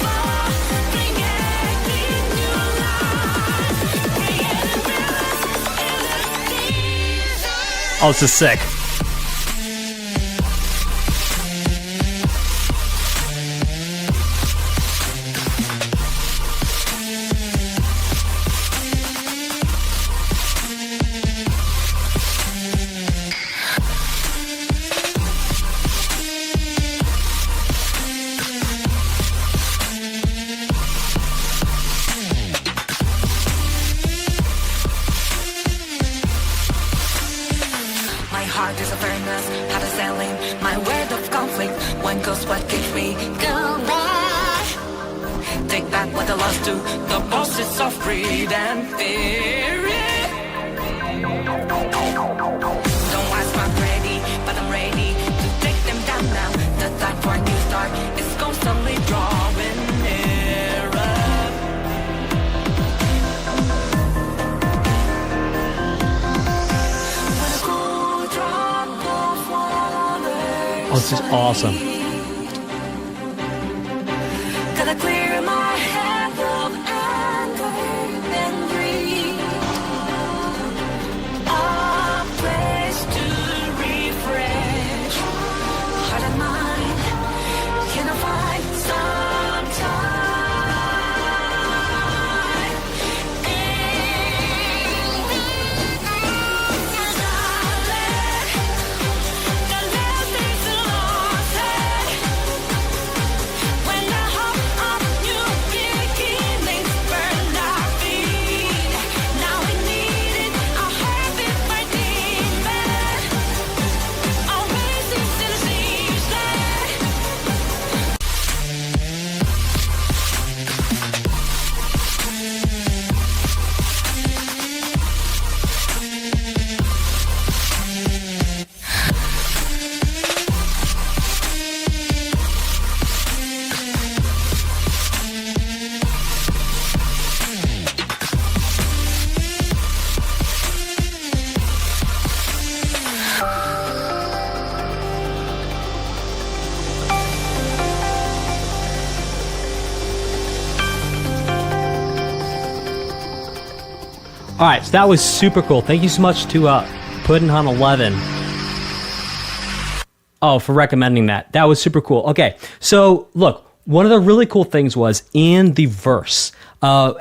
bring it new life. Creating rivers in the desert. Oh, this is sick. One goes, what keeps me going? Take back what I lost to the bosses of greed and fear. Don't ask my ready, but I'm ready to take them down now. The time for a new start is constantly drawing nearer. When a cool drop of water, Oh, this is awesome. gotta clear my head of anger and breathe. A place to refresh heart and mind. Can I find some time? The last things lost. When the hope of new beginnings burned our feet, now we needed a heavy fighting man. Oasis still seems there. All right, so that was super cool. Thank you so much to Puddin' on 11. Oh, for recommending that. That was super cool. Okay, so look, one of the really cool things was in the verse, were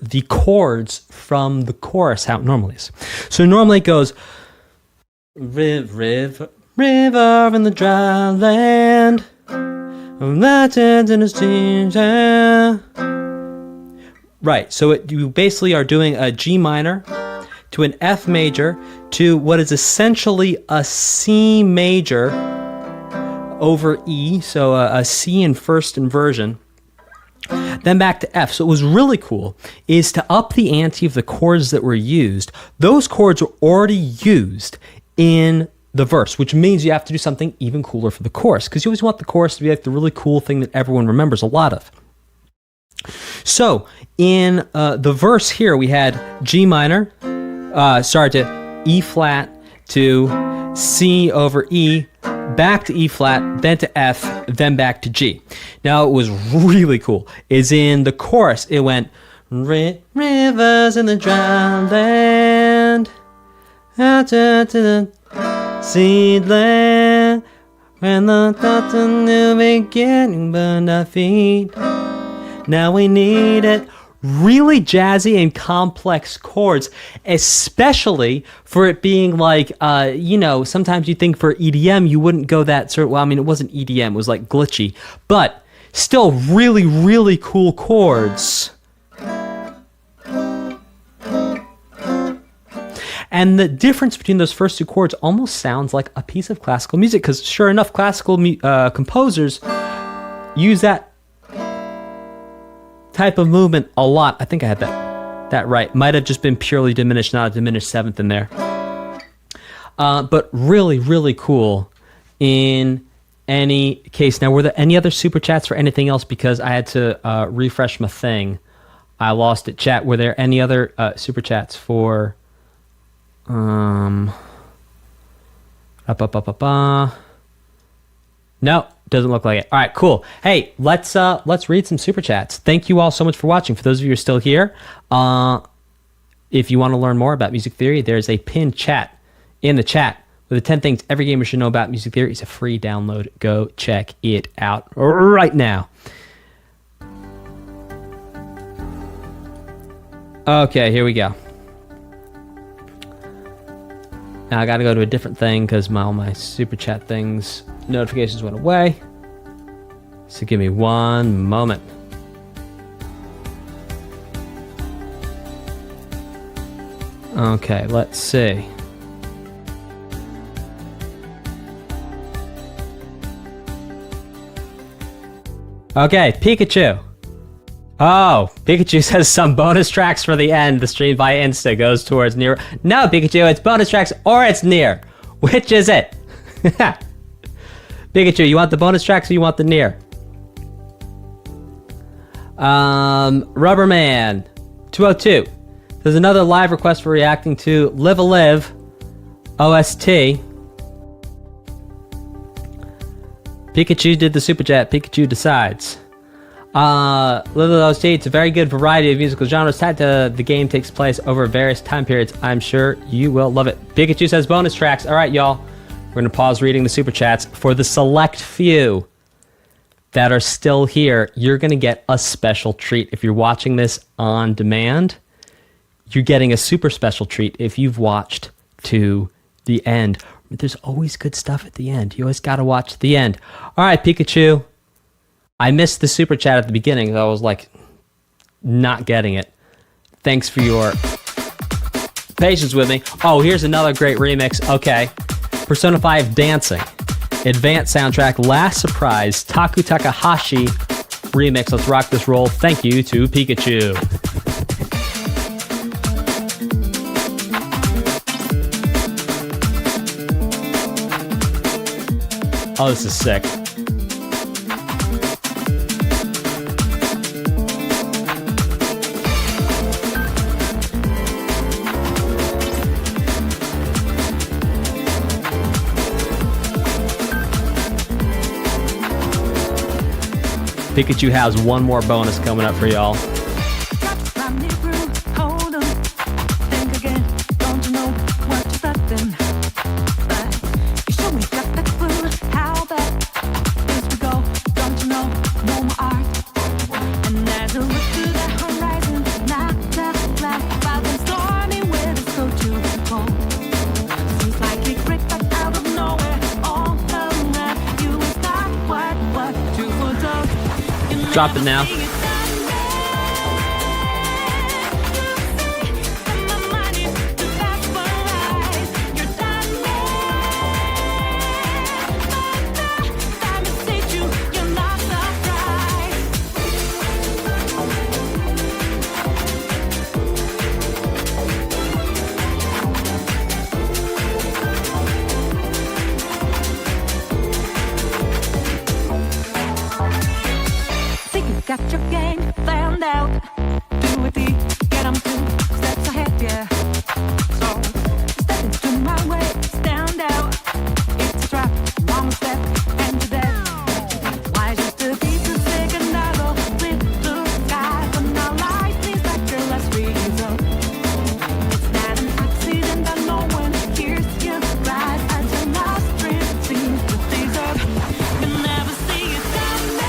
the chords from the chorus how it normally is. So normally it goes, river in the dry land, mountains in the streams. Right, so you basically are doing a G minor to an F major to what is essentially a C major over E, so a C in first inversion, then back to F. So what was really cool is to up the ante of the chords that were used. Those chords were already used in the verse, which means you have to do something even cooler for the chorus, because you always want the chorus to be like the really cool thing that everyone remembers a lot of. So in the verse here, we had G minor, to E flat to C over E, back to E flat, then to F, then back to G. Now, it was really cool is in the chorus, it went, rivers in the dry land, out to the seed land, when the thoughts of new beginning burned our feet. Now we need it. Really jazzy and complex chords, especially for it being like, sometimes you think for EDM, you wouldn't go that sort of, well, I mean, it wasn't EDM, it was like glitchy, but still really, really cool chords. And the difference between those first two chords almost sounds like a piece of classical music, because sure enough, classical composers use that type of movement a lot. I think I had that right. Might have just been purely diminished, not a diminished seventh in there. But really, really cool in any case. Now, were there any other super chats for anything else? Because I had to refresh my thing. I lost it. Chat, were there any other super chats for... No, doesn't look like it. All right, cool. Hey, let's read some super chats. Thank you all so much for watching. For those of you who are still here, if you want to learn more about music theory, there's a pinned chat in the chat with the 10 things every gamer should know about music theory. It's a free download. Go check it out right now. Okay, here we go. Now I got to go to a different thing because all my super chat things notifications went away. So give me one moment. Okay, let's see. Okay, Pikachu. Oh, Pikachu says some bonus tracks for the end. The stream by Insta goes towards near. No, Pikachu, it's bonus tracks or it's near. Which is it? Pikachu, you want the bonus tracks or you want the near? Rubberman 202. There's another live request for reacting to Live a Live OST. Pikachu did the super chat. Pikachu decides. Live a Live OST. It's a very good variety of musical genres. Tied to the game takes place over various time periods. I'm sure you will love it. Pikachu says bonus tracks. All right, y'all. We're going to pause reading the super chats. For the select few that are still here, you're going to get a special treat. If you're watching this on demand, you're getting a super special treat if you've watched to the end. There's always good stuff at the end. You always got to watch the end. All right, Pikachu. I missed the super chat at the beginning. I was like not getting it. Thanks for your patience with me. Oh, here's another great remix. Okay. Persona 5 Dancing. Advanced soundtrack. Last Surprise. Taku Takahashi remix. Let's rock this roll. Thank you to Pikachu. Oh, this is sick. Pikachu has one more bonus coming up for y'all. Drop it now. Got your game found out. Do it, get 'em 2 steps ahead, yeah. So step into my way, stand out. It's a trap, one step, and you're dead. Why just a piece of sick and I go with the sky? But now life seems like your last resort. It's not an accident that no one hears you rise as your last dream seems to desert. You never see it coming.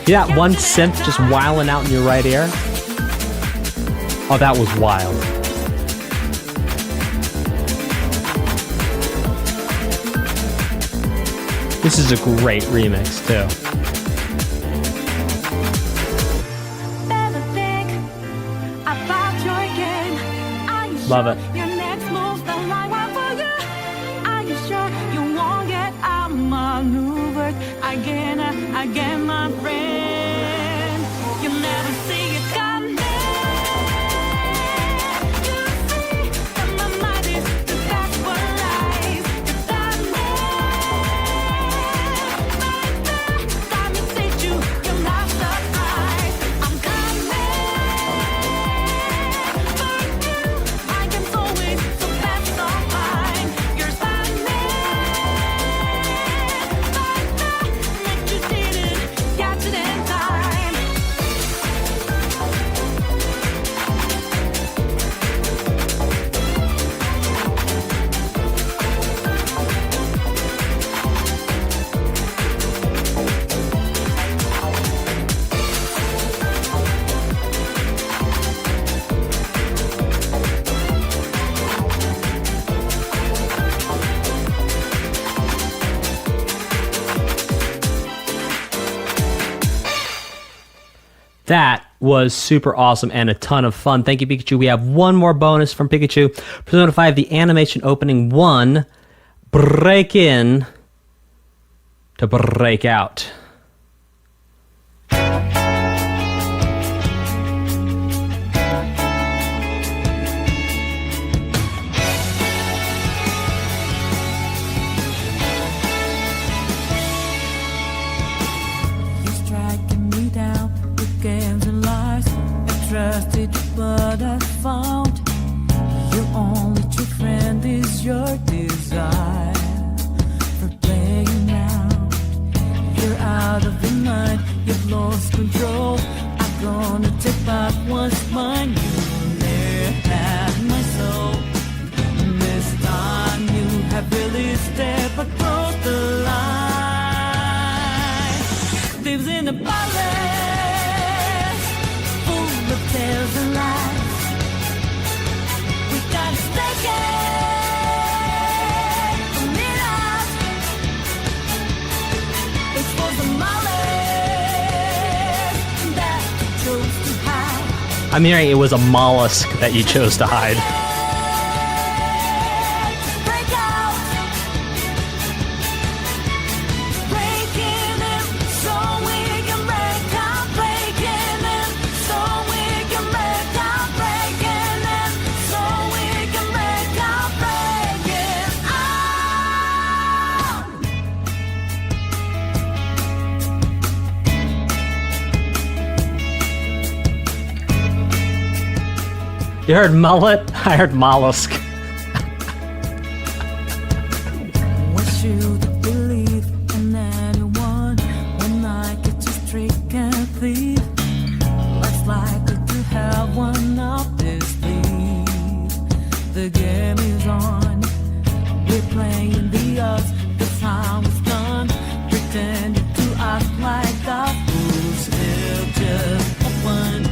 Yeah, that one synth just wilding out in your right ear. Oh, that was wild. This is a great remix, too. Love it. Your next move's the right one for you. Are you sure you won't get outmaneuvered again, my friend? You'll never see it coming. You see that my mind is too fast for life. You're done there. Time to save you. You're not surprised. I'm coming for you. I can always That was super awesome and a ton of fun. Thank you, Pikachu. We have one more bonus from Pikachu. Persona 5, the animation opening 1, break in to break out. Trusted, but I found your only true friend is your desire for playing out. You're out of your mind, you've lost control. I'm gonna take back what's mine. You never had my soul. This time you have really stepped across the line. Lives in a balance. Tales and lies. We gotta stake it from it out. It's for the mollusk that you chose to hide. I'm hearing it was a mollusk that you chose to hide. You heard mullet? I heard mollusk. Want you to believe in anyone when I get to streak and thief. Less likely to have one up this sleeve. The game is on. We're playing the odds. The time is done. Pretending to act like that fool's still just a one.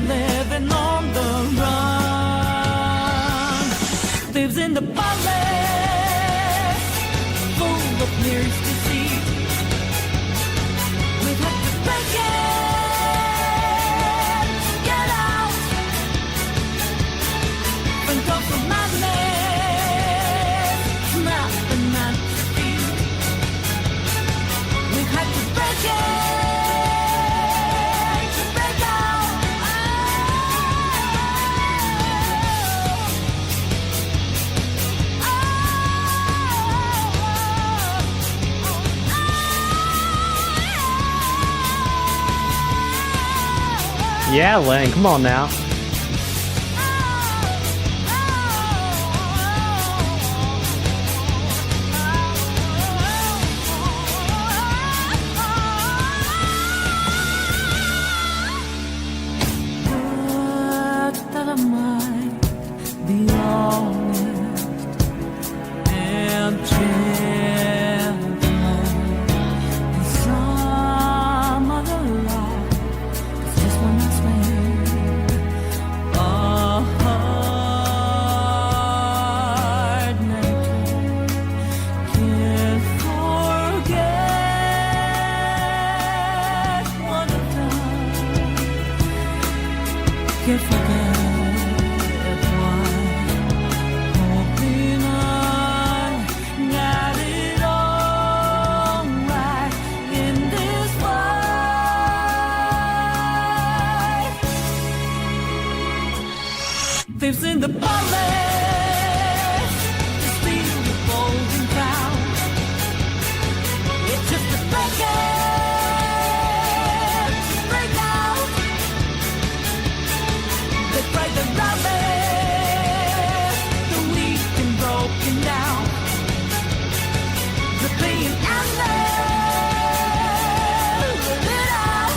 Living on the run, lives in the palace, full of nearest deceit. We've had to break it, get out, and go for madness, not the man to feed. We've had to break it. Yeah, Lane, come on now. That I might be honest and gentle in some other life. 'Cause this one I swear, a hard nature can't forget what I've done. Can't forget why. Hoping I got it all right in this life. Thieves in the palace to steal the golden crown. It's just a break it, break out. They fight the rabbit, the weak and broken down. They're playing endless, let it out.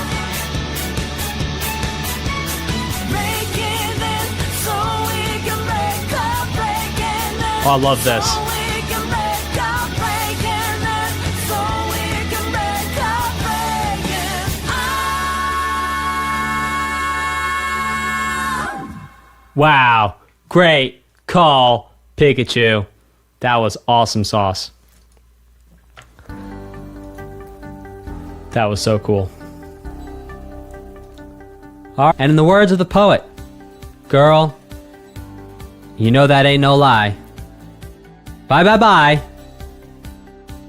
Breaking in so we can make a breaking in. Oh, I love this. So we can make a breaking in. So we can make a breaking out. Wow. Great call, Pikachu. That was awesome sauce. That was so cool. All right. And in the words of the poet, girl, you know that ain't no lie. Bye, bye, bye.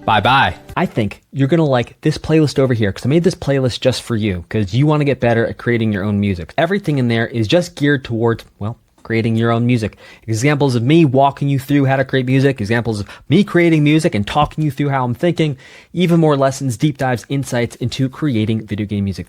Bye, bye. I think you're going to like this playlist over here because I made this playlist just for you because you want to get better at creating your own music. Everything in there is just geared towards, well, creating your own music. Examples of me walking you through how to create music, examples of me creating music and talking you through how I'm thinking, even more lessons, deep dives, insights into creating video game music.